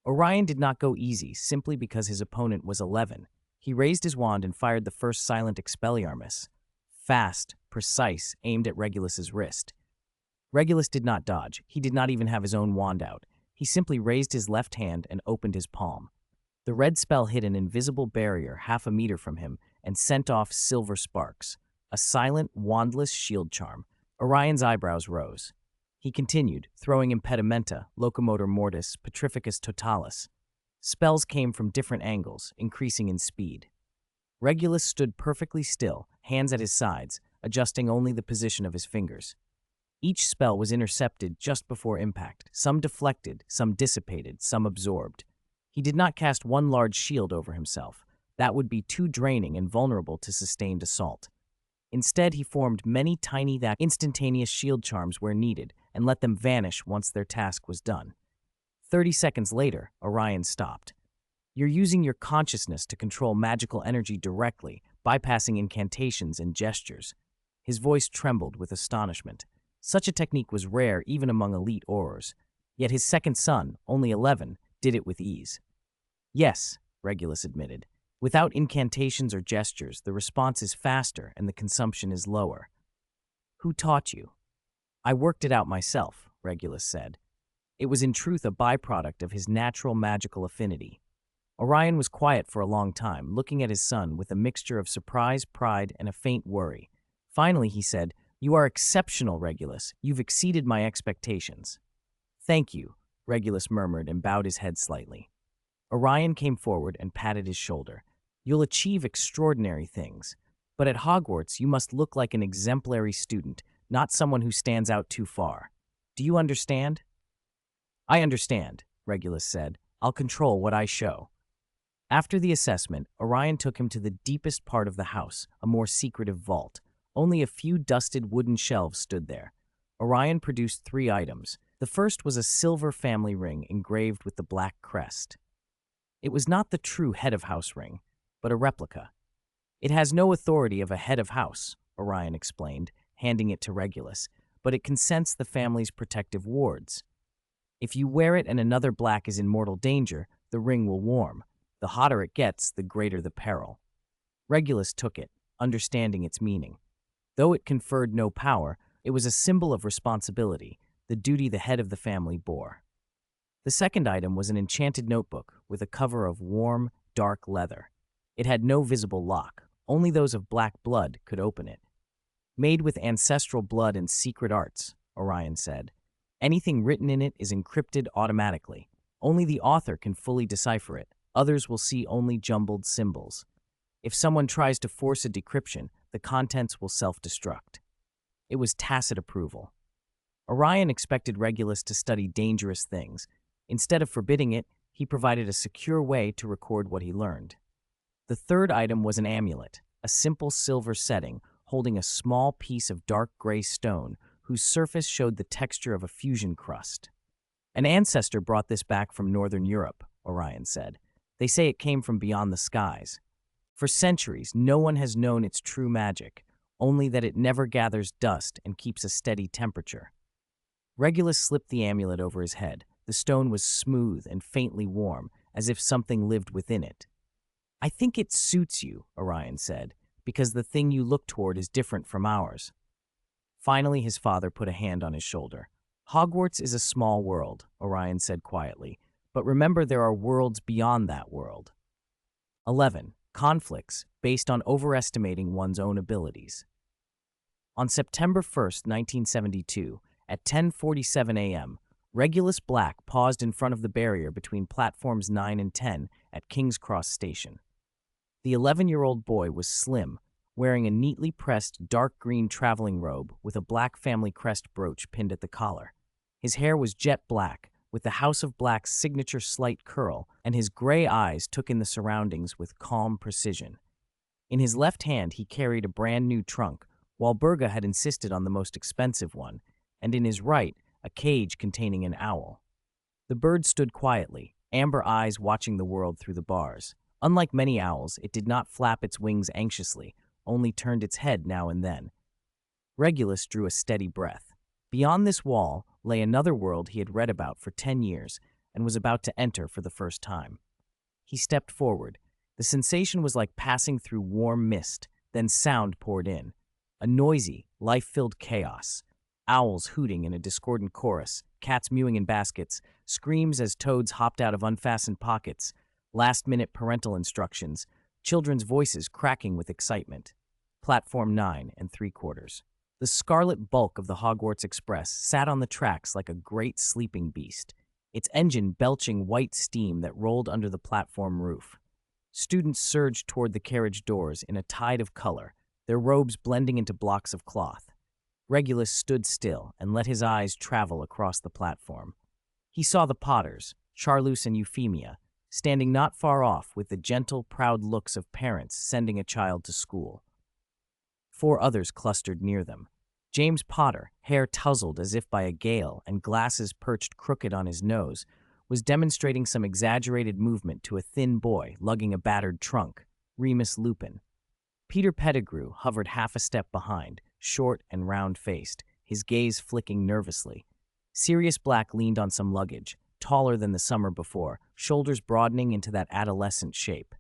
Speaker 1: Orion did not go easy simply because his opponent was 11. He raised his wand and fired the first silent Expelliarmus. Fast, precise, aimed at Regulus's wrist. Regulus did not dodge. He did not even have his own wand out. He simply raised his left hand and opened his palm. The red spell hit an invisible barrier half a meter from him and sent off silver sparks. A silent, wandless shield charm. Orion's eyebrows rose. He continued, throwing impedimenta, locomotor mortis, petrificus totalis. Spells came from different angles, increasing in speed. Regulus stood perfectly still, hands at his sides, adjusting only the position of his fingers. Each spell was intercepted just before impact, some deflected, some dissipated, some absorbed. He did not cast one large shield over himself. That would be too draining and vulnerable to sustained assault. Instead, he formed many tiny instantaneous shield charms where needed and let them vanish once their task was done. 30 seconds later, Orion stopped. You're using your consciousness to control magical energy directly, bypassing incantations and gestures. His voice trembled with astonishment. Such a technique was rare even among elite aurors. Yet his second son, only 11, did it with ease. Yes, Regulus admitted. Without incantations or gestures, the response is faster and the consumption is lower. Who taught you? I worked it out myself, Regulus said. It was in truth a byproduct of his natural magical affinity. Orion was quiet for a long time, looking at his son with a mixture of surprise, pride, and a faint worry. Finally, he said, "You are exceptional, Regulus. You've exceeded my expectations." "Thank you," Regulus murmured and bowed his head slightly. Orion came forward and patted his shoulder. "You'll achieve extraordinary things. But at Hogwarts, you must look like an exemplary student, not someone who stands out too far. Do you understand?" "I understand," Regulus said. "I'll control what I show." After the assessment, Orion took him to the deepest part of the house, a more secretive vault. Only a few dusted wooden shelves stood there. Orion produced 3 items. The first was a silver family ring engraved with the black crest. It was not the true head of house ring, but a replica. "It has no authority of a head of house," Orion explained, handing it to Regulus, "but it consents the family's protective wards. If you wear it and another black is in mortal danger, the ring will warm. The hotter it gets, the greater the peril." Regulus took it, understanding its meaning. Though it conferred no power, it was a symbol of responsibility, the duty the head of the family bore. The second item was an enchanted notebook with a cover of warm, dark leather. It had no visible lock. Only those of black blood could open it. "Made with ancestral blood and secret arts," Orion said. "Anything written in it is encrypted automatically. Only the author can fully decipher it. Others will see only jumbled symbols. If someone tries to force a decryption, the contents will self-destruct." It was tacit approval. Orion expected Regulus to study dangerous things. Instead of forbidding it, he provided a secure way to record what he learned. The third item was an amulet, a simple silver setting holding a small piece of dark gray stone whose surface showed the texture of a fusion crust. "An ancestor brought this back from Northern Europe," Orion said. "They say it came from beyond the skies. For centuries, no one has known its true magic, only that it never gathers dust and keeps a steady temperature." Regulus slipped the amulet over his head. The stone was smooth and faintly warm, as if something lived within it. "I think it suits you," Orion said, "because the thing you look toward is different from ours." Finally, his father put a hand on his shoulder. "Hogwarts is a small world," Orion said quietly, "but remember there are worlds beyond that world." 11. Conflicts based on overestimating one's own abilities. On September 1st, 1972, at 10:47 a.m., Regulus Black paused in front of the barrier between platforms 9 and 10 at King's Cross Station. The 11-year-old boy was slim, wearing a neatly pressed dark green traveling robe with a black family crest brooch pinned at the collar. His hair was jet black, with the House of Black's signature slight curl, and his gray eyes took in the surroundings with calm precision. In his left hand, he carried a brand new trunk, while Burga had insisted on the most expensive one, and in his right, a cage containing an owl. The bird stood quietly, amber eyes watching the world through the bars. Unlike many owls, it did not flap its wings anxiously, only turned its head now and then. Regulus drew a steady breath. Beyond this wall lay another world he had read about for 10 years and was about to enter for the first time. He stepped forward. The sensation was like passing through warm mist, then sound poured in. A noisy, life-filled chaos. Owls hooting in a discordant chorus, cats mewing in baskets, screams as toads hopped out of unfastened pockets, last-minute parental instructions, children's voices cracking with excitement. Platform 9 3/4. The scarlet bulk of the Hogwarts Express sat on the tracks like a great sleeping beast, its engine belching white steam that rolled under the platform roof. Students surged toward the carriage doors in a tide of color, their robes blending into blocks of cloth. Regulus stood still and let his eyes travel across the platform. He saw the Potters, Charlus and Euphemia, standing not far off with the gentle, proud looks of parents sending a child to school. 4 others clustered near them. James Potter, hair tousled as if by a gale and glasses perched crooked on his nose, was demonstrating some exaggerated movement to a thin boy lugging a battered trunk, Remus Lupin. Peter Pettigrew hovered half a step behind, short and round-faced, his gaze flicking nervously. Sirius Black leaned on some luggage, taller than the summer before, shoulders broadening into that adolescent shape.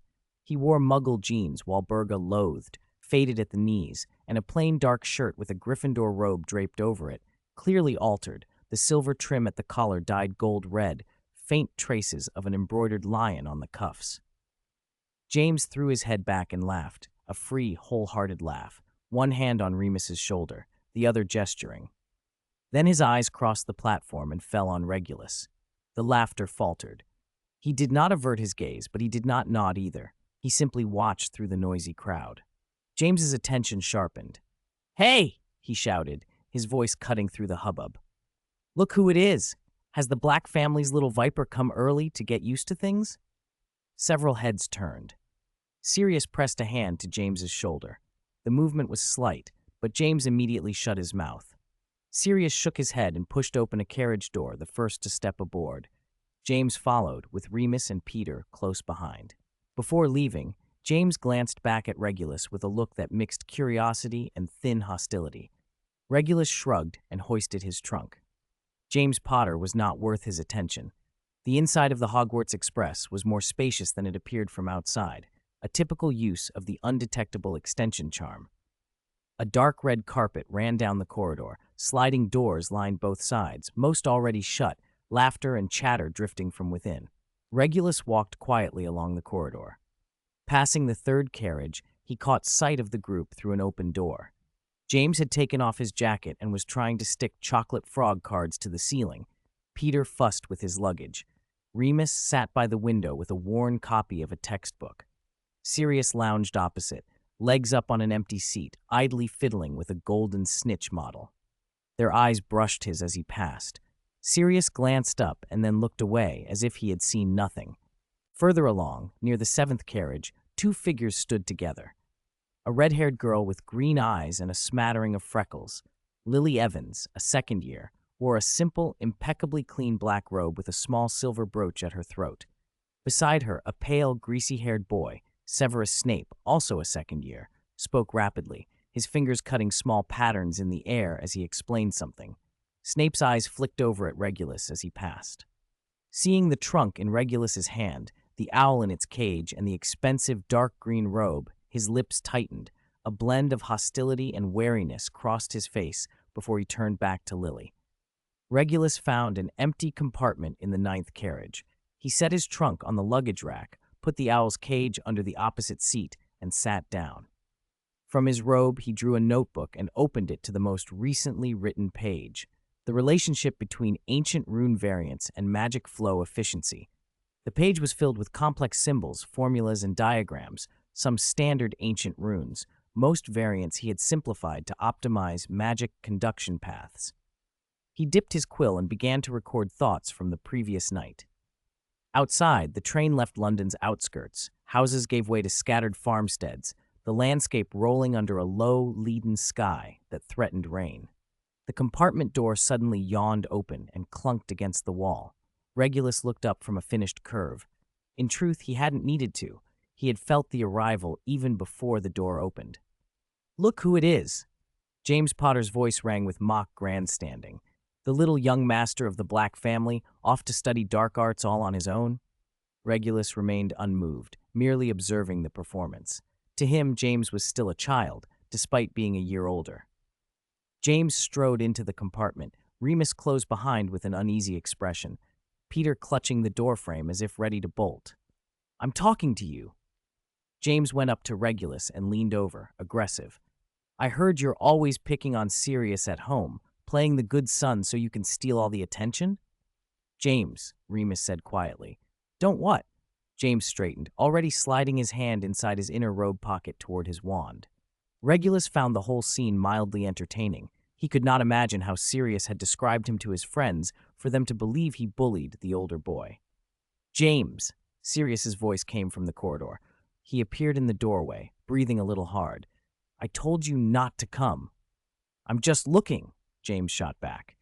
Speaker 1: He wore muggle jeans while Burga loathed, faded at the knees, and a plain dark shirt with a Gryffindor robe draped over it, clearly altered, the silver trim at the collar dyed gold red, faint traces of an embroidered lion on the cuffs. James threw his head back and laughed, a free, wholehearted laugh, one hand on Remus's shoulder, the other gesturing. Then his eyes crossed the platform and fell on Regulus. The laughter faltered. He did not avert his gaze, but he did not nod either. He simply watched through the noisy crowd. James's attention sharpened. "Hey!" he shouted, his voice cutting through the hubbub. "Look who it is! Has the Black family's little viper come early to get used to things?" Several heads turned. Sirius pressed a hand to James's shoulder. The movement was slight, but James immediately shut his mouth. Sirius shook his head and pushed open a carriage door, the first to step aboard. James followed, with Remus and Peter close behind. Before leaving, James glanced back at Regulus with a look that mixed curiosity and thin hostility. Regulus shrugged and hoisted his trunk. James Potter was not worth his attention. The inside of the Hogwarts Express was more spacious than it appeared from outside, a typical use of the undetectable extension charm. A dark red carpet ran down the corridor, sliding doors lined both sides, most already shut, laughter and chatter drifting from within. Regulus walked quietly along the corridor. Passing the third carriage, he caught sight of the group through an open door. James had taken off his jacket and was trying to stick chocolate frog cards to the ceiling. Peter fussed with his luggage. Remus sat by the window with a worn copy of a textbook. Sirius lounged opposite, legs up on an empty seat, idly fiddling with a golden snitch model. Their eyes brushed his as he passed. Sirius glanced up and then looked away as if he had seen nothing. Further along, near the seventh carriage, two figures stood together. A red-haired girl with green eyes and a smattering of freckles. Lily Evans, a second year, wore a simple, impeccably clean black robe with a small silver brooch at her throat. Beside her, a pale, greasy-haired boy, Severus Snape, also a second year, spoke rapidly, his fingers cutting small patterns in the air as he explained something. Snape's eyes flicked over at Regulus as he passed. Seeing the trunk in Regulus's hand, the owl in its cage, and the expensive dark green robe, his lips tightened. A blend of hostility and wariness crossed his face before he turned back to Lily. Regulus found an empty compartment in the ninth carriage. He set his trunk on the luggage rack, put the owl's cage under the opposite seat, and sat down. From his robe, he drew a notebook and opened it to the most recently written page. The relationship between ancient rune variants and magic flow efficiency. The page was filled with complex symbols, formulas, and diagrams, some standard ancient runes. Most variants he had simplified to optimize magic conduction paths. He dipped his quill and began to record thoughts from the previous night. Outside, the train left London's outskirts. Houses gave way to scattered farmsteads, the landscape rolling under a low, leaden sky that threatened rain. The compartment door suddenly yawned open and clunked against the wall. Regulus looked up from a finished curve. In truth, he hadn't needed to. He had felt the arrival even before the door opened. "Look who it is!" James Potter's voice rang with mock grandstanding. The little young master of the Black family, off to study dark arts all on his own? Regulus remained unmoved, merely observing the performance. To him, James was still a child, despite being a year older. James strode into the compartment, Remus close behind with an uneasy expression, Peter clutching the doorframe as if ready to bolt. "I'm talking to you." James went up to Regulus and leaned over, aggressive. "I heard you're always picking on Sirius at home, playing the good son so you can steal all the attention?" "James," Remus said quietly. "Don't what?" James straightened, already sliding his hand inside his inner robe pocket toward his wand. Regulus found the whole scene mildly entertaining. He could not imagine how Sirius had described him to his friends for them to believe he bullied the older boy. "James," Sirius's voice came from the corridor. He appeared in the doorway, breathing a little hard. "I told you not to come." "I'm just looking," James shot back.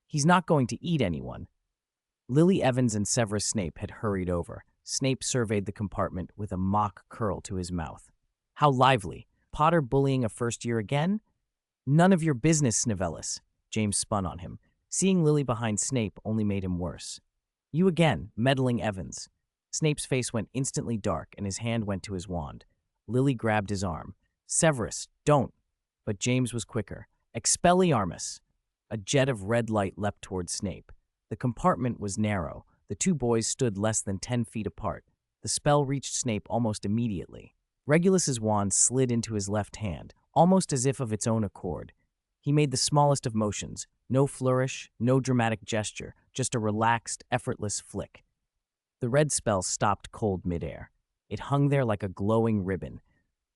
Speaker 1: "He's not going to eat anyone." Lily Evans and Severus Snape had hurried over. Snape surveyed the compartment with a mock curl to his mouth. How lively. Potter bullying a first year again? None of your business, Snivellus. James spun on him. Seeing Lily behind Snape only made him worse. You again, meddling Evans. Snape's face went instantly dark and his hand went to his wand. Lily grabbed his arm. Severus, don't. But James was quicker. Expelliarmus. A jet of red light leapt toward Snape. The compartment was narrow. The two boys stood less than 10 feet apart. The spell reached Snape almost immediately. Regulus's wand slid into his left hand, almost as if of its own accord. He made the smallest of motions, no flourish, no dramatic gesture, just a relaxed, effortless flick. The red spell stopped cold midair. It hung there like a glowing ribbon,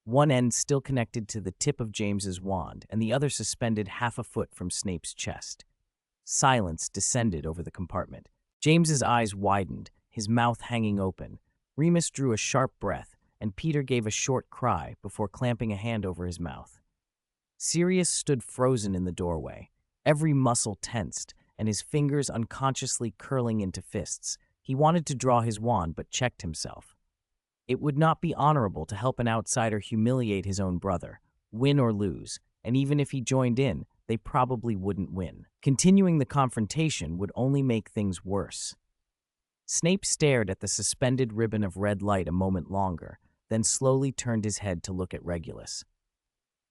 Speaker 1: one end still connected to the tip of James's wand and the other suspended half a foot from Snape's chest. Silence descended over the compartment. James's eyes widened, his mouth hanging open. Remus drew a sharp breath, and Peter gave a short cry before clamping a hand over his mouth. Sirius stood frozen in the doorway, every muscle tensed, and his fingers unconsciously curling into fists. He wanted to draw his wand, but checked himself. It would not be honorable to help an outsider humiliate his own brother, win or lose, and even if he joined in, they probably wouldn't win. Continuing the confrontation would only make things worse. Snape stared at the suspended ribbon of red light a moment longer, then slowly turned his head to look at Regulus.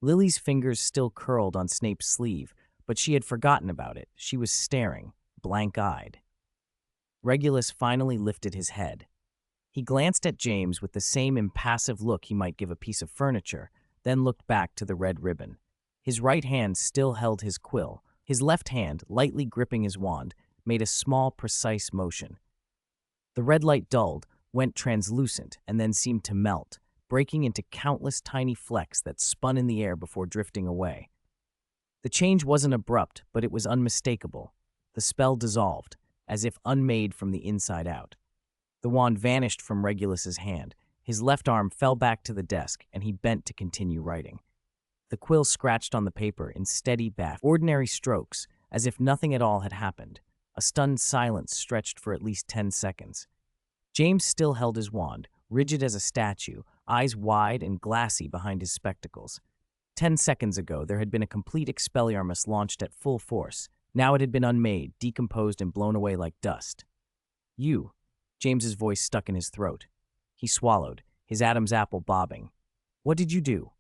Speaker 1: Lily's fingers still curled on Snape's sleeve, but she had forgotten about it. She was staring, blank-eyed. Regulus finally lifted his head. He glanced at James with the same impassive look he might give a piece of furniture, then looked back to the red ribbon. His right hand still held his quill. His left hand, lightly gripping his wand, made a small, precise motion. The red light dulled, went translucent, and then seemed to melt, breaking into countless tiny flecks that spun in the air before drifting away. The change wasn't abrupt, but it was unmistakable. The spell dissolved, as if unmade from the inside out. The wand vanished from Regulus's hand. His left arm fell back to the desk, and he bent to continue writing. The quill scratched on the paper in steady, ordinary strokes, as if nothing at all had happened. A stunned silence stretched for at least 10 seconds. James still held his wand, rigid as a statue, eyes wide and glassy behind his spectacles. 10 seconds ago, there had been a complete Expelliarmus launched at full force. Now it had been unmade, decomposed, and blown away like dust. You. James's voice stuck in his throat. He swallowed, his Adam's apple bobbing. What did you do?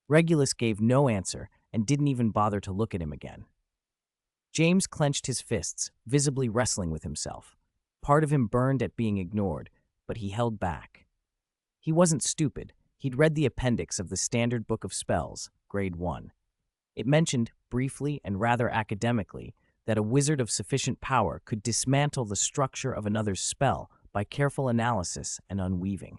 Speaker 1: Regulus gave no answer and didn't even bother to look at him again. James clenched his fists, visibly wrestling with himself. Part of him burned at being ignored, but he held back. He wasn't stupid. He'd read the appendix of the Standard Book of Spells, Grade 1. It mentioned, briefly and rather academically, that a wizard of sufficient power could dismantle the structure of another's spell by careful analysis and unweaving.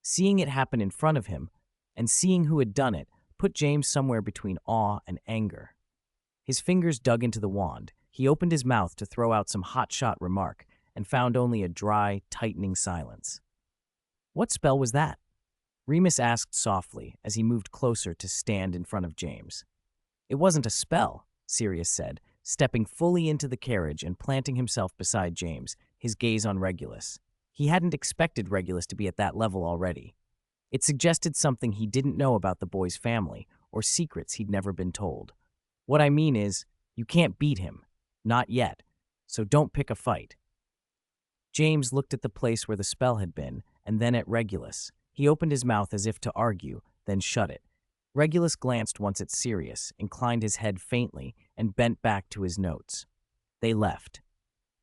Speaker 1: Seeing it happen in front of him, and seeing who had done it, put James somewhere between awe and anger. His fingers dug into the wand. He opened his mouth to throw out some hotshot remark, and found only a dry, tightening silence. What spell was that? Remus asked softly as he moved closer to stand in front of James. It wasn't a spell, Sirius said, stepping fully into the carriage and planting himself beside James, his gaze on Regulus. He hadn't expected Regulus to be at that level already. It suggested something he didn't know about the boy's family, or secrets he'd never been told. What I mean is, you can't beat him. Not yet. So don't pick a fight. James looked at the place where the spell had been, and then at Regulus. He opened his mouth as if to argue, then shut it. Regulus glanced once at Sirius, inclined his head faintly, and bent back to his notes. They left.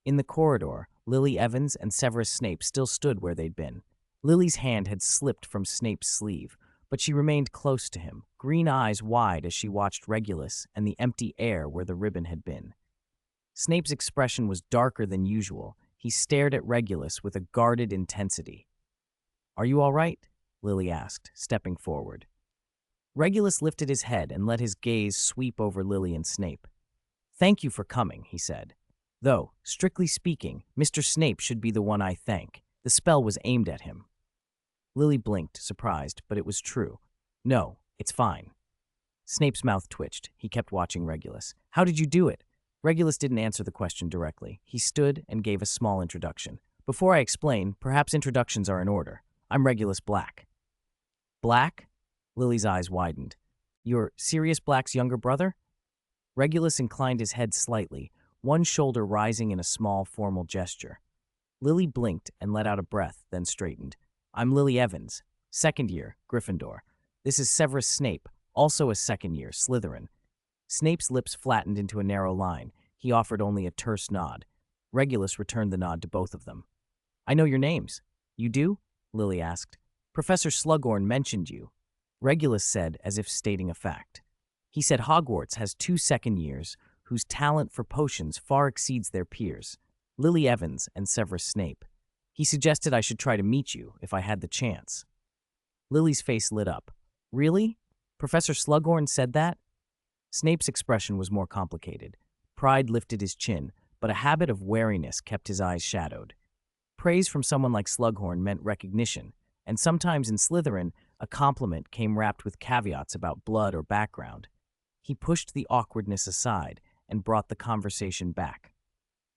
Speaker 1: In the corridor, Lily Evans and Severus Snape still stood where they'd been. Lily's hand had slipped from Snape's sleeve, but she remained close to him, green eyes wide as she watched Regulus and the empty air where the ribbon had been. Snape's expression was darker than usual. He stared at Regulus with a guarded intensity. "Are you all right?" Lily asked, stepping forward. Regulus lifted his head and let his gaze sweep over Lily and Snape. "Thank you for coming," he said. "Though, strictly speaking, Mr. Snape should be the one I thank. The spell was aimed at him." Lily blinked, surprised, but it was true. "No, it's fine." Snape's mouth twitched. He kept watching Regulus. "How did you do it?" Regulus didn't answer the question directly. He stood and gave a small introduction. Before I explain, perhaps introductions are in order. I'm Regulus Black. Black? Lily's eyes widened. You're Sirius Black's younger brother? Regulus inclined his head slightly, one shoulder rising in a small, formal gesture. Lily blinked and let out a breath, then straightened. I'm Lily Evans, second year, Gryffindor. This is Severus Snape, also a second year, Slytherin. Snape's lips flattened into a narrow line. He offered only a terse nod. Regulus returned the nod to both of them. I know your names. You do? Lily asked. Professor Slughorn mentioned you. Regulus said, as if stating a fact. He said Hogwarts has 2 second years whose talent for potions far exceeds their peers, Lily Evans and Severus Snape. He suggested I should try to meet you if I had the chance. Lily's face lit up. Really? Professor Slughorn said that? Snape's expression was more complicated. Pride lifted his chin, but a habit of wariness kept his eyes shadowed. Praise from someone like Slughorn meant recognition, and sometimes in Slytherin, a compliment came wrapped with caveats about blood or background. He pushed the awkwardness aside and brought the conversation back.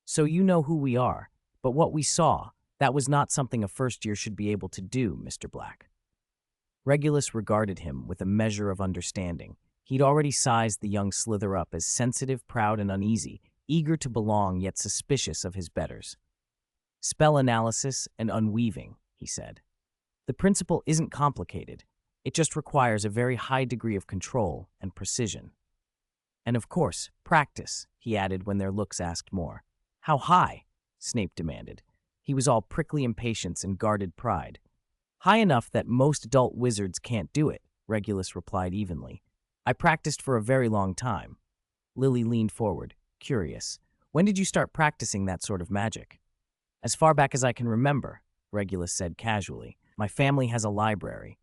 Speaker 1: So you know who we are, but what we saw, that was not something a first year should be able to do, Mr. Black. Regulus regarded him with a measure of understanding. He'd already sized the young Slither up as sensitive, proud, and uneasy, eager to belong yet suspicious of his betters. Spell analysis and unweaving, he said. The principle isn't complicated. It just requires a very high degree of control and precision. And of course, practice, he added when their looks asked more. How high? Snape demanded. He was all prickly impatience and guarded pride. High enough that most adult wizards can't do it, Regulus replied evenly. I practiced for a very long time. Lily leaned forward, curious. When did you start practicing that sort of magic? As far back as I can remember, Regulus said casually. My family has a library.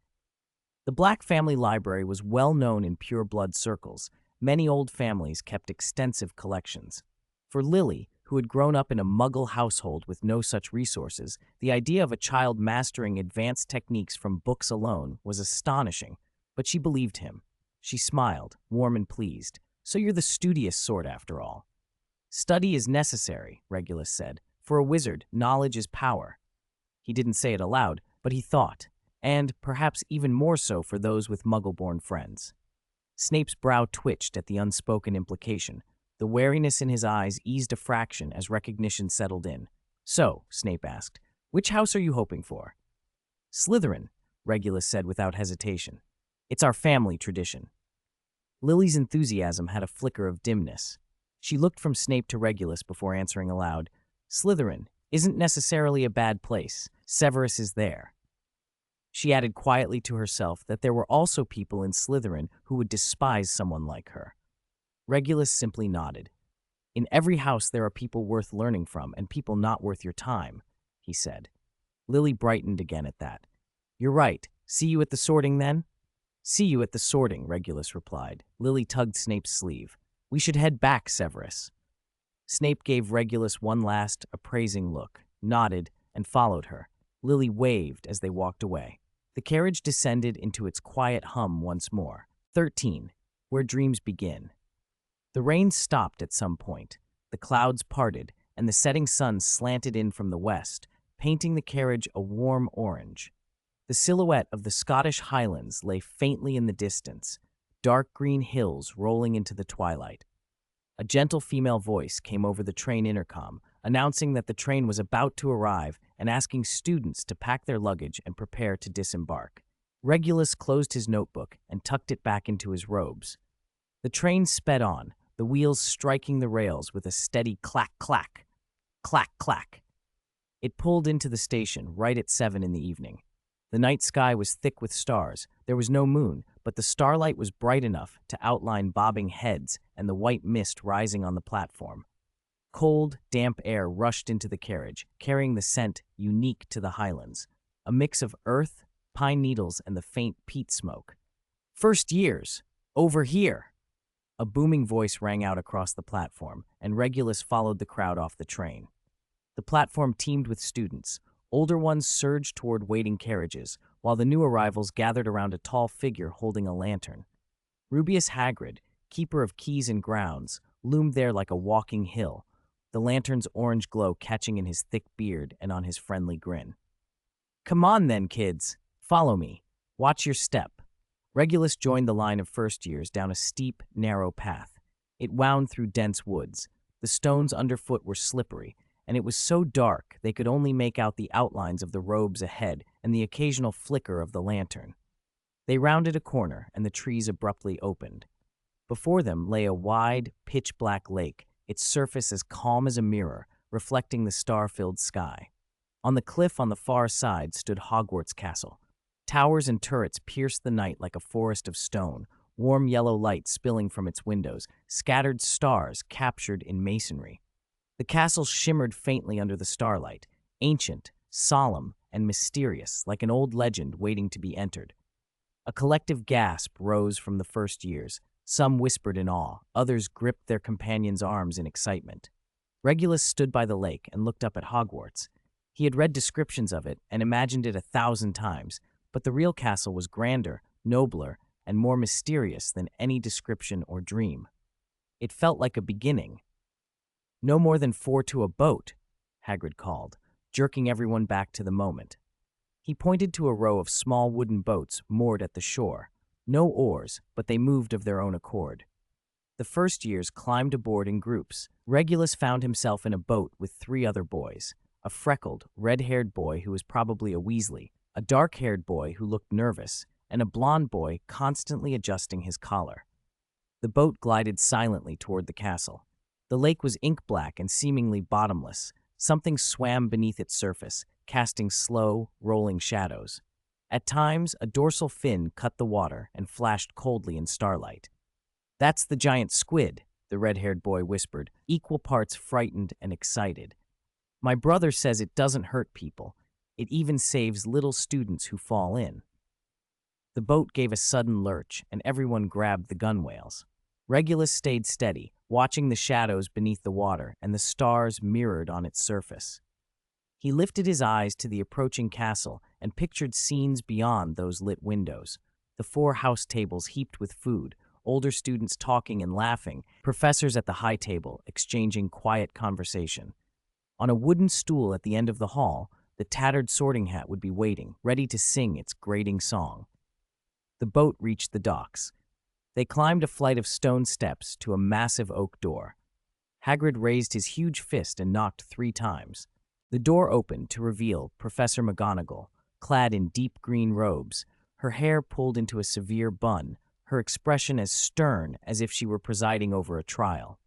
Speaker 1: The Black family library was well known in pure-blood circles. Many old families kept extensive collections. For Lily, who had grown up in a Muggle household with no such resources, the idea of a child mastering advanced techniques from books alone was astonishing, but she believed him. She smiled, warm and pleased. So you're the studious sort after all. Study is necessary, Regulus said. For a wizard, knowledge is power. He didn't say it aloud, but he thought, and perhaps even more so for those with Muggle-born friends. Snape's brow twitched at the unspoken implication. The wariness in his eyes eased a fraction as recognition settled in. So, Snape asked, which house are you hoping for? Slytherin, Regulus said without hesitation. It's our family tradition. Lily's enthusiasm had a flicker of dimness. She looked from Snape to Regulus before answering aloud. Slytherin isn't necessarily a bad place. Severus is there. She added quietly to herself that there were also people in Slytherin who would despise someone like her. Regulus simply nodded. In every house there are people worth learning from and people not worth your time, he said. Lily brightened again at that. You're right. See you at the sorting then? See you at the sorting, Regulus replied. Lily tugged Snape's sleeve. We should head back, Severus. Snape gave Regulus one last, appraising look, nodded, and followed her. Lily waved as they walked away. The carriage descended into its quiet hum once more. 13. Where Dreams Begin. The rain stopped at some point. The clouds parted, and the setting sun slanted in from the west, painting the carriage a warm orange. The silhouette of the Scottish Highlands lay faintly in the distance, dark green hills rolling into the twilight. A gentle female voice came over the train intercom, announcing that the train was about to arrive and asking students to pack their luggage and prepare to disembark. Regulus closed his notebook and tucked it back into his robes. The train sped on, the wheels striking the rails with a steady clack-clack, clack-clack. It pulled into the station right at 7 in the evening. The night sky was thick with stars. There was no moon, but the starlight was bright enough to outline bobbing heads and the white mist rising on the platform. Cold, damp air rushed into the carriage, carrying the scent unique to the Highlands, a mix of earth, pine needles, and the faint peat smoke. First years! Over here! A booming voice rang out across the platform, and Regulus followed the crowd off the train. The platform teemed with students. Older ones surged toward waiting carriages, while the new arrivals gathered around a tall figure holding a lantern. Rubeus Hagrid, keeper of keys and grounds, loomed there like a walking hill, the lantern's orange glow catching in his thick beard and on his friendly grin. "Come on then, kids. Follow me. Watch your step." Regulus joined the line of first years down a steep, narrow path. It wound through dense woods. The stones underfoot were slippery, and it was so dark they could only make out the outlines of the robes ahead and the occasional flicker of the lantern. They rounded a corner, and the trees abruptly opened. Before them lay a wide, pitch-black lake, its surface as calm as a mirror, reflecting the star-filled sky. On the cliff on the far side stood Hogwarts Castle. Towers and turrets pierced the night like a forest of stone, warm yellow light spilling from its windows, scattered stars captured in masonry. The castle shimmered faintly under the starlight, ancient, solemn, and mysterious, like an old legend waiting to be entered. A collective gasp rose from the first years. Some whispered in awe, others gripped their companions' arms in excitement. Regulus stood by the lake and looked up at Hogwarts. He had read descriptions of it and imagined it 1,000 times, but the real castle was grander, nobler, and more mysterious than any description or dream. It felt like a beginning. "No more than 4 to a boat," Hagrid called, jerking everyone back to the moment. He pointed to a row of small wooden boats moored at the shore. No oars, but they moved of their own accord. The first years climbed aboard in groups. Regulus found himself in a boat with 3 other boys: a freckled, red-haired boy who was probably a Weasley, a dark-haired boy who looked nervous, and a blonde boy constantly adjusting his collar. The boat glided silently toward the castle. The lake was ink-black and seemingly bottomless. Something swam beneath its surface, casting slow, rolling shadows. At times, a dorsal fin cut the water and flashed coldly in starlight. "That's the giant squid," the red-haired boy whispered, equal parts frightened and excited. "My brother says it doesn't hurt people. It even saves little students who fall in." The boat gave a sudden lurch, and everyone grabbed the gunwales. Regulus stayed steady, watching the shadows beneath the water and the stars mirrored on its surface. He lifted his eyes to the approaching castle and pictured scenes beyond those lit windows. The 4 house tables heaped with food, older students talking and laughing, professors at the high table exchanging quiet conversation. On a wooden stool at the end of the hall, the tattered Sorting Hat would be waiting, ready to sing its grating song. The boat reached the docks. They climbed a flight of stone steps to a massive oak door. Hagrid raised his huge fist and knocked 3 times. The door opened to reveal Professor McGonagall, clad in deep green robes, her hair pulled into a severe bun, her expression as stern as if she were presiding over a trial.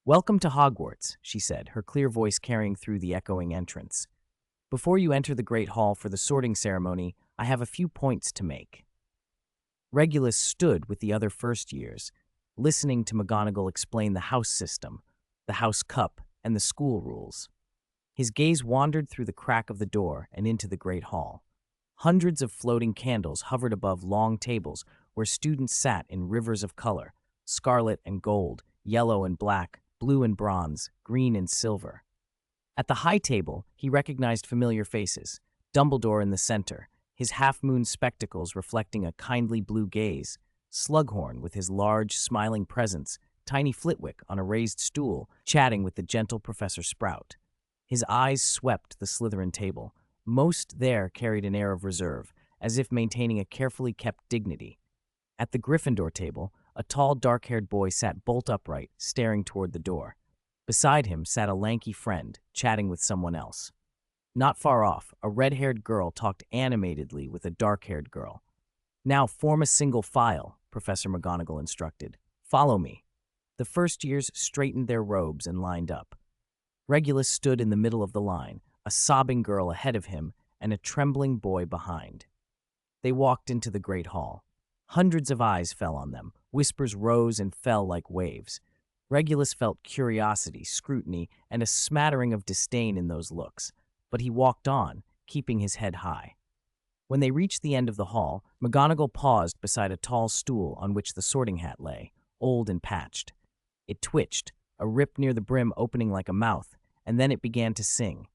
Speaker 1: "Welcome to Hogwarts," she said, her clear voice carrying through the echoing entrance. "Before you enter the Great Hall for the sorting ceremony, I have a few points to make." Regulus stood with the other first years, listening to McGonagall explain the house system, the house cup, and the school rules. His gaze wandered through the crack of the door and into the Great Hall. Hundreds of floating candles hovered above long tables where students sat in rivers of color: scarlet and gold, yellow and black, blue and bronze, green and silver. At the high table, he recognized familiar faces: Dumbledore in the center, his half-moon spectacles reflecting a kindly blue gaze; Slughorn with his large, smiling presence; Tiny Flitwick on a raised stool, chatting with the gentle Professor Sprout. His eyes swept the Slytherin table. Most there carried an air of reserve, as if maintaining a carefully kept dignity. At the Gryffindor table, a tall, dark-haired boy sat bolt upright, staring toward the door. Beside him sat a lanky friend, chatting with someone else. Not far off, a red-haired girl talked animatedly with a dark-haired girl. "Now form a single file," Professor McGonagall instructed. "Follow me." The first years straightened their robes and lined up. Regulus stood in the middle of the line, a sobbing girl ahead of him and a trembling boy behind. They walked into the Great Hall. Hundreds of eyes fell on them. Whispers rose and fell like waves. Regulus felt curiosity, scrutiny, and a smattering of disdain in those looks, but he walked on, keeping his head high. When they reached the end of the hall, McGonagall paused beside a tall stool on which the Sorting Hat lay, old and patched. It twitched, a rip near the brim opening like a mouth, and then it began to sing.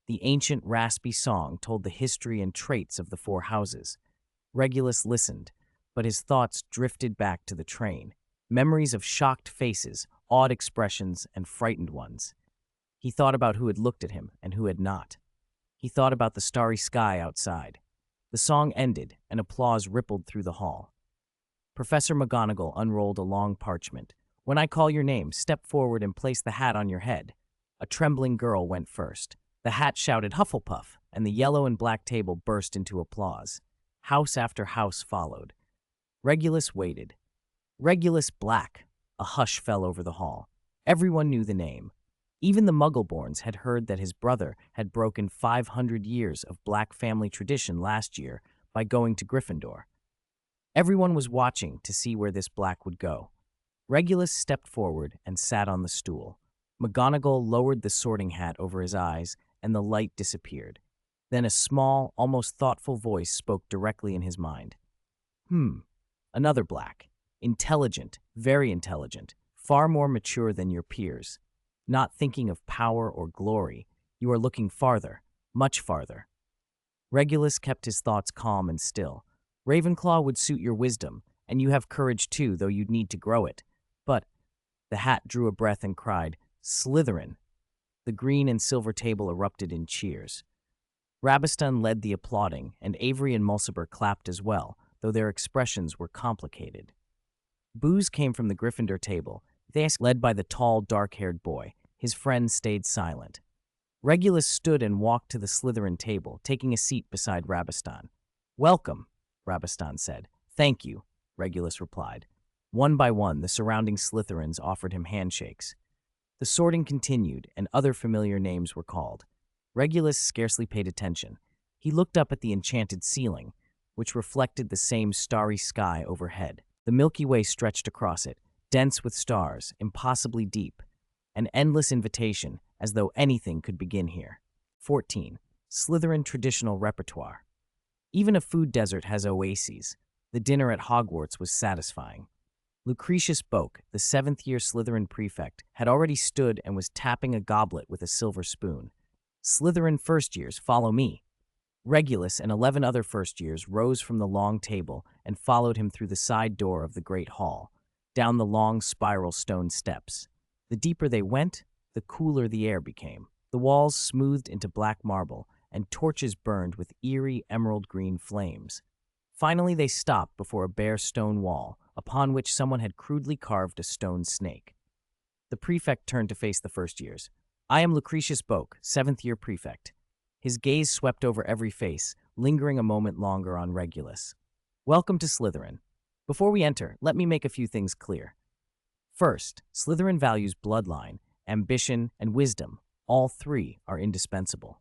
Speaker 1: The ancient, raspy song told the history and traits of the 4 houses. Regulus listened, but his thoughts drifted back to the train. Memories of shocked faces, awed expressions and frightened ones. He thought about who had looked at him and who had not. He thought about the starry sky outside. The song ended, and applause rippled through the hall. Professor McGonagall unrolled a long parchment. "When I call your name, step forward and place the hat on your head." A trembling girl went first. The hat shouted Hufflepuff, and the yellow and black table burst into applause. House after house followed. Regulus waited. Regulus Black. A hush fell over the hall. Everyone knew the name. Even the Muggleborns had heard that his brother had broken 500 years of Black family tradition last year by going to Gryffindor. Everyone was watching to see where this Black would go. Regulus stepped forward and sat on the stool. McGonagall lowered the sorting hat over his eyes, and the light disappeared. Then a small, almost thoughtful voice spoke directly in his mind. Another Black. Intelligent, very intelligent, far more mature than your peers. Not thinking of power or glory, you are looking farther, much farther. Regulus kept his thoughts calm and still. Ravenclaw would suit your wisdom, and you have courage too, though you'd need to grow it. But the hat drew a breath and cried, "Slytherin!" The green and silver table erupted in cheers. Rabastan led the applauding, and Avery and Mulciber clapped as well, though their expressions were complicated. Boos came from the Gryffindor table, led by the tall, dark-haired boy. His friend stayed silent. Regulus stood and walked to the Slytherin table, taking a seat beside Rabastan. "Welcome," Rabastan said. "Thank you," Regulus replied. One by one, the surrounding Slytherins offered him handshakes. The sorting continued, and other familiar names were called. Regulus scarcely paid attention. He looked up at the enchanted ceiling, which reflected the same starry sky overhead. The Milky Way stretched across it, dense with stars, impossibly deep. An endless invitation, as though anything could begin here. 14. Slytherin traditional repertoire. Even a food desert has oases. The dinner at Hogwarts was satisfying. Lucretius Boak, the 7th-year Slytherin prefect, had already stood and was tapping a goblet with a silver spoon. "Slytherin first years, follow me." Regulus and 11 other first years rose from the long table and followed him through the side door of the great hall, down the long spiral stone steps. The deeper they went, the cooler the air became. The walls smoothed into black marble, and torches burned with eerie emerald green flames. Finally, they stopped before a bare stone wall, upon which someone had crudely carved a stone snake. The prefect turned to face the first years. "I am Lucretius Boak, 7th-year prefect." His gaze swept over every face, lingering a moment longer on Regulus. "Welcome to Slytherin. Before we enter, let me make a few things clear. First, Slytherin values bloodline, ambition, and wisdom. All three are indispensable.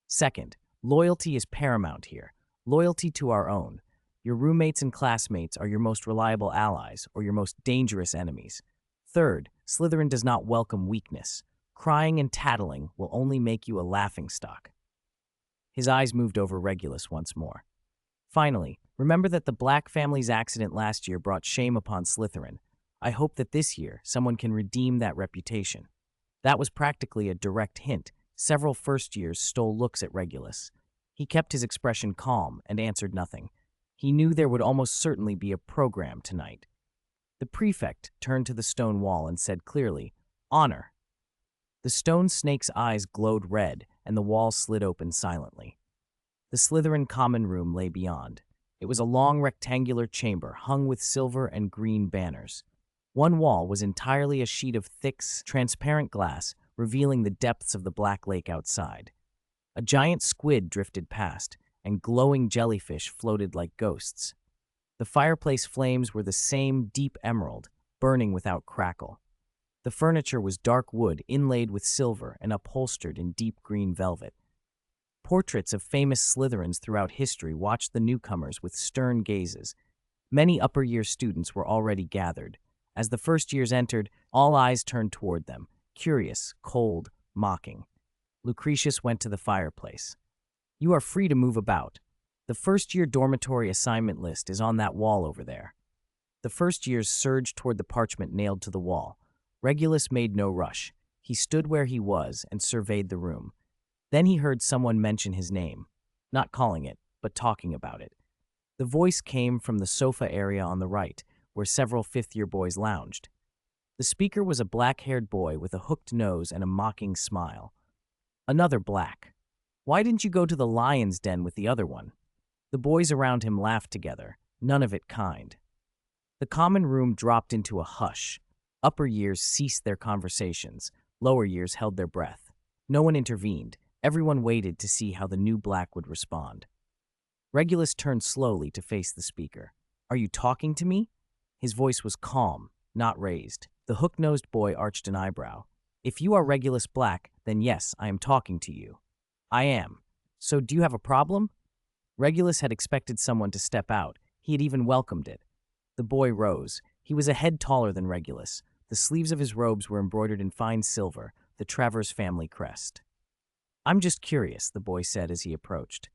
Speaker 1: Second, loyalty is paramount here. Loyalty to our own. Your roommates and classmates are your most reliable allies or your most dangerous enemies. Third, Slytherin does not welcome weakness. Crying and tattling will only make you a laughingstock." His eyes moved over Regulus once more. "Finally, remember that the Black family's accident last year brought shame upon Slytherin. I hope that this year someone can redeem that reputation." That was practically a direct hint. Several first years stole looks at Regulus. He kept his expression calm and answered nothing. He knew there would almost certainly be a program tonight. The prefect turned to the stone wall and said clearly, "Honor." The stone snake's eyes glowed red, and the wall slid open silently. The Slytherin common room lay beyond. It was a long rectangular chamber hung with silver and green banners. One wall was entirely a sheet of thick, transparent glass, revealing the depths of the black lake outside. A giant squid drifted past, and glowing jellyfish floated like ghosts. The fireplace flames were the same deep emerald, burning without crackle. The furniture was dark wood inlaid with silver and upholstered in deep green velvet. Portraits of famous Slytherins throughout history watched the newcomers with stern gazes. Many upper-year students were already gathered. As the first years entered, all eyes turned toward them, curious, cold, mocking. Lucretius went to the fireplace. "You are free to move about. The first-year dormitory assignment list is on that wall over there." The first years surged toward the parchment nailed to the wall. Regulus made no rush. He stood where he was and surveyed the room. Then he heard someone mention his name, not calling it, but talking about it. The voice came from the sofa area on the right, where several fifth-year boys lounged. The speaker was a black-haired boy with a hooked nose and a mocking smile. Another Black. Why didn't you go to the lion's den with the other one? The boys around him laughed together, none of it kind. The common room dropped into a hush. Upper years ceased their conversations. Lower years held their breath. No one intervened. Everyone waited to see how the new Black would respond. Regulus turned slowly to face the speaker. "Are you talking to me?" His voice was calm, not raised. The hook-nosed boy arched an eyebrow. "If you are Regulus Black, then yes, I am talking to you." "I am. So do you have a problem?" Regulus had expected someone to step out. He had even welcomed it. The boy rose. He was a head taller than Regulus. The sleeves of his robes were embroidered in fine silver, the Travers family crest. "I'm just curious," the boy said as he approached.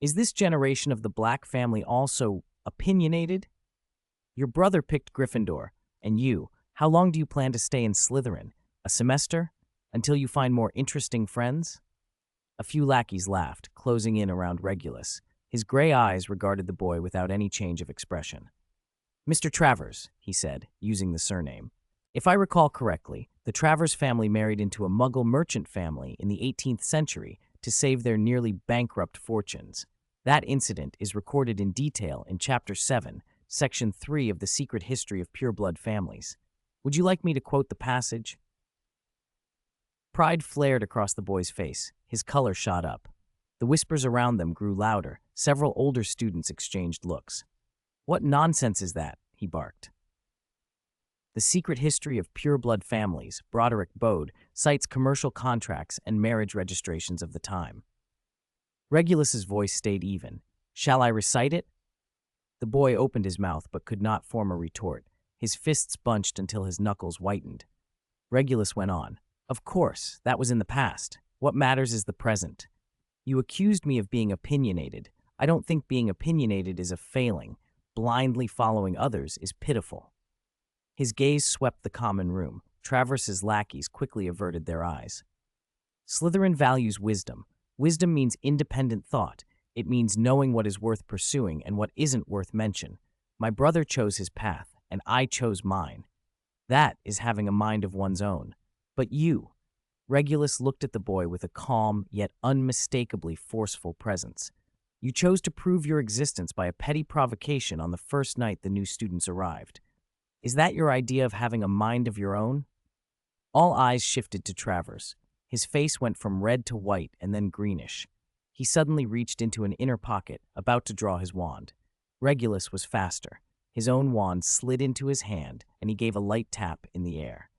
Speaker 1: "Is this generation of the Black family also opinionated? Your brother picked Gryffindor, and you, how long do you plan to stay in Slytherin? A semester? Until you find more interesting friends?" A few lackeys laughed, closing in around Regulus. His gray eyes regarded the boy without any change of expression. "Mr. Travers," he said, using the surname. "If I recall correctly, the Travers family married into a Muggle merchant family in the 18th century to save their nearly bankrupt fortunes. That incident is recorded in detail in Chapter 7, Section 3 of the Secret History of Pureblood Families. Would you like me to quote the passage?" Pride flared across the boy's face. His color shot up. The whispers around them grew louder. Several older students exchanged looks. "What nonsense is that?" he barked. The Secret History of Pureblood Families, Broderick Bode, cites commercial contracts and marriage registrations of the time. Regulus's voice stayed even. "Shall I recite it?" The boy opened his mouth but could not form a retort. His fists bunched until his knuckles whitened. Regulus went on. "Of course, that was in the past. What matters is the present. You accused me of being opinionated. I don't think being opinionated is a failing. Blindly following others is pitiful." His gaze swept the common room. Travers's lackeys quickly averted their eyes. "Slytherin values wisdom. Wisdom means independent thought. It means knowing what is worth pursuing and what isn't worth mention. My brother chose his path, and I chose mine. That is having a mind of one's own. But you—" Regulus looked at the boy with a calm, yet unmistakably forceful presence. "You chose to prove your existence by a petty provocation on the first night the new students arrived. Is that your idea of having a mind of your own?" All eyes shifted to Travers. His face went from red to white and then greenish. He suddenly reached into an inner pocket, about to draw his wand. Regulus was faster. His own wand slid into his hand, and he gave a light tap in the air.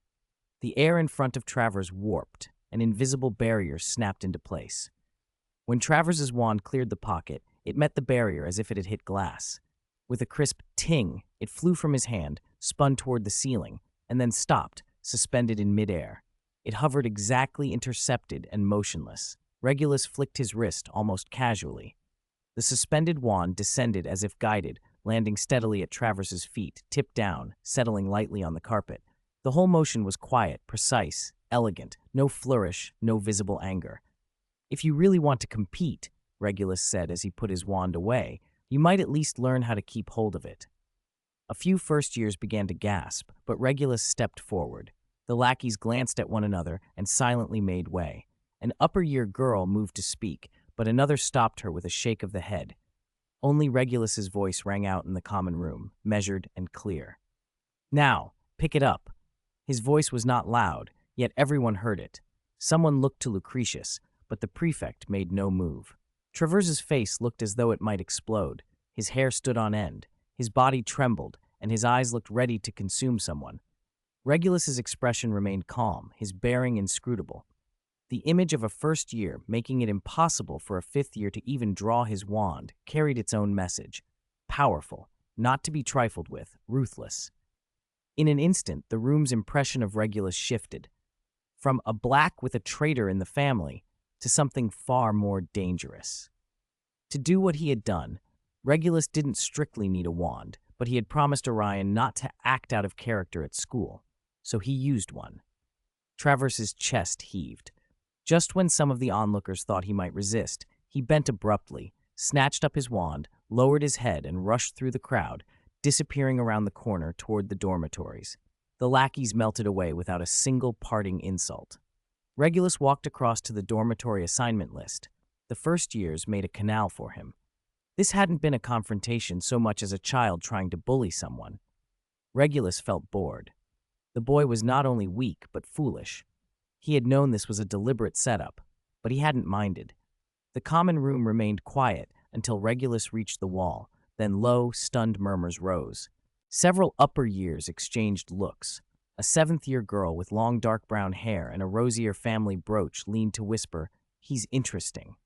Speaker 1: The air in front of Travers warped. An invisible barrier snapped into place. When Travers's wand cleared the pocket, it met the barrier as if it had hit glass. With a crisp ting, it flew from his hand, spun toward the ceiling, and then stopped, suspended in midair. It hovered exactly intercepted and motionless. Regulus flicked his wrist almost casually. The suspended wand descended as if guided, landing steadily at Travers's feet, tipped down, settling lightly on the carpet. The whole motion was quiet, precise, elegant, no flourish, no visible anger. "If you really want to compete," Regulus said as he put his wand away, "you might at least learn how to keep hold of it." A few first years began to gasp, but Regulus stepped forward. The lackeys glanced at one another and silently made way. An upper-year girl moved to speak, but another stopped her with a shake of the head. Only Regulus's voice rang out in the common room, measured and clear. "Now, pick it up." His voice was not loud, yet everyone heard it. Someone looked to Lucretius, but the prefect made no move. Travers's face looked as though it might explode. His hair stood on end, his body trembled, and his eyes looked ready to consume someone. Regulus's expression remained calm, his bearing inscrutable. The image of a first year, making it impossible for a fifth year to even draw his wand, carried its own message. Powerful, not to be trifled with, ruthless. In an instant, the room's impression of Regulus shifted. From a Black with a traitor in the family to something far more dangerous. To do what he had done, Regulus didn't strictly need a wand, but he had promised Orion not to act out of character at school, so he used one. Travers's chest heaved. Just when some of the onlookers thought he might resist, he bent abruptly, snatched up his wand, lowered his head, and rushed through the crowd, disappearing around the corner toward the dormitories. The lackeys melted away without a single parting insult. Regulus walked across to the dormitory assignment list. The first years made a canal for him. This hadn't been a confrontation so much as a child trying to bully someone. Regulus felt bored. The boy was not only weak, but foolish. He had known this was a deliberate setup, but he hadn't minded. The common room remained quiet until Regulus reached the wall, then low, stunned murmurs rose. Several upper years exchanged looks. A seventh-year girl with long dark brown hair and a rosier family brooch leaned to whisper, "He's interesting."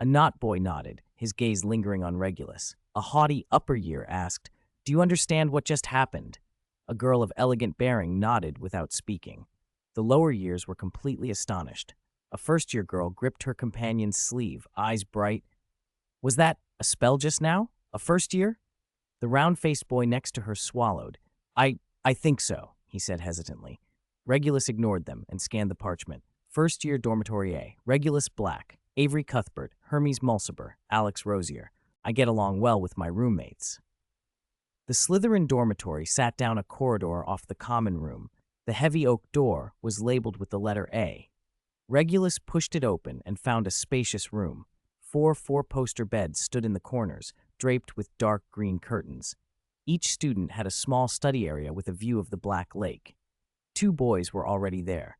Speaker 1: A knot boy nodded, his gaze lingering on Regulus. A haughty upper year asked, "Do you understand what just happened?" A girl of elegant bearing nodded without speaking. The lower years were completely astonished. A first-year girl gripped her companion's sleeve, eyes bright. "Was that a spell just now? A first year?" The round-faced boy next to her swallowed. I think so," he said hesitantly. Regulus ignored them and scanned the parchment. First-year dormitory A, Regulus Black, Avery Cuthbert, Hermes Mulciber, Alex Rosier. I get along well with my roommates. The Slytherin dormitory sat down a corridor off the common room. The heavy oak door was labeled with the letter A. Regulus pushed it open and found a spacious room. Four four-poster beds stood in the corners, draped with dark green curtains. Each student had a small study area with a view of the Black Lake. Two boys were already there.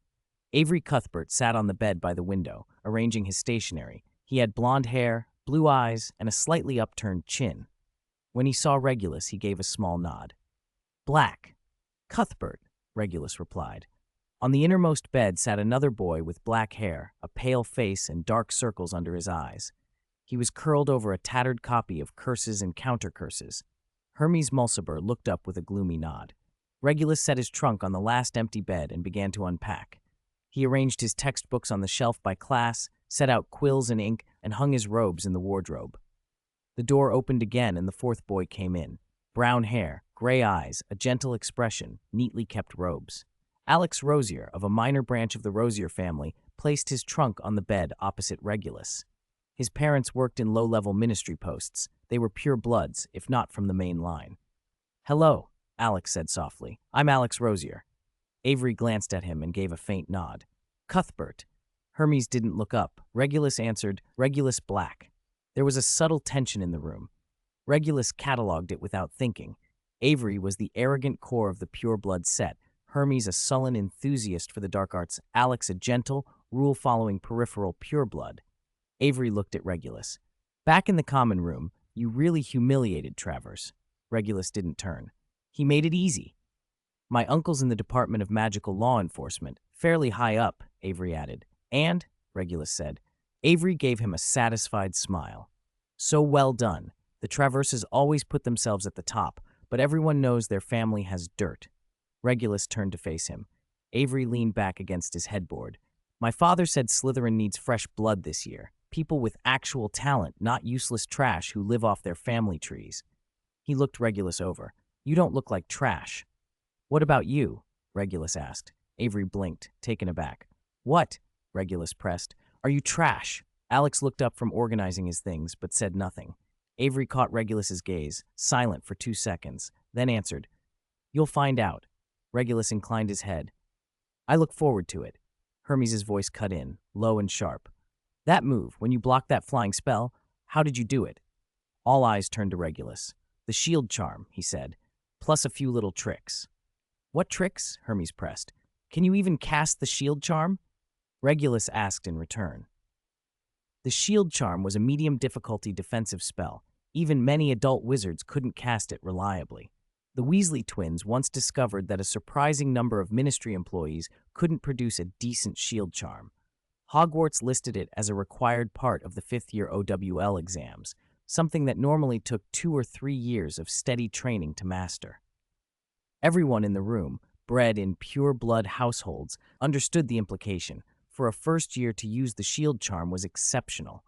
Speaker 1: Avery Cuthbert sat on the bed by the window, arranging his stationery. He had blonde hair, blue eyes, and a slightly upturned chin. When he saw Regulus, he gave a small nod. "Black. Cuthbert," Regulus replied. On the innermost bed sat another boy with black hair, a pale face, and dark circles under his eyes. He was curled over a tattered copy of Curses and Counter-Curses. Hermes Mulciber looked up with a gloomy nod. Regulus set his trunk on the last empty bed and began to unpack. He arranged his textbooks on the shelf by class, set out quills and ink, and hung his robes in the wardrobe. The door opened again and the fourth boy came in. Brown hair, gray eyes, a gentle expression, neatly kept robes. Alex Rosier, of a minor branch of the Rosier family, placed his trunk on the bed opposite Regulus. His parents worked in low-level ministry posts. They were pure bloods, if not from the main line. "Hello," Alex said softly. "I'm Alex Rosier." Avery glanced at him and gave a faint nod. "Cuthbert." Hermes didn't look up. Regulus answered, "Regulus Black." There was a subtle tension in the room. Regulus catalogued it without thinking. Avery was the arrogant core of the pure-blood set, Hermes a sullen enthusiast for the dark arts, Alex a gentle, rule-following peripheral pureblood. Avery looked at Regulus. "Back in the common room, you really humiliated Travers." Regulus didn't turn. "He made it easy." "My uncle's in the Department of Magical Law Enforcement, fairly high up," Avery added. "And," Regulus said. Avery gave him a satisfied smile. "So well done. The Traverses always put themselves at the top, but everyone knows their family has dirt." Regulus turned to face him. Avery leaned back against his headboard. "My father said Slytherin needs fresh blood this year. People with actual talent, not useless trash who live off their family trees." He looked Regulus over. "You don't look like trash." "What about you?" Regulus asked. Avery blinked, taken aback. "What?" Regulus pressed. "Are you trash?" Alex looked up from organizing his things, but said nothing. Avery caught Regulus's gaze, silent for 2 seconds, then answered, "You'll find out." Regulus inclined his head. "I look forward to it." Hermes' voice cut in, low and sharp. "That move, when you blocked that flying spell, how did you do it?" All eyes turned to Regulus. "The shield charm," he said, "plus a few little tricks." "What tricks?" Hermes pressed. "Can you even cast the shield charm?" Regulus asked in return. The shield charm was a medium difficulty defensive spell. Even many adult wizards couldn't cast it reliably. The Weasley twins once discovered that a surprising number of ministry employees couldn't produce a decent shield charm. Hogwarts listed it as a required part of the fifth-year OWL exams, something that normally took 2 or 3 years of steady training to master. Everyone in the room, bred in pure-blood households, understood the implication. For a first year to use the shield charm was exceptional.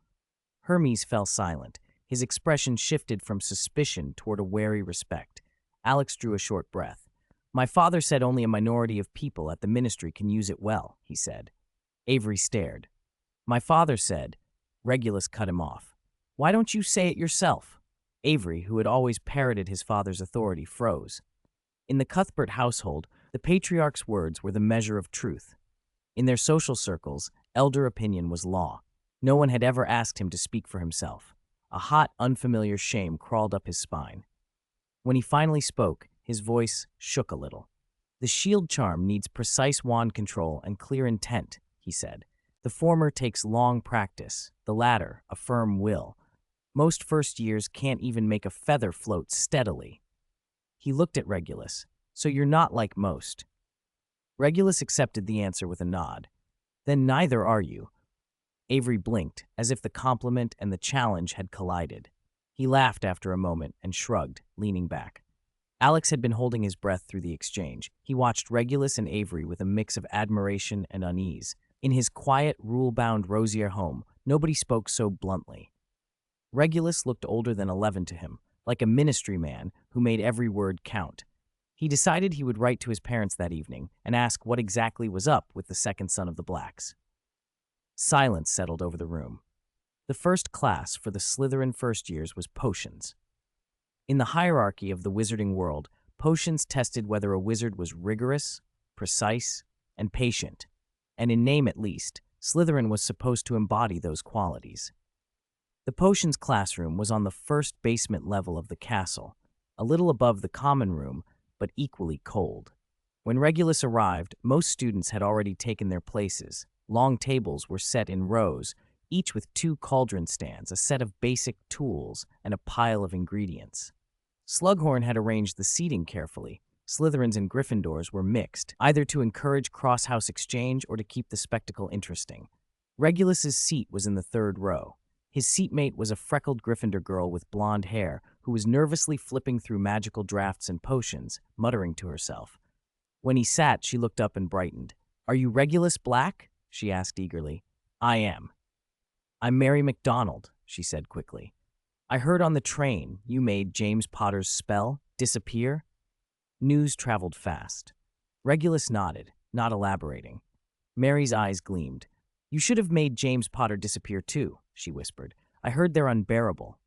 Speaker 1: Hermes fell silent. His expression shifted from suspicion toward a wary respect. Alex drew a short breath. "My father said only a minority of people at the ministry can use it well," he said. Avery stared. "My father said..." Regulus cut him off. "Why don't you say it yourself?" Avery, who had always parroted his father's authority, froze. In the Cuthbert household, The patriarch's words were the measure of truth. In their social circles, elder opinion was law. No one had ever asked him to speak for himself. A hot, unfamiliar shame crawled up his spine. When he finally spoke, his voice shook a little. "The shield charm needs precise wand control and clear intent," he said. "The former takes long practice, the latter, a firm will. Most first years can't even make a feather float steadily." He looked at Regulus. "So you're not like most." Regulus accepted the answer with a nod. "Then neither are you." Avery blinked, as if the compliment and the challenge had collided. He laughed after a moment and shrugged, leaning back. Alex had been holding his breath through the exchange. He watched Regulus and Avery with a mix of admiration and unease. In his quiet, rule-bound Rosier home, nobody spoke so bluntly. Regulus looked older than 11 to him, like a ministry man who made every word count. He decided he would write to his parents that evening and ask what exactly was up with the second son of the Blacks. Silence settled over the room. The first class for the Slytherin first years was potions. In the hierarchy of the wizarding world, potions tested whether a wizard was rigorous, precise, and patient. And in name at least, Slytherin was supposed to embody those qualities. The potions classroom was on the first basement level of the castle, a little above the common room, but equally cold. When Regulus arrived, most students had already taken their places. Long tables were set in rows, each with 2 cauldron stands, a set of basic tools, and a pile of ingredients. Slughorn had arranged the seating carefully. Slytherins and Gryffindors were mixed, either to encourage cross-house exchange or to keep the spectacle interesting. Regulus's seat was in the 3rd row. His seatmate was a freckled Gryffindor girl with blonde hair who was nervously flipping through magical drafts and potions, muttering to herself. When he sat, she looked up and brightened. "Are you Regulus Black?" she asked eagerly. "I am." "I'm Mary MacDonald," she said quickly. "I heard on the train you made James Potter's spell disappear." News traveled fast. Regulus nodded, not elaborating. Mary's eyes gleamed. "You should have made James Potter disappear too," she whispered. "I heard they're unbearable."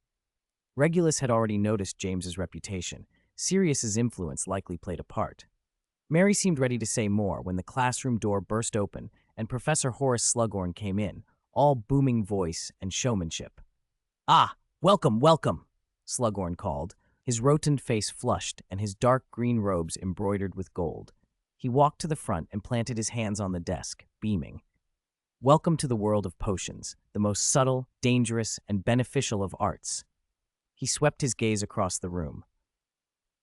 Speaker 1: Regulus had already noticed James's reputation. Sirius's influence likely played a part. Mary seemed ready to say more when the classroom door burst open and Professor Horace Slughorn came in, all booming voice and showmanship. "Ah, welcome, welcome," Slughorn called, his rotund face flushed and his dark green robes embroidered with gold. He walked to the front and planted his hands on the desk, beaming. "Welcome to the world of potions, the most subtle, dangerous, and beneficial of arts." He swept his gaze across the room.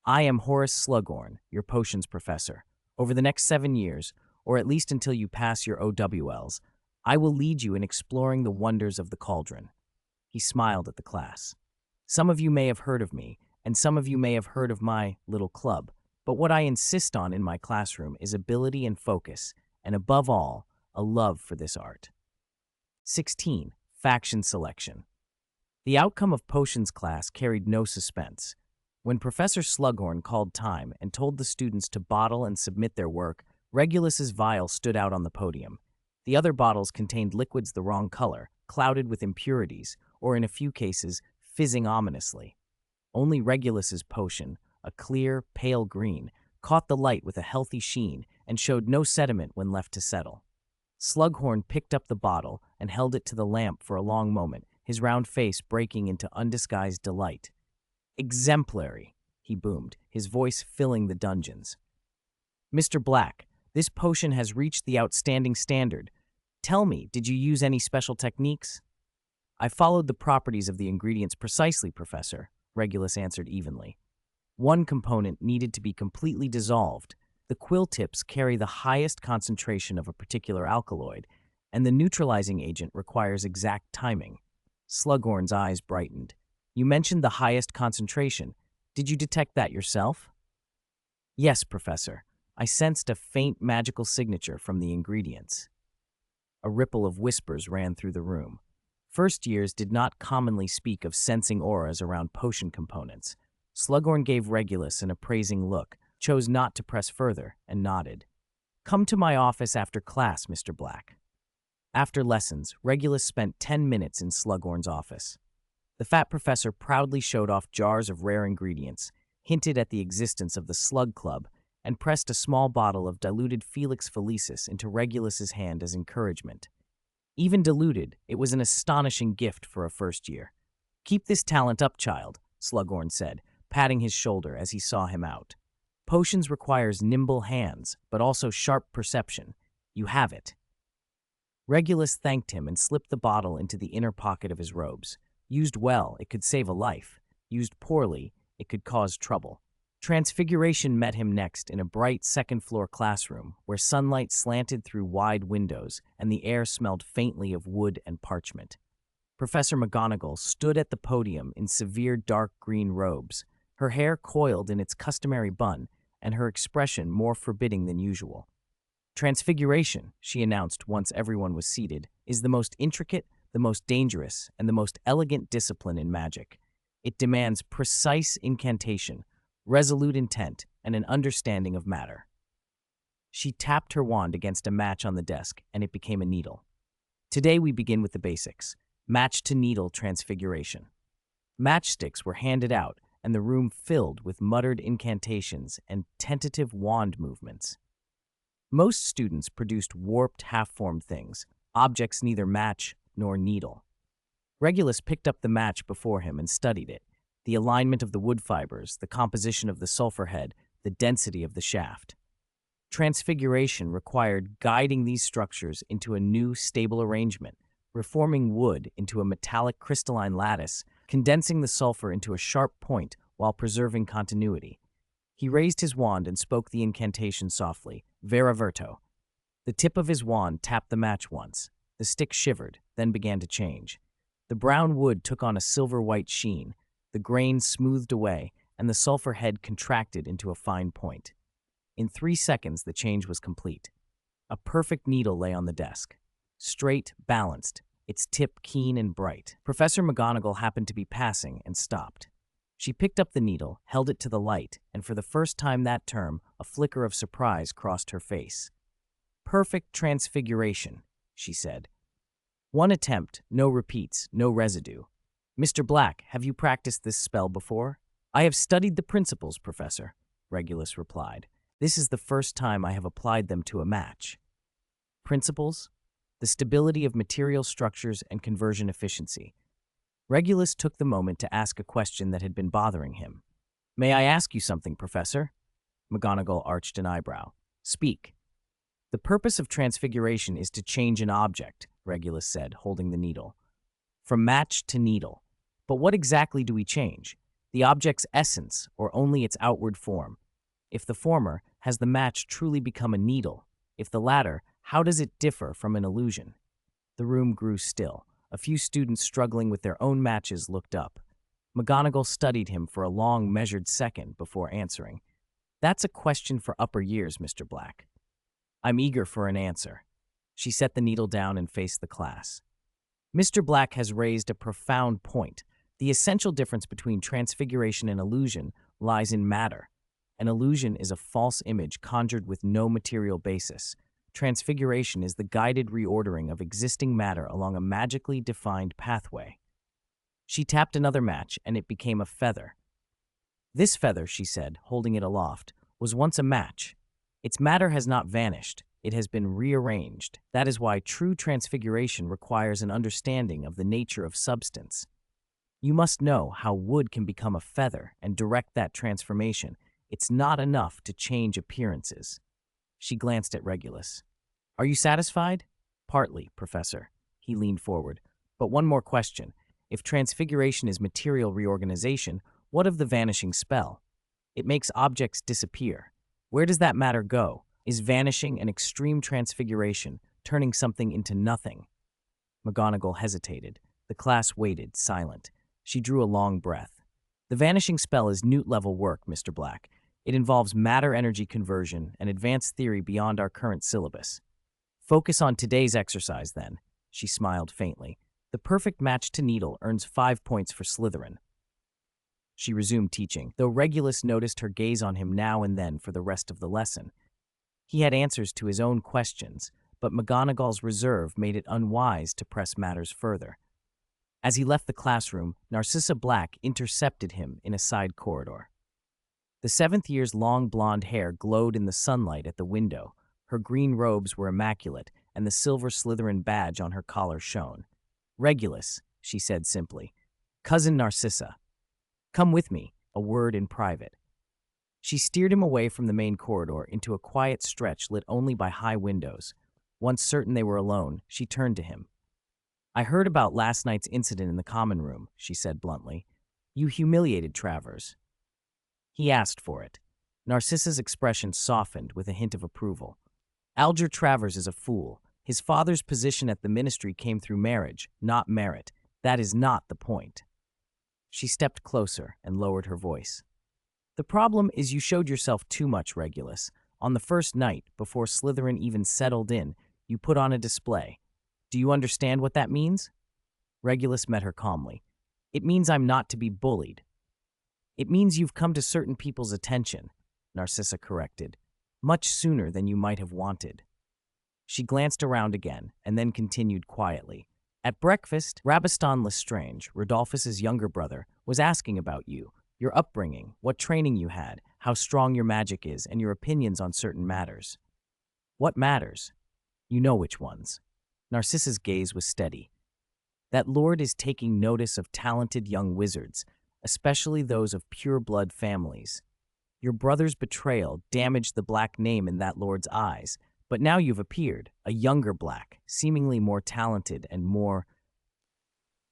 Speaker 1: "I am Horace Slughorn, your potions professor. Over the next 7 years, or at least until you pass your OWLs, I will lead you in exploring the wonders of the cauldron." He smiled at the class. "Some of you may have heard of me, and some of you may have heard of my little club, but what I insist on in my classroom is ability and focus, and above all, a love for this art." 16. Faction Selection. The outcome of potions class carried no suspense. When Professor Slughorn called time and told the students to bottle and submit their work, Regulus's vial stood out on the podium. The other bottles contained liquids the wrong color, clouded with impurities, or in a few cases, fizzing ominously. Only Regulus's potion, a clear, pale green, caught the light with a healthy sheen and showed no sediment when left to settle. Slughorn picked up the bottle and held it to the lamp for a long moment, his round face breaking into undisguised delight. "Exemplary," he boomed, his voice filling the dungeons. "Mr. Black, this potion has reached the outstanding standard. Tell me, did you use any special techniques?" "I followed the properties of the ingredients precisely, Professor," Regulus answered evenly. "One component needed to be completely dissolved. The quill tips carry the highest concentration of a particular alkaloid, and the neutralizing agent requires exact timing." Slughorn's eyes brightened. "You mentioned the highest concentration. Did you detect that yourself?" "Yes, Professor. I sensed a faint magical signature from the ingredients." A ripple of whispers ran through the room. First years did not commonly speak of sensing auras around potion components. Slughorn gave Regulus an appraising look, chose not to press further, and nodded. "Come to my office after class, Mr. Black." After lessons, Regulus spent 10 minutes in Slughorn's office. The fat professor proudly showed off jars of rare ingredients, hinted at the existence of the Slug Club, and pressed a small bottle of diluted Felix Felicis into Regulus's hand as encouragement. Even diluted, it was an astonishing gift for a first year. "Keep this talent up, child," Slughorn said, patting his shoulder as he saw him out. "Potions requires nimble hands, but also sharp perception. You have it." Regulus thanked him and slipped the bottle into the inner pocket of his robes. Used well, it could save a life. Used poorly, it could cause trouble. Transfiguration met him next in a bright second-floor classroom where sunlight slanted through wide windows and the air smelled faintly of wood and parchment. Professor McGonagall stood at the podium in severe dark green robes, her hair coiled in its customary bun and her expression more forbidding than usual. "Transfiguration," she announced once everyone was seated, "is the most intricate, the most dangerous, and the most elegant discipline in magic. It demands precise incantation, resolute intent, and an understanding of matter." She tapped her wand against a match on the desk, and it became a needle. "Today we begin with the basics. Match-to-needle transfiguration." Matchsticks were handed out, and the room filled with muttered incantations and tentative wand movements. Most students produced warped, half-formed things, objects neither match nor needle. Regulus picked up the match before him and studied it, the alignment of the wood fibers, the composition of the sulfur head, the density of the shaft. Transfiguration required guiding these structures into a new, stable arrangement, reforming wood into a metallic crystalline lattice, condensing the sulfur into a sharp point while preserving continuity. He raised his wand and spoke the incantation softly, "Vera Verto." The tip of his wand tapped the match once. The stick shivered, then began to change. The brown wood took on a silver-white sheen, the grain smoothed away, and the sulfur head contracted into a fine point. In 3 seconds, the change was complete. A perfect needle lay on the desk. Straight, balanced, its tip keen and bright. Professor McGonagall happened to be passing and stopped. She picked up the needle, held it to the light, and for the first time that term, a flicker of surprise crossed her face. "Perfect transfiguration," she said. "One attempt, no repeats, no residue. Mr. Black, have you practiced this spell before?" "I have studied the principles, Professor," Regulus replied. "This is the first time I have applied them to a match." Principles? The stability of material structures and conversion efficiency. Regulus took the moment to ask a question that had been bothering him. "May I ask you something, Professor?" McGonagall arched an eyebrow. "Speak." "The purpose of transfiguration is to change an object," Regulus said, holding the needle. "From match to needle. But what exactly do we change? The object's essence, or only its outward form? If the former, has the match truly become a needle? If the latter, how does it differ from an illusion?" The room grew still. A few students struggling with their own matches looked up. McGonagall studied him for a long, measured second before answering. "That's a question for upper years, Mr. Black." "I'm eager for an answer." She set the needle down and faced the class. "Mr. Black has raised a profound point. The essential difference between transfiguration and illusion lies in matter. An illusion is a false image conjured with no material basis. Transfiguration is the guided reordering of existing matter along a magically defined pathway." She tapped another match, and it became a feather. "This feather," she said, holding it aloft, "was once a match. Its matter has not vanished. It has been rearranged. That is why true transfiguration requires an understanding of the nature of substance. You must know how wood can become a feather and direct that transformation. It's not enough to change appearances." She glanced at Regulus. "Are you satisfied?" "Partly, Professor." He leaned forward. "But one more question. If transfiguration is material reorganization, what of the vanishing spell? It makes objects disappear. Where does that matter go? Is vanishing an extreme transfiguration, turning something into nothing?" McGonagall hesitated. The class waited, silent. She drew a long breath. "The vanishing spell is Newt-level work, Mr. Black. It involves matter-energy conversion and advanced theory beyond our current syllabus. Focus on today's exercise, then." She smiled faintly. "The perfect match to needle earns 5 points for Slytherin." She resumed teaching, though Regulus noticed her gaze on him now and then for the rest of the lesson. He had answers to his own questions, but McGonagall's reserve made it unwise to press matters further. As he left the classroom, Narcissa Black intercepted him in a side corridor. The seventh year's long blonde hair glowed in the sunlight at the window. Her green robes were immaculate, and the silver Slytherin badge on her collar shone. "Regulus," she said simply. "Cousin Narcissa. Come with me, a word in private." She steered him away from the main corridor into a quiet stretch lit only by high windows. Once certain they were alone, she turned to him. "I heard about last night's incident in the common room," she said bluntly. "You humiliated Travers." He asked for it. Narcissa's expression softened with a hint of approval. "Alger Travers is a fool. His father's position at the ministry came through marriage, not merit. That is not the point." She stepped closer and lowered her voice. "The problem is you showed yourself too much, Regulus. On the first night, before Slytherin even settled in, you put on a display. Do you understand what that means?" Regulus met her calmly. "It means I'm not to be bullied." "It means you've come to certain people's attention," Narcissa corrected, "much sooner than you might have wanted." She glanced around again and then continued quietly. "At breakfast, Rabiston Lestrange, Rodolphus's younger brother, was asking about you, your upbringing, what training you had, how strong your magic is, and your opinions on certain matters." "What matters?" "You know which ones." Narcissa's gaze was steady. "That lord is taking notice of talented young wizards, especially those of pure-blood families. Your brother's betrayal damaged the Black name in that lord's eyes, but now you've appeared, a younger Black, seemingly more talented and more—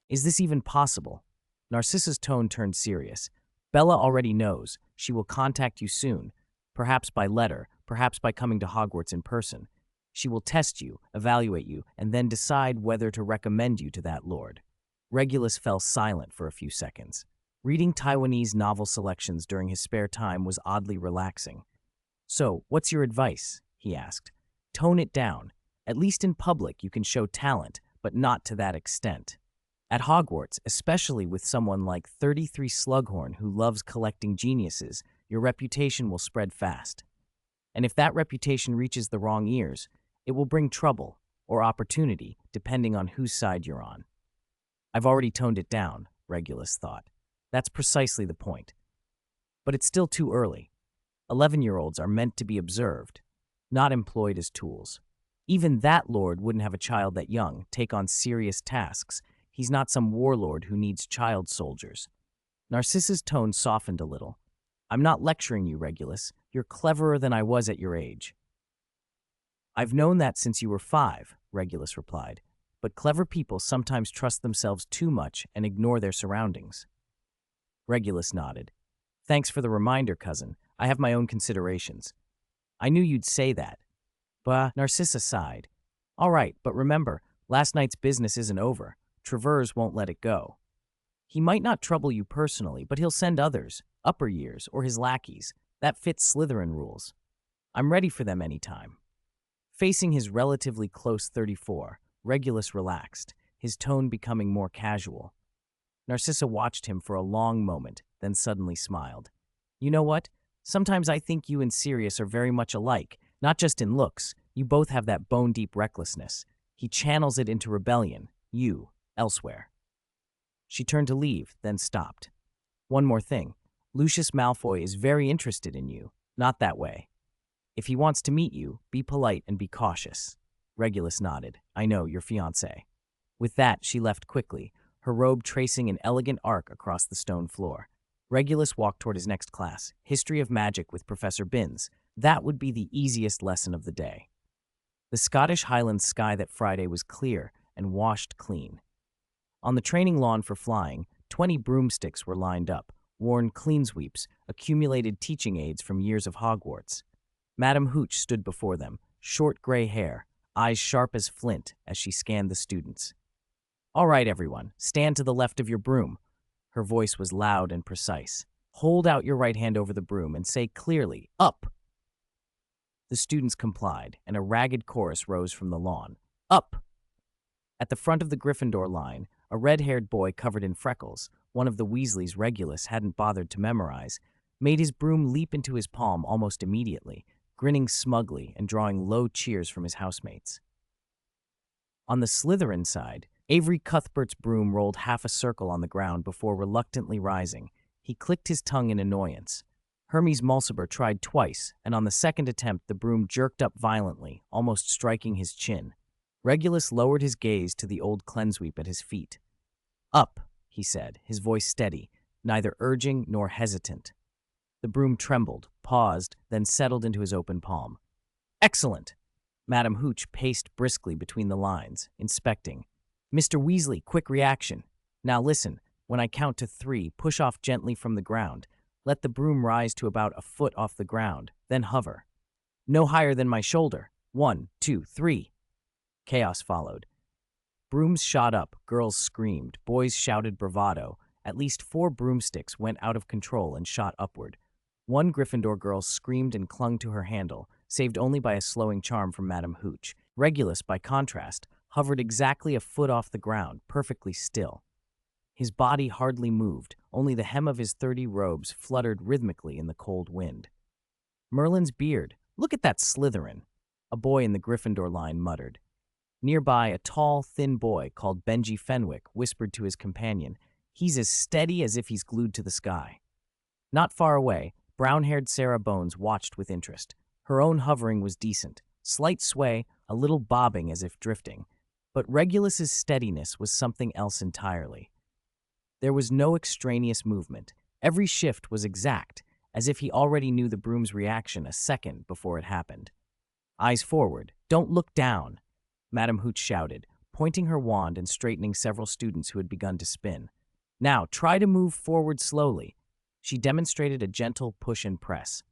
Speaker 1: Is this even possible?" Narcissa's tone turned serious. "Bella already knows. She will contact you soon, perhaps by letter, perhaps by coming to Hogwarts in person. She will test you, evaluate you, and then decide whether to recommend you to that lord." Regulus fell silent for a few seconds. Reading Taiwanese novel selections during his spare time was oddly relaxing. "So, what's your advice?" he asked. "Tone it down. At least in public you can show talent, but not to that extent. At Hogwarts, especially with someone like 33 Slughorn who loves collecting geniuses, your reputation will spread fast. And if that reputation reaches the wrong ears, it will bring trouble or opportunity, depending on whose side you're on." "I've already toned it down," Regulus thought. "That's precisely the point. But it's still too early. 11-year-olds are meant to be observed, not employed as tools. Even that lord wouldn't have a child that young take on serious tasks. He's not some warlord who needs child soldiers." Narcissa's tone softened a little. "I'm not lecturing you, Regulus. You're cleverer than I was at your age." "I've known that since you were 5, Regulus replied. "But clever people sometimes trust themselves too much and ignore their surroundings." Regulus nodded. "Thanks for the reminder, cousin. I have my own considerations." "I knew you'd say that." "Bah," Narcissa sighed. "All right, but remember, last night's business isn't over. Travers won't let it go. He might not trouble you personally, but he'll send others, upper years, or his lackeys. That fits Slytherin rules. I'm ready for them anytime." Facing his relatively close 34, Regulus relaxed, his tone becoming more casual. Narcissa watched him for a long moment, then suddenly smiled. "You know what? Sometimes I think you and Sirius are very much alike, not just in looks. You both have that bone-deep recklessness. He channels it into rebellion, you, elsewhere." She turned to leave, then stopped. "One more thing. Lucius Malfoy is very interested in you, not that way. If he wants to meet you, be polite and be cautious." Regulus nodded. "I know, your fiancé." With that, she left quickly, her robe tracing an elegant arc across the stone floor. Regulus walked toward his next class, History of Magic with Professor Binns. That would be the easiest lesson of the day. The Scottish Highlands sky that Friday was clear and washed clean. On the training lawn for flying, 20 broomsticks were lined up, worn clean sweeps, accumulated teaching aids from years of Hogwarts. Madame Hooch stood before them, short gray hair, eyes sharp as flint as she scanned the students. "All right, everyone, stand to the left of your broom." Her voice was loud and precise. "Hold out your right hand over the broom and say clearly, 'Up!'" The students complied, and a ragged chorus rose from the lawn. "Up!" At the front of the Gryffindor line, a red-haired boy covered in freckles, one of the Weasleys Regulus hadn't bothered to memorize, made his broom leap into his palm almost immediately, grinning smugly and drawing low cheers from his housemates. On the Slytherin side, Avery Cuthbert's broom rolled half a circle on the ground before reluctantly rising. He clicked his tongue in annoyance. Hermes Mulciber tried twice, and on the second attempt the broom jerked up violently, almost striking his chin. Regulus lowered his gaze to the old cleansweep at his feet. "Up," he said, his voice steady, neither urging nor hesitant. The broom trembled, paused, then settled into his open palm. "Excellent!" Madam Hooch paced briskly between the lines, inspecting. "Mr. Weasley, quick reaction. Now listen, when I count to 3, push off gently from the ground. Let the broom rise to about a foot off the ground, then hover. No higher than my shoulder. 1, 2, 3. Chaos followed. Brooms shot up, girls screamed, boys shouted bravado. At least 4 broomsticks went out of control and shot upward. One Gryffindor girl screamed and clung to her handle, saved only by a slowing charm from Madam Hooch. Regulus, by contrast, hovered exactly a foot off the ground, perfectly still. His body hardly moved, only the hem of his 30 robes fluttered rhythmically in the cold wind. "Merlin's beard. Look at that Slytherin," a boy in the Gryffindor line muttered. Nearby, a tall, thin boy called Benji Fenwick whispered to his companion, "He's as steady as if he's glued to the sky." Not far away, brown-haired Sarah Bones watched with interest. Her own hovering was decent, slight sway, a little bobbing as if drifting. But Regulus's steadiness was something else entirely. There was no extraneous movement. Every shift was exact, as if he already knew the broom's reaction a second before it happened. "Eyes forward. Don't look down," Madam Hooch shouted, pointing her wand and straightening several students who had begun to spin. "Now, try to move forward slowly." She demonstrated a gentle push and press.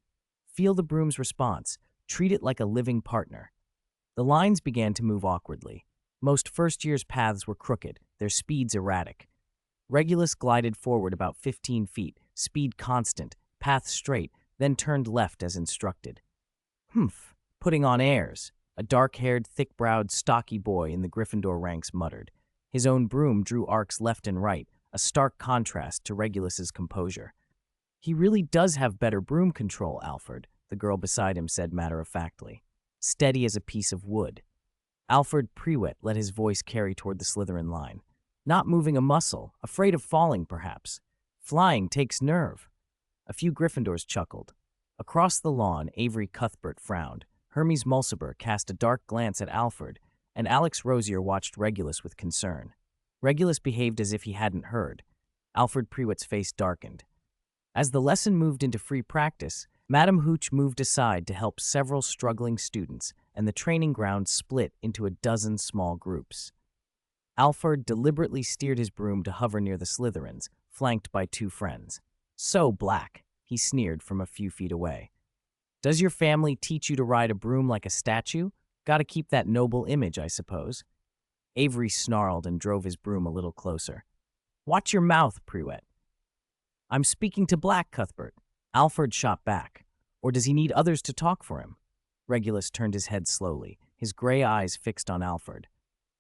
Speaker 1: Feel the broom's response. Treat it like a living partner. The lines began to move awkwardly. Most first year's paths were crooked, their speeds erratic. Regulus glided forward about 15 feet, speed constant, path straight, then turned left as instructed. "Humph, putting on airs," a dark-haired, thick-browed, stocky boy in the Gryffindor ranks muttered. His own broom drew arcs left and right, a stark contrast to Regulus's composure. "He really does have better broom control, Alfred," the girl beside him said matter-of-factly. "Steady as a piece of wood." Alfred Prewett let his voice carry toward the Slytherin line. "Not moving a muscle, afraid of falling, perhaps. Flying takes nerve." A few Gryffindors chuckled. Across the lawn, Avery Cuthbert frowned. Hermes Mulciber cast a dark glance at Alfred, and Alex Rosier watched Regulus with concern. Regulus behaved as if he hadn't heard. Alfred Prewett's face darkened. As the lesson moved into free practice, Madam Hooch moved aside to help several struggling students, and the training ground split into a dozen small groups. Alfred deliberately steered his broom to hover near the Slytherins, flanked by 2 friends. "So, Black," he sneered from a few feet away. "Does your family teach you to ride a broom like a statue? Gotta keep that noble image, I suppose." Avery snarled and drove his broom a little closer. "Watch your mouth, Prewett." "I'm speaking to Black, Cuthbert." Alfred shot back. "Or does he need others to talk for him?" Regulus turned his head slowly, his gray eyes fixed on Alfred.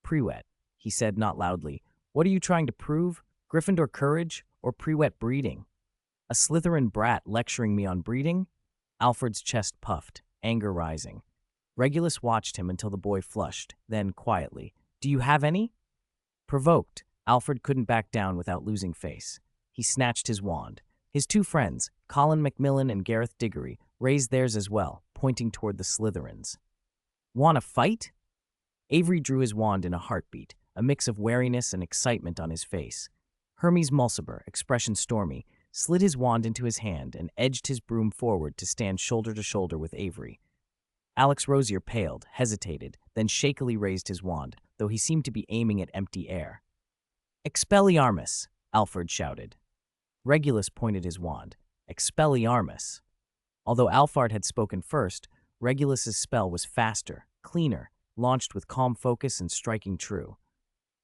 Speaker 1: "Prewett," he said not loudly, "what are you trying to prove? Gryffindor courage or Prewett breeding? A Slytherin brat lecturing me on breeding?" Alfred's chest puffed, anger rising. Regulus watched him until the boy flushed, then quietly, "Do you have any?" Provoked, Alfred couldn't back down without losing face. He snatched his wand. His 2 friends, Colin Macmillan and Gareth Diggory, raised theirs as well, pointing toward the Slytherins. "Want to fight?" Avery drew his wand in a heartbeat, a mix of wariness and excitement on his face. Hermes Mulciber, expression stormy, slid his wand into his hand and edged his broom forward to stand shoulder to shoulder with Avery. Alex Rosier paled, hesitated, then shakily raised his wand, though he seemed to be aiming at empty air. "Expelliarmus," Alfred shouted. Regulus pointed his wand. "Expelliarmus." Although Alfred had spoken first, Regulus's spell was faster, cleaner, launched with calm focus and striking true.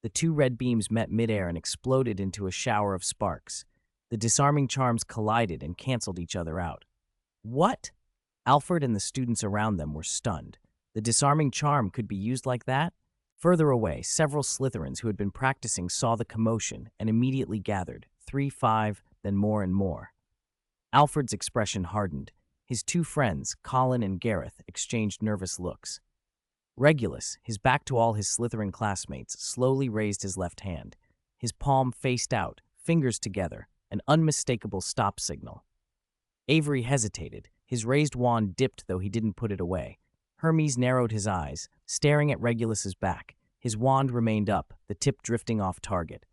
Speaker 1: The 2 red beams met midair and exploded into a shower of sparks. The disarming charms collided and canceled each other out. "What?" Alfred and the students around them were stunned. The disarming charm could be used like that? Further away, several Slytherins who had been practicing saw the commotion and immediately gathered, 3, 5, then more and more. Alfred's expression hardened. His 2 friends, Colin and Gareth, exchanged nervous looks. Regulus, his back to all his Slytherin classmates, slowly raised his left hand. His palm faced out, fingers together, an unmistakable stop signal. Avery hesitated. His raised wand dipped, though he didn't put it away. Hermes narrowed his eyes, staring at Regulus's back. His wand remained up, the tip drifting off target.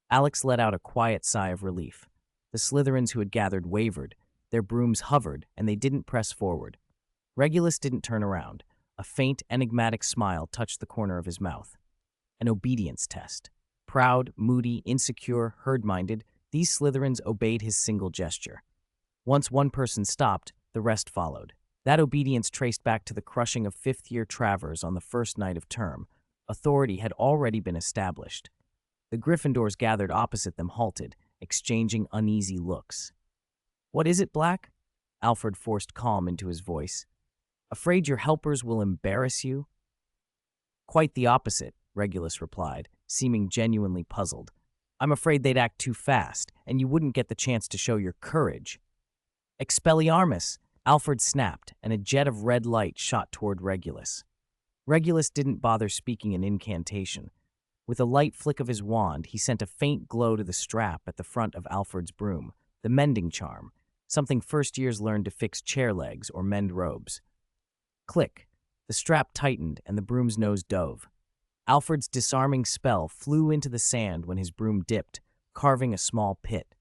Speaker 1: Alex let out a quiet sigh of relief. The Slytherins who had gathered wavered. Their brooms hovered, and they didn't press forward. Regulus didn't turn around. A faint, enigmatic smile touched the corner of his mouth. An obedience test. Proud, moody, insecure, herd-minded, these Slytherins obeyed his single gesture. Once one person stopped, the rest followed. That obedience traced back to the crushing of fifth-year Travers on the first night of term. Authority had already been established. The Gryffindors gathered opposite them halted, exchanging uneasy looks. "What is it, Black?" Alfred forced calm into his voice. "Afraid your helpers will embarrass you?" "Quite the opposite," Regulus replied, seeming genuinely puzzled. "I'm afraid they'd act too fast, and you wouldn't get the chance to show your courage." "Expelliarmus!" Alfred snapped, and a jet of red light shot toward Regulus. Regulus didn't bother speaking an incantation. With a light flick of his wand, he sent a faint glow to the strap at the front of Alfred's broom, the mending charm, something first years learned to fix chair legs or mend robes. Click. The strap tightened, and the broom's nose dove. Alfred's disarming spell flew into the sand when his broom dipped, carving a small pit.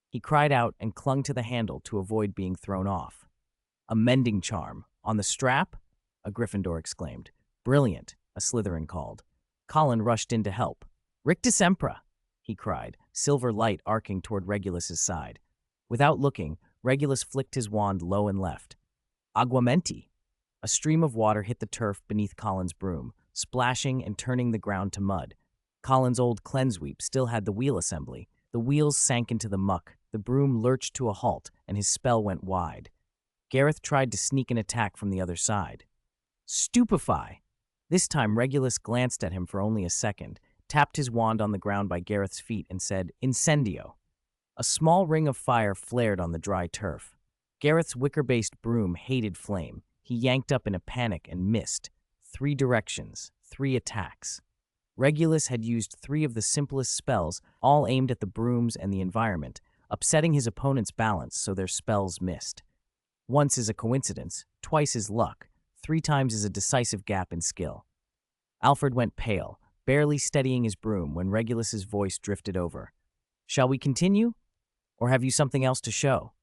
Speaker 1: He cried out and clung to the handle to avoid being thrown off. "A mending charm. On the strap?" a Gryffindor exclaimed. "Brilliant," a Slytherin called. Colin rushed in to help. "Rictus Empra!" he cried, silver light arcing toward Regulus's side. Without looking, Regulus flicked his wand low and left. "Aguamenti!" A stream of water hit the turf beneath Colin's broom, splashing and turning the ground to mud. Colin's old cleanse-weep still had the wheel assembly. The wheels sank into the muck, the broom lurched to a halt, and his spell went wide. Gareth tried to sneak an attack from the other side. "Stupefy!" This time Regulus glanced at him for only a second, tapped his wand on the ground by Gareth's feet, and said, "Incendio." A small ring of fire flared on the dry turf. Gareth's wicker-based broom hated flame. He yanked up in a panic and missed. 3 directions, 3 attacks. Regulus had used 3 of the simplest spells, all aimed at the brooms and the environment, upsetting his opponent's balance so their spells missed. Once is a coincidence, twice is luck, 3 times is a decisive gap in skill. Alfred went pale, barely steadying his broom when Regulus's voice drifted over. "Shall we continue? Or have you something else to show?"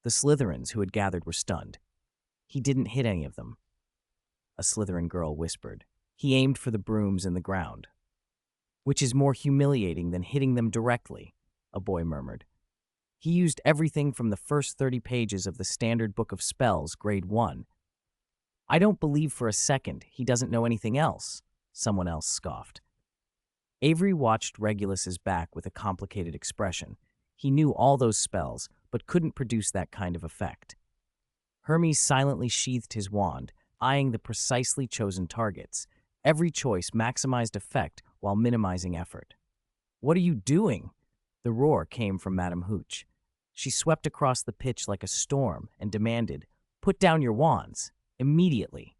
Speaker 1: The Slytherins who had gathered were stunned. "He didn't hit any of them," a Slytherin girl whispered. "He aimed for the brooms in the ground." "Which is more humiliating than hitting them directly," a boy murmured. "He used everything from the first 30 pages of the Standard Book of Spells, Grade 1. "I don't believe for a second he doesn't know anything else," someone else scoffed. Avery watched Regulus's back with a complicated expression. He knew all those spells, but couldn't produce that kind of effect. Hermes silently sheathed his wand, eyeing the precisely chosen targets. Every choice maximized effect while minimizing effort. "What are you doing?" The roar came from Madame Hooch. She swept across the pitch like a storm and demanded, "Put down your wands, immediately."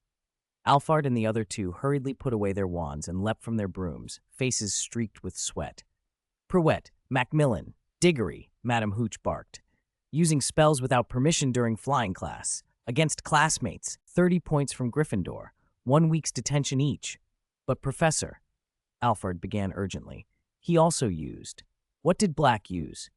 Speaker 1: Alfard and the other 2 hurriedly put away their wands and leapt from their brooms, faces streaked with sweat. "Pruett, Macmillan, Diggory," Madame Hooch barked. "Using spells without permission during flying class. Against classmates, 30 points from Gryffindor, 1 week's detention each." "But Professor," Alfred began urgently, "he also used." "What did Black use?"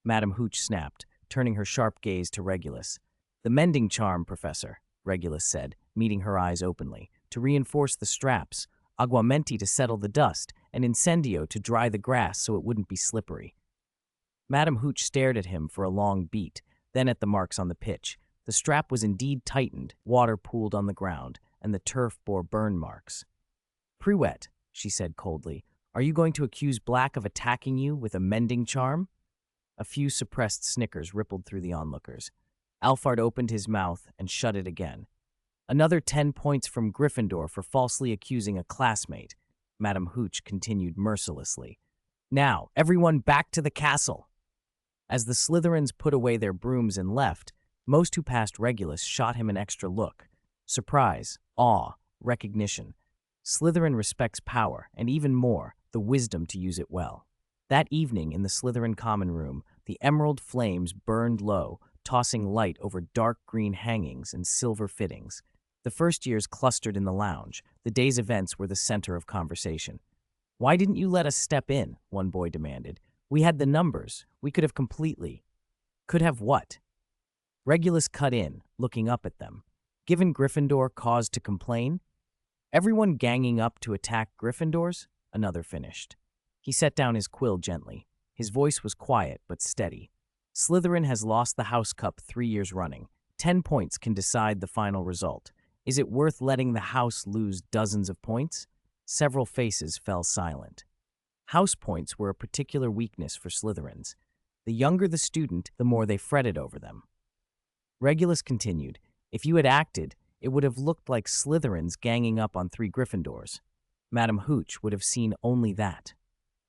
Speaker 1: Madame Hooch snapped, turning her sharp gaze to Regulus. "The mending charm, Professor," Regulus said, meeting her eyes openly, "to reinforce the straps, aguamenti to settle the dust, and incendio to dry the grass so it wouldn't be slippery." Madame Hooch stared at him for a long beat, then at the marks on the pitch. The strap was indeed tightened, water pooled on the ground, and the turf bore burn marks. "Pruett," she said coldly, "are you going to accuse Black of attacking you with a mending charm?" A few suppressed snickers rippled through the onlookers. Alfard opened his mouth and shut it again. "Another 10 points from Gryffindor for falsely accusing a classmate," Madame Hooch continued mercilessly. "Now, everyone back to the castle." As the Slytherins put away their brooms and left, most who passed Regulus shot him an extra look. Surprise, awe, recognition. Slytherin respects power, and even more, the wisdom to use it well. That evening in the Slytherin common room, the emerald flames burned low, tossing light over dark green hangings and silver fittings. The first years clustered in the lounge. The day's events were the center of conversation. "Why didn't you let us step in?" one boy demanded. "We had the numbers. We could have completely." "Could have what?" Regulus cut in, looking up at them. "Given Gryffindor cause to complain?" "Everyone ganging up to attack Gryffindors?" another finished. He set down his quill gently. His voice was quiet but steady. "Slytherin has lost the House Cup 3 years running. 10 points can decide the final result. Is it worth letting the house lose dozens of points?" Several faces fell silent. House points were a particular weakness for Slytherins. The younger the student, the more they fretted over them. Regulus continued, "If you had acted, it would have looked like Slytherins ganging up on 3 Gryffindors. Madame Hooch would have seen only that.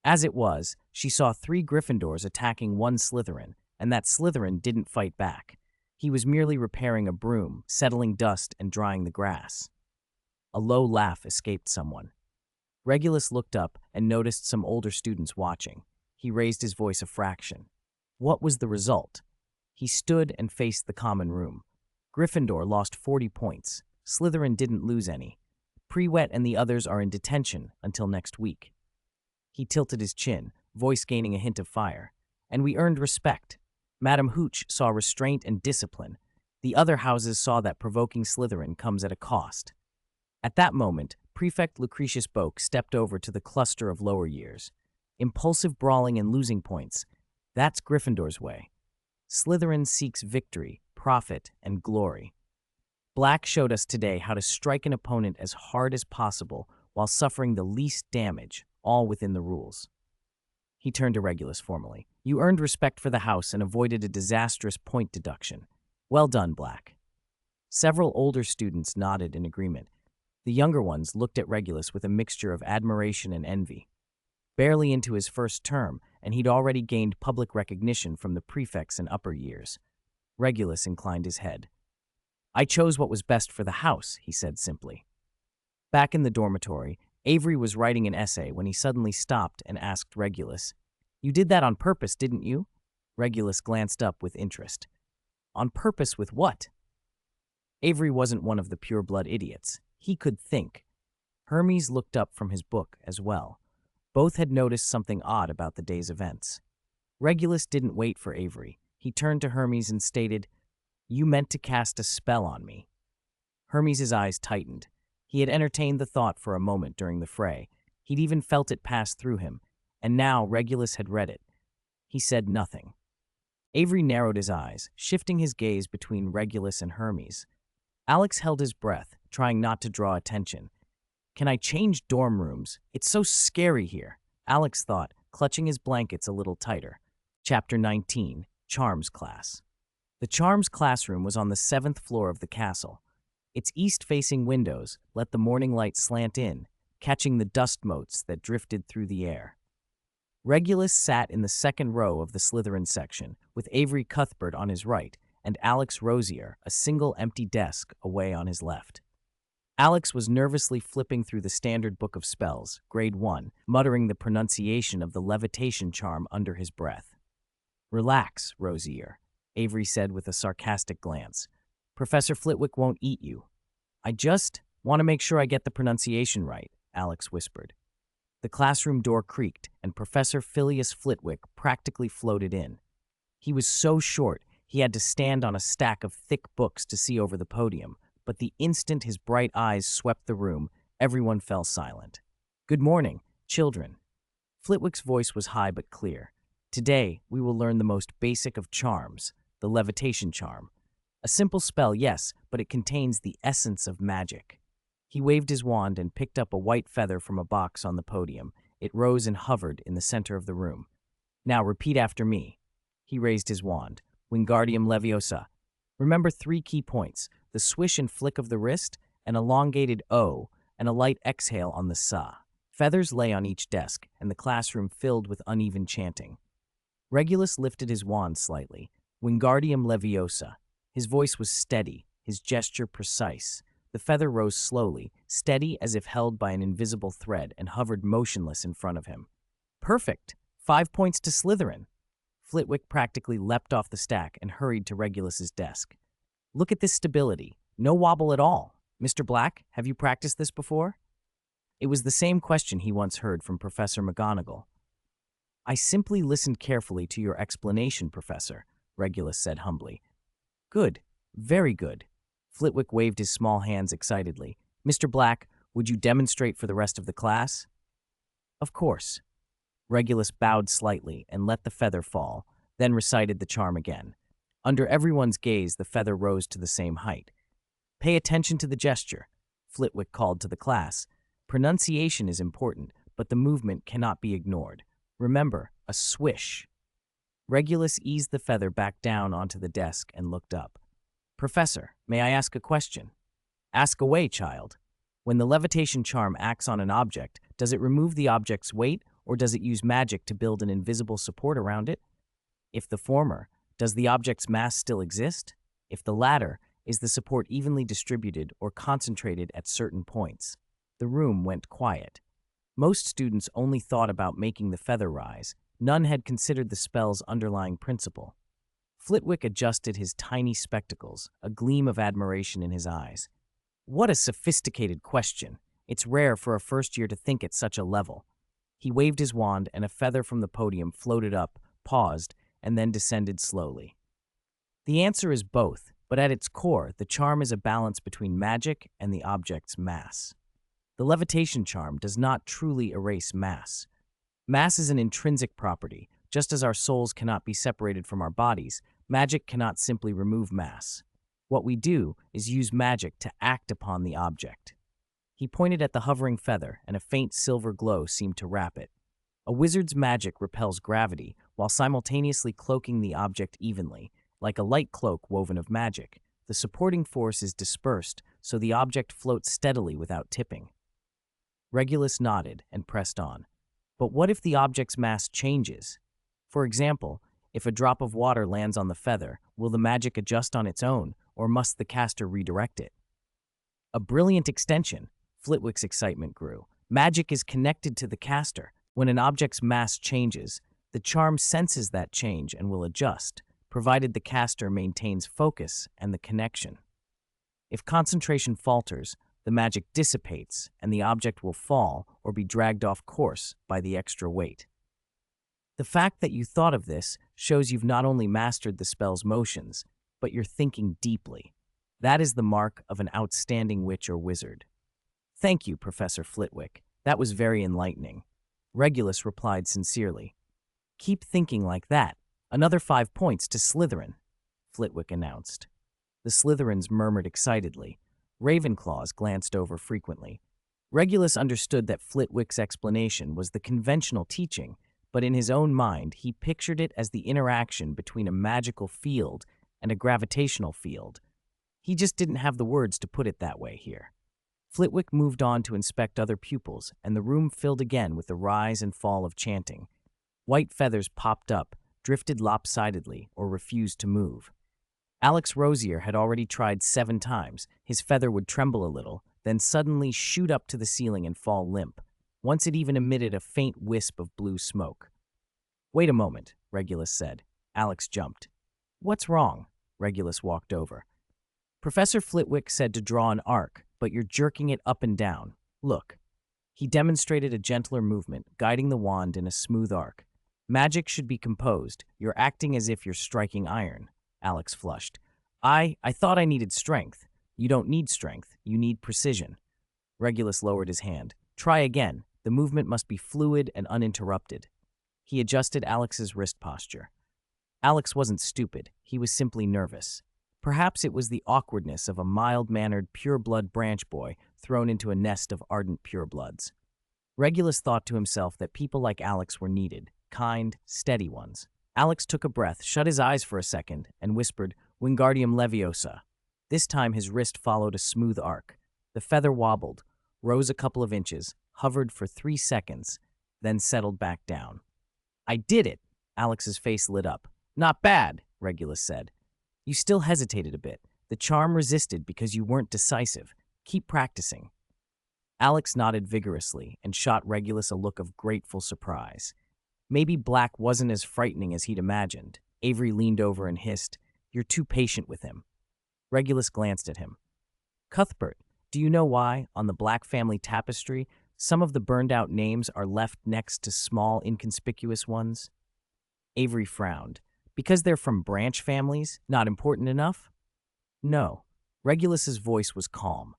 Speaker 1: As it was, she saw 3 Gryffindors attacking 1 Slytherin, and that Slytherin didn't fight back. He was merely repairing a broom, settling dust and drying the grass." A low laugh escaped someone. Regulus looked up and noticed some older students watching. He raised his voice a fraction. What was the result? He stood and faced the common room. Gryffindor lost 40 points. Slytherin didn't lose any. Prewet and the others are in detention until next week. He tilted his chin, voice gaining a hint of fire. And we earned respect. Madame Hooch saw restraint and discipline. The other houses saw that provoking Slytherin comes at a cost. At that moment, Prefect Lucretius Boak stepped over to the cluster of lower years. Impulsive brawling and losing points. That's Gryffindor's way. Slytherin seeks victory, profit, and glory. Black showed us today how to strike an opponent as hard as possible while suffering the least damage, all within the rules. He turned to Regulus formally. "You earned respect for the house and avoided a disastrous point deduction. Well done, Black." Several older students nodded in agreement. The younger ones looked at Regulus with a mixture of admiration and envy. Barely into his first term, and he'd already gained public recognition from the prefects in upper years. Regulus inclined his head. "I chose what was best for the house," he said simply. Back in the dormitory, Avery was writing an essay when he suddenly stopped and asked Regulus, "You did that on purpose, didn't you?" Regulus glanced up with interest. "On purpose with what?" Avery wasn't one of the pure-blood idiots. He could think. Hermes looked up from his book as well. Both had noticed something odd about the day's events. Regulus didn't wait for Avery. He turned to Hermes and stated, "You meant to cast a spell on me." Hermes' eyes tightened. He had entertained the thought for a moment during the fray. He'd even felt it pass through him, and now Regulus had read it. He said nothing. Avery narrowed his eyes, shifting his gaze between Regulus and Hermes. Alex held his breath, trying not to draw attention. "Can I change dorm rooms? It's so scary here," Alex thought, clutching his blankets a little tighter. Chapter 19, Charms Class. The Charms classroom was on the 7th floor of the castle. Its east-facing windows let the morning light slant in, catching the dust motes that drifted through the air. Regulus sat in the second row of the Slytherin section, with Avery Cuthbert on his right and Alex Rosier, a single empty desk, away on his left. Alex was nervously flipping through the standard book of spells, grade 1, muttering the pronunciation of the levitation charm under his breath. "Relax, Rosier," Avery said with a sarcastic glance. "Professor Flitwick won't eat you." "I just want to make sure I get the pronunciation right," Alex whispered. The classroom door creaked, and Professor Phileas Flitwick practically floated in. He was so short, he had to stand on a stack of thick books to see over the podium, but the instant his bright eyes swept the room, everyone fell silent. "Good morning, children." Flitwick's voice was high but clear. "Today, we will learn the most basic of charms, the levitation charm. A simple spell, yes, but it contains the essence of magic." He waved his wand and picked up a white feather from a box on the podium. It rose and hovered in the center of the room. "Now repeat after me." He raised his wand. "Wingardium Leviosa." Remember 3 key points: the swish and flick of the wrist, an elongated O, and a light exhale on the sa. Feathers lay on each desk, and the classroom filled with uneven chanting. Regulus lifted his wand slightly. "Wingardium Leviosa." His voice was steady, his gesture precise. The feather rose slowly, steady as if held by an invisible thread, and hovered motionless in front of him. "Perfect! 5 points to Slytherin." Flitwick practically leapt off the stack and hurried to Regulus's desk. Look at this stability. No wobble at all. Mr. Black, have you practiced this before? It was the same question he once heard from Professor McGonagall. I simply listened carefully to your explanation, Professor, Regulus said humbly. Good. Very good. Flitwick waved his small hands excitedly. Mr. Black, would you demonstrate for the rest of the class? Of course. Regulus bowed slightly and let the feather fall, then recited the charm again. Under everyone's gaze, the feather rose to the same height. Pay attention to the gesture, Flitwick called to the class. Pronunciation is important, but the movement cannot be ignored. Remember, a swish. Regulus eased the feather back down onto the desk and looked up. Professor, may I ask a question? Ask away, child. When the levitation charm acts on an object, does it remove the object's weight, or does it use magic to build an invisible support around it? If the former, does the object's mass still exist? If the latter, is the support evenly distributed or concentrated at certain points? The room went quiet. Most students only thought about making the feather rise. None had considered the spell's underlying principle. Flitwick adjusted his tiny spectacles, a gleam of admiration in his eyes. What a sophisticated question. It's rare for a first year to think at such a level. He waved his wand and a feather from the podium floated up, paused, and then descended slowly. The answer is both, but at its core, the charm is a balance between magic and the object's mass. The levitation charm does not truly erase mass. Mass is an intrinsic property. Just as our souls cannot be separated from our bodies, magic cannot simply remove mass. What we do is use magic to act upon the object. He pointed at the hovering feather, and a faint silver glow seemed to wrap it. A wizard's magic repels gravity, while simultaneously cloaking the object evenly. Like a light cloak woven of magic, the supporting force is dispersed, so the object floats steadily without tipping. Regulus nodded and pressed on. But what if the object's mass changes? For example, if a drop of water lands on the feather, will the magic adjust on its own, or must the caster redirect it? A brilliant extension. Flitwick's excitement grew. Magic is connected to the caster. When an object's mass changes, the charm senses that change and will adjust, provided the caster maintains focus and the connection. If concentration falters, the magic dissipates and the object will fall or be dragged off course by the extra weight. The fact that you thought of this shows you've not only mastered the spell's motions, but you're thinking deeply. That is the mark of an outstanding witch or wizard. Thank you, Professor Flitwick. That was very enlightening. Regulus replied sincerely. Keep thinking like that. Another 5 points to Slytherin, Flitwick announced. The Slytherins murmured excitedly. Ravenclaws glanced over frequently. Regulus understood that Flitwick's explanation was the conventional teaching, but in his own mind he pictured it as the interaction between a magical field and a gravitational field. He just didn't have the words to put it that way here. Flitwick moved on to inspect other pupils, and the room filled again with the rise and fall of chanting. White feathers popped up, drifted lopsidedly, or refused to move. Alex Rosier had already tried 7 times. His feather would tremble a little, then suddenly shoot up to the ceiling and fall limp. Once it even emitted a faint wisp of blue smoke. Wait a moment, Regulus said. Alex jumped. What's wrong? Regulus walked over. Professor Flitwick said to draw an arc, but you're jerking it up and down. Look. He demonstrated a gentler movement, guiding the wand in a smooth arc. Magic should be composed. You're acting as if you're striking iron. Alex flushed. I thought I needed strength. You don't need strength. You need precision. Regulus lowered his hand. Try again. The movement must be fluid and uninterrupted. He adjusted Alex's wrist posture. Alex wasn't stupid. He was simply nervous. Perhaps it was the awkwardness of a mild-mannered, pure-blood branch boy thrown into a nest of ardent purebloods. Regulus thought to himself that people like Alex were needed, kind, steady ones. Alex took a breath, shut his eyes for a second, and whispered, Wingardium Leviosa. This time his wrist followed a smooth arc. The feather wobbled, rose a couple of inches, hovered for 3 seconds, then settled back down. I did it! Alex's face lit up. Not bad, Regulus said. You still hesitated a bit. The charm resisted because you weren't decisive. Keep practicing. Alex nodded vigorously and shot Regulus a look of grateful surprise. Maybe Black wasn't as frightening as he'd imagined. Avery leaned over and hissed, "You're too patient with him." Regulus glanced at him. "Cuthbert, do you know why, on the Black family tapestry, some of the burned-out names are left next to small, inconspicuous ones?" Avery frowned. "Because they're from branch families, not important enough?" "No." Regulus's voice was calm.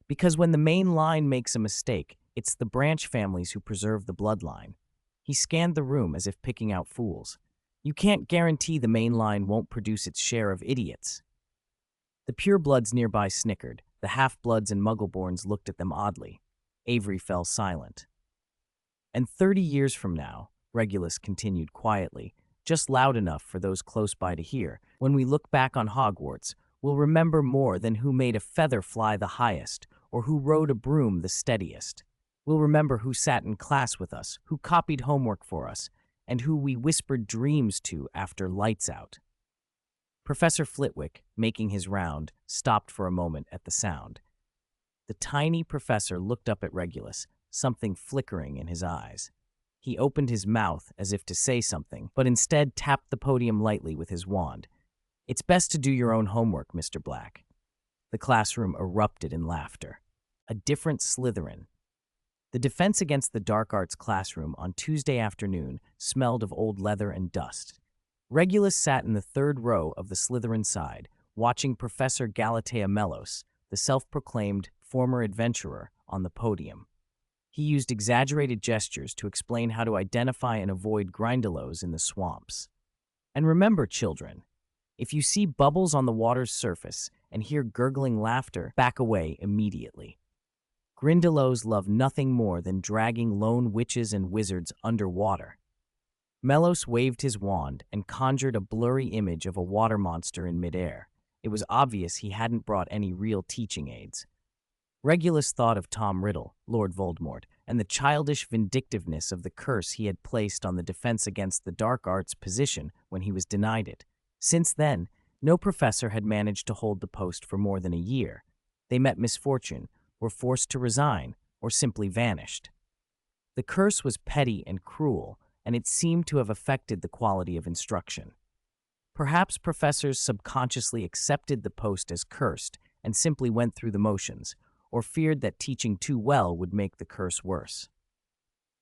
Speaker 1: "Because when the main line makes a mistake, it's the branch families who preserve the bloodline." He scanned the room as if picking out fools. "You can't guarantee the main line won't produce its share of idiots." The purebloods nearby snickered. The half-bloods and muggleborns looked at them oddly. Avery fell silent. "And 30 years from now," Regulus continued quietly, just loud enough for those close by to hear, "when we look back on Hogwarts, we'll remember more than who made a feather fly the highest or who rode a broom the steadiest. We'll remember who sat in class with us, who copied homework for us, and who we whispered dreams to after lights out." Professor Flitwick, making his round, stopped for a moment at the sound. The tiny professor looked up at Regulus, something flickering in his eyes. He opened his mouth as if to say something, but instead tapped the podium lightly with his wand. "It's best to do your own homework, Mr. Black." The classroom erupted in laughter. A different Slytherin. The Defense Against the Dark Arts classroom on Tuesday afternoon smelled of old leather and dust. Regulus sat in the third row of the Slytherin side, watching Professor Galatea Melos, the self-proclaimed former adventurer, on the podium. He used exaggerated gestures to explain how to identify and avoid grindylows in the swamps. "And remember, children, if you see bubbles on the water's surface and hear gurgling laughter, back away immediately. Grindylows love nothing more than dragging lone witches and wizards underwater." Melos waved his wand and conjured a blurry image of a water monster in midair. It was obvious he hadn't brought any real teaching aids. Regulus thought of Tom Riddle, Lord Voldemort, and the childish vindictiveness of the curse he had placed on the Defense Against the Dark Arts position when he was denied it. Since then, no professor had managed to hold the post for more than a year. They met misfortune, were forced to resign, or simply vanished. The curse was petty and cruel, and it seemed to have affected the quality of instruction. Perhaps professors subconsciously accepted the post as cursed and simply went through the motions, or feared that teaching too well would make the curse worse.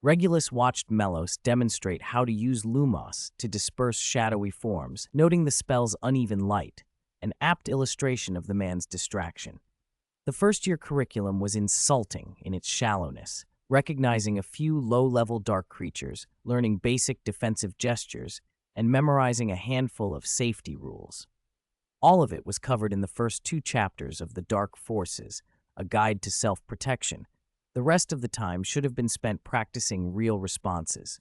Speaker 1: Regulus watched Melos demonstrate how to use Lumos to disperse shadowy forms, noting the spell's uneven light, an apt illustration of the man's distraction. The first-year curriculum was insulting in its shallowness, recognizing a few low-level dark creatures, learning basic defensive gestures, and memorizing a handful of safety rules. All of it was covered in the first 2 chapters of The Dark Forces, a guide to self-protection. The rest of the time should have been spent practicing real responses.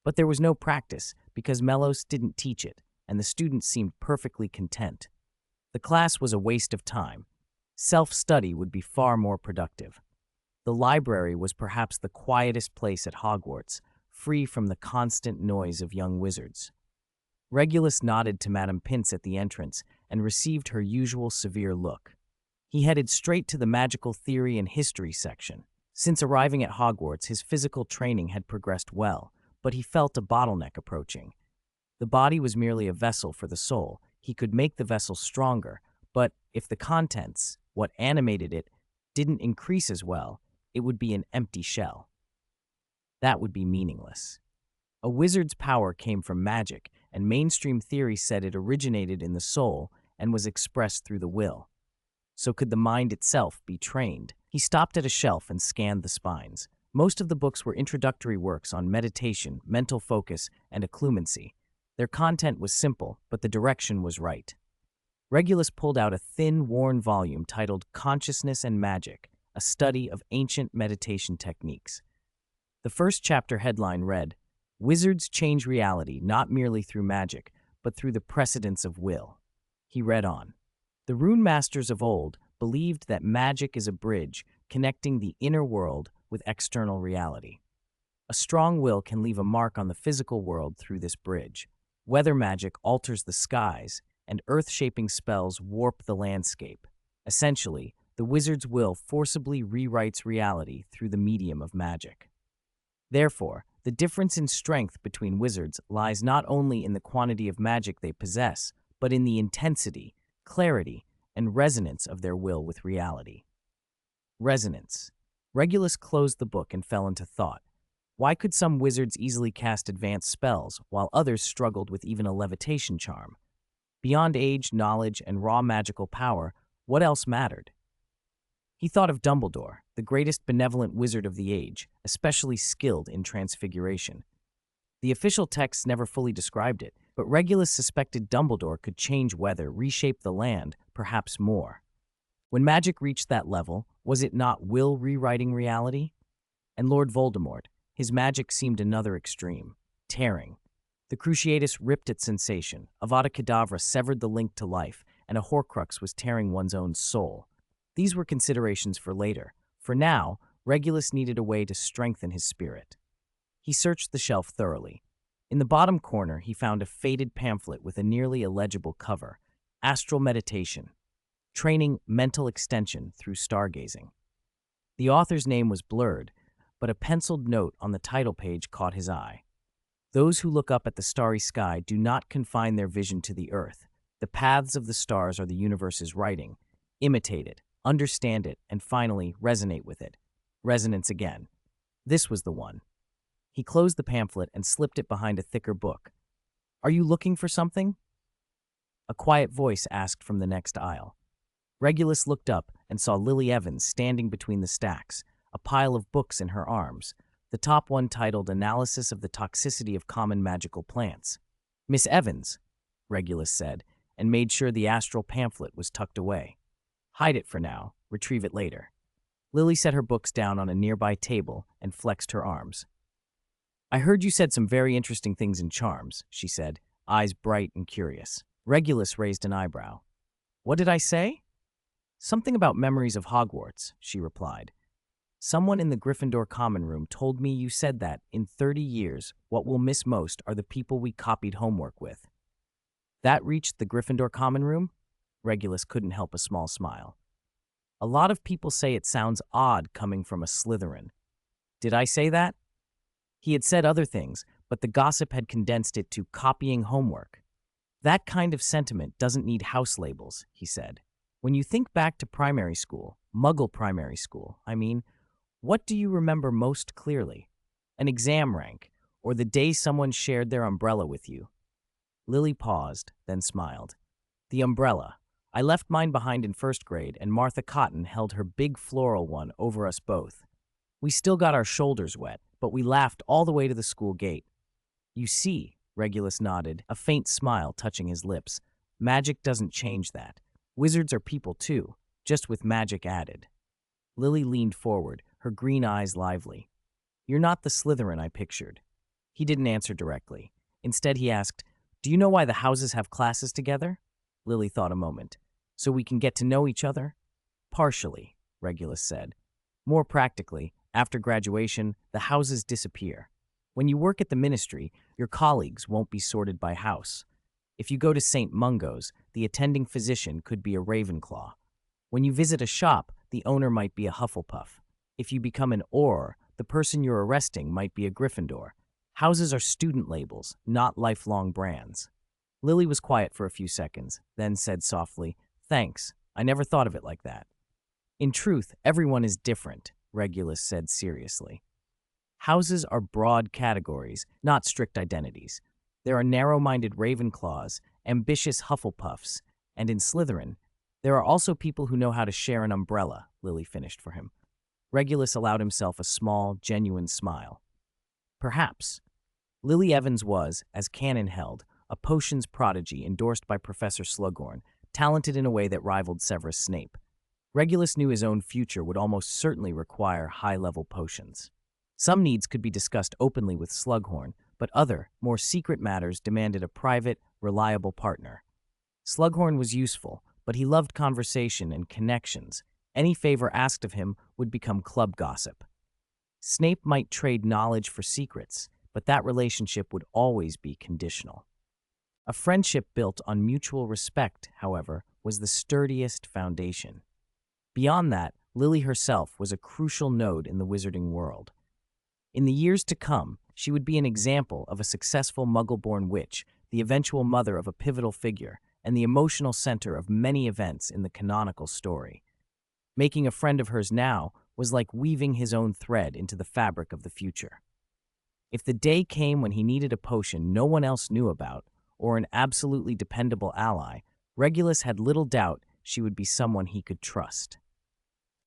Speaker 1: But there was no practice because Melos didn't teach it, and the students seemed perfectly content. The class was a waste of time. Self-study would be far more productive. The library was perhaps the quietest place at Hogwarts, free from the constant noise of young wizards. Regulus nodded to Madame Pince at the entrance and received her usual severe look. He headed straight to the magical theory and history section. Since arriving at Hogwarts, his physical training had progressed well, but he felt a bottleneck approaching. The body was merely a vessel for the soul. He could make the vessel stronger, but if the contents, what animated it, didn't increase as well, it would be an empty shell. That would be meaningless. A wizard's power came from magic, and mainstream theory said it originated in the soul and was expressed through the will. So could the mind itself be trained? He stopped at a shelf and scanned the spines. Most of the books were introductory works on meditation, mental focus, and occlumency. Their content was simple, but the direction was right. Regulus pulled out a thin, worn volume titled Consciousness and Magic, a study of ancient meditation techniques. The first chapter headline read, "Wizards change reality not merely through magic, but through the precedence of will." He read on. "The rune masters of old believed that magic is a bridge connecting the inner world with external reality. A strong will can leave a mark on the physical world through this bridge. Weather magic alters the skies, and earth-shaping spells warp the landscape. Essentially, the wizard's will forcibly rewrites reality through the medium of magic. Therefore, The difference in strength between wizards lies not only in the quantity of magic they possess, but in the intensity, clarity, and resonance of their will with reality. Resonance. Regulus closed the book and fell into thought. Why could some wizards easily cast advanced spells, while others struggled with even a levitation charm? Beyond age, knowledge, and raw magical power, what else mattered? He thought of Dumbledore, the greatest benevolent wizard of the age, especially skilled in transfiguration. The official texts never fully described it, but Regulus suspected Dumbledore could change weather, reshape the land, perhaps more. When magic reached that level, was it not will rewriting reality? And Lord Voldemort, his magic seemed another extreme, tearing. The Cruciatus ripped at sensation, Avada Kedavra severed the link to life, and a Horcrux was tearing one's own soul. These were considerations for later. For now, Regulus needed a way to strengthen his spirit. He searched the shelf thoroughly. In the bottom corner, he found a faded pamphlet with a nearly illegible cover, Astral Meditation, Training Mental Extension Through Stargazing. The author's name was blurred, but a penciled note on the title page caught his eye. Those who look up at the starry sky do not confine their vision to the earth. The paths of the stars are the universe's writing. Imitate it, understand it, and finally resonate with it. Resonance again. This was the one. He closed the pamphlet and slipped it behind a thicker book. Are you looking for something? A quiet voice asked from the next aisle. Regulus looked up and saw Lily Evans standing between the stacks, a pile of books in her arms, the top one titled Analysis of the Toxicity of Common Magical Plants. Miss Evans, Regulus said, and made sure the astral pamphlet was tucked away. Hide it for now, retrieve it later. Lily set her books down on a nearby table and flexed her arms. I heard you said some very interesting things in charms, she said, eyes bright and curious. Regulus raised an eyebrow. What did I say? Something about memories of Hogwarts, she replied. Someone in the Gryffindor common room told me you said that, in 30 years, what we'll miss most are the people we copied homework with. That reached the Gryffindor common room? Regulus couldn't help a small smile. A lot of people say it sounds odd coming from a Slytherin. Did I say that? He had said other things, but the gossip had condensed it to copying homework. That kind of sentiment doesn't need house labels, he said. When you think back to primary school, Muggle primary school, I mean, what do you remember most clearly? An exam rank, or the day someone shared their umbrella with you? Lily paused, then smiled. The umbrella. I left mine behind in first grade, and Martha Cotton held her big floral one over us both. We still got our shoulders wet, but we laughed all the way to the school gate. You see, Regulus nodded, a faint smile touching his lips. Magic doesn't change that. Wizards are people too, just with magic added. Lily leaned forward, her green eyes lively. You're not the Slytherin I pictured. He didn't answer directly. Instead, he asked, Do you know why the houses have classes together? Lily thought a moment. So we can get to know each other? Partially, Regulus said. More practically, after graduation, the houses disappear. When you work at the ministry, your colleagues won't be sorted by house. If you go to St. Mungo's, the attending physician could be a Ravenclaw. When you visit a shop, the owner might be a Hufflepuff. If you become an Auror, the person you're arresting might be a Gryffindor. Houses are student labels, not lifelong brands. Lily was quiet for a few seconds, then said softly, Thanks, I never thought of it like that. In truth, everyone is different, Regulus said seriously. Houses are broad categories, not strict identities. There are narrow-minded Ravenclaws, ambitious Hufflepuffs, and in Slytherin, there are also people who know how to share an umbrella, Lily finished for him. Regulus allowed himself a small, genuine smile. Perhaps. Lily Evans was, as canon held, a potions prodigy endorsed by Professor Slughorn, talented in a way that rivaled Severus Snape. Regulus knew his own future would almost certainly require high-level potions. Some needs could be discussed openly with Slughorn, but other, more secret matters demanded a private, reliable partner. Slughorn was useful, but he loved conversation and connections. Any favor asked of him would become club gossip. Snape might trade knowledge for secrets, but that relationship would always be conditional. A friendship built on mutual respect, however, was the sturdiest foundation. Beyond that, Lily herself was a crucial node in the wizarding world. In the years to come, She would be an example of a successful Muggle-born witch, the eventual mother of a pivotal figure, and the emotional center of many events in the canonical story. Making a friend of hers now was like weaving his own thread into the fabric of the future. If the day came when he needed a potion no one else knew about, or an absolutely dependable ally, Regulus had little doubt she would be someone he could trust.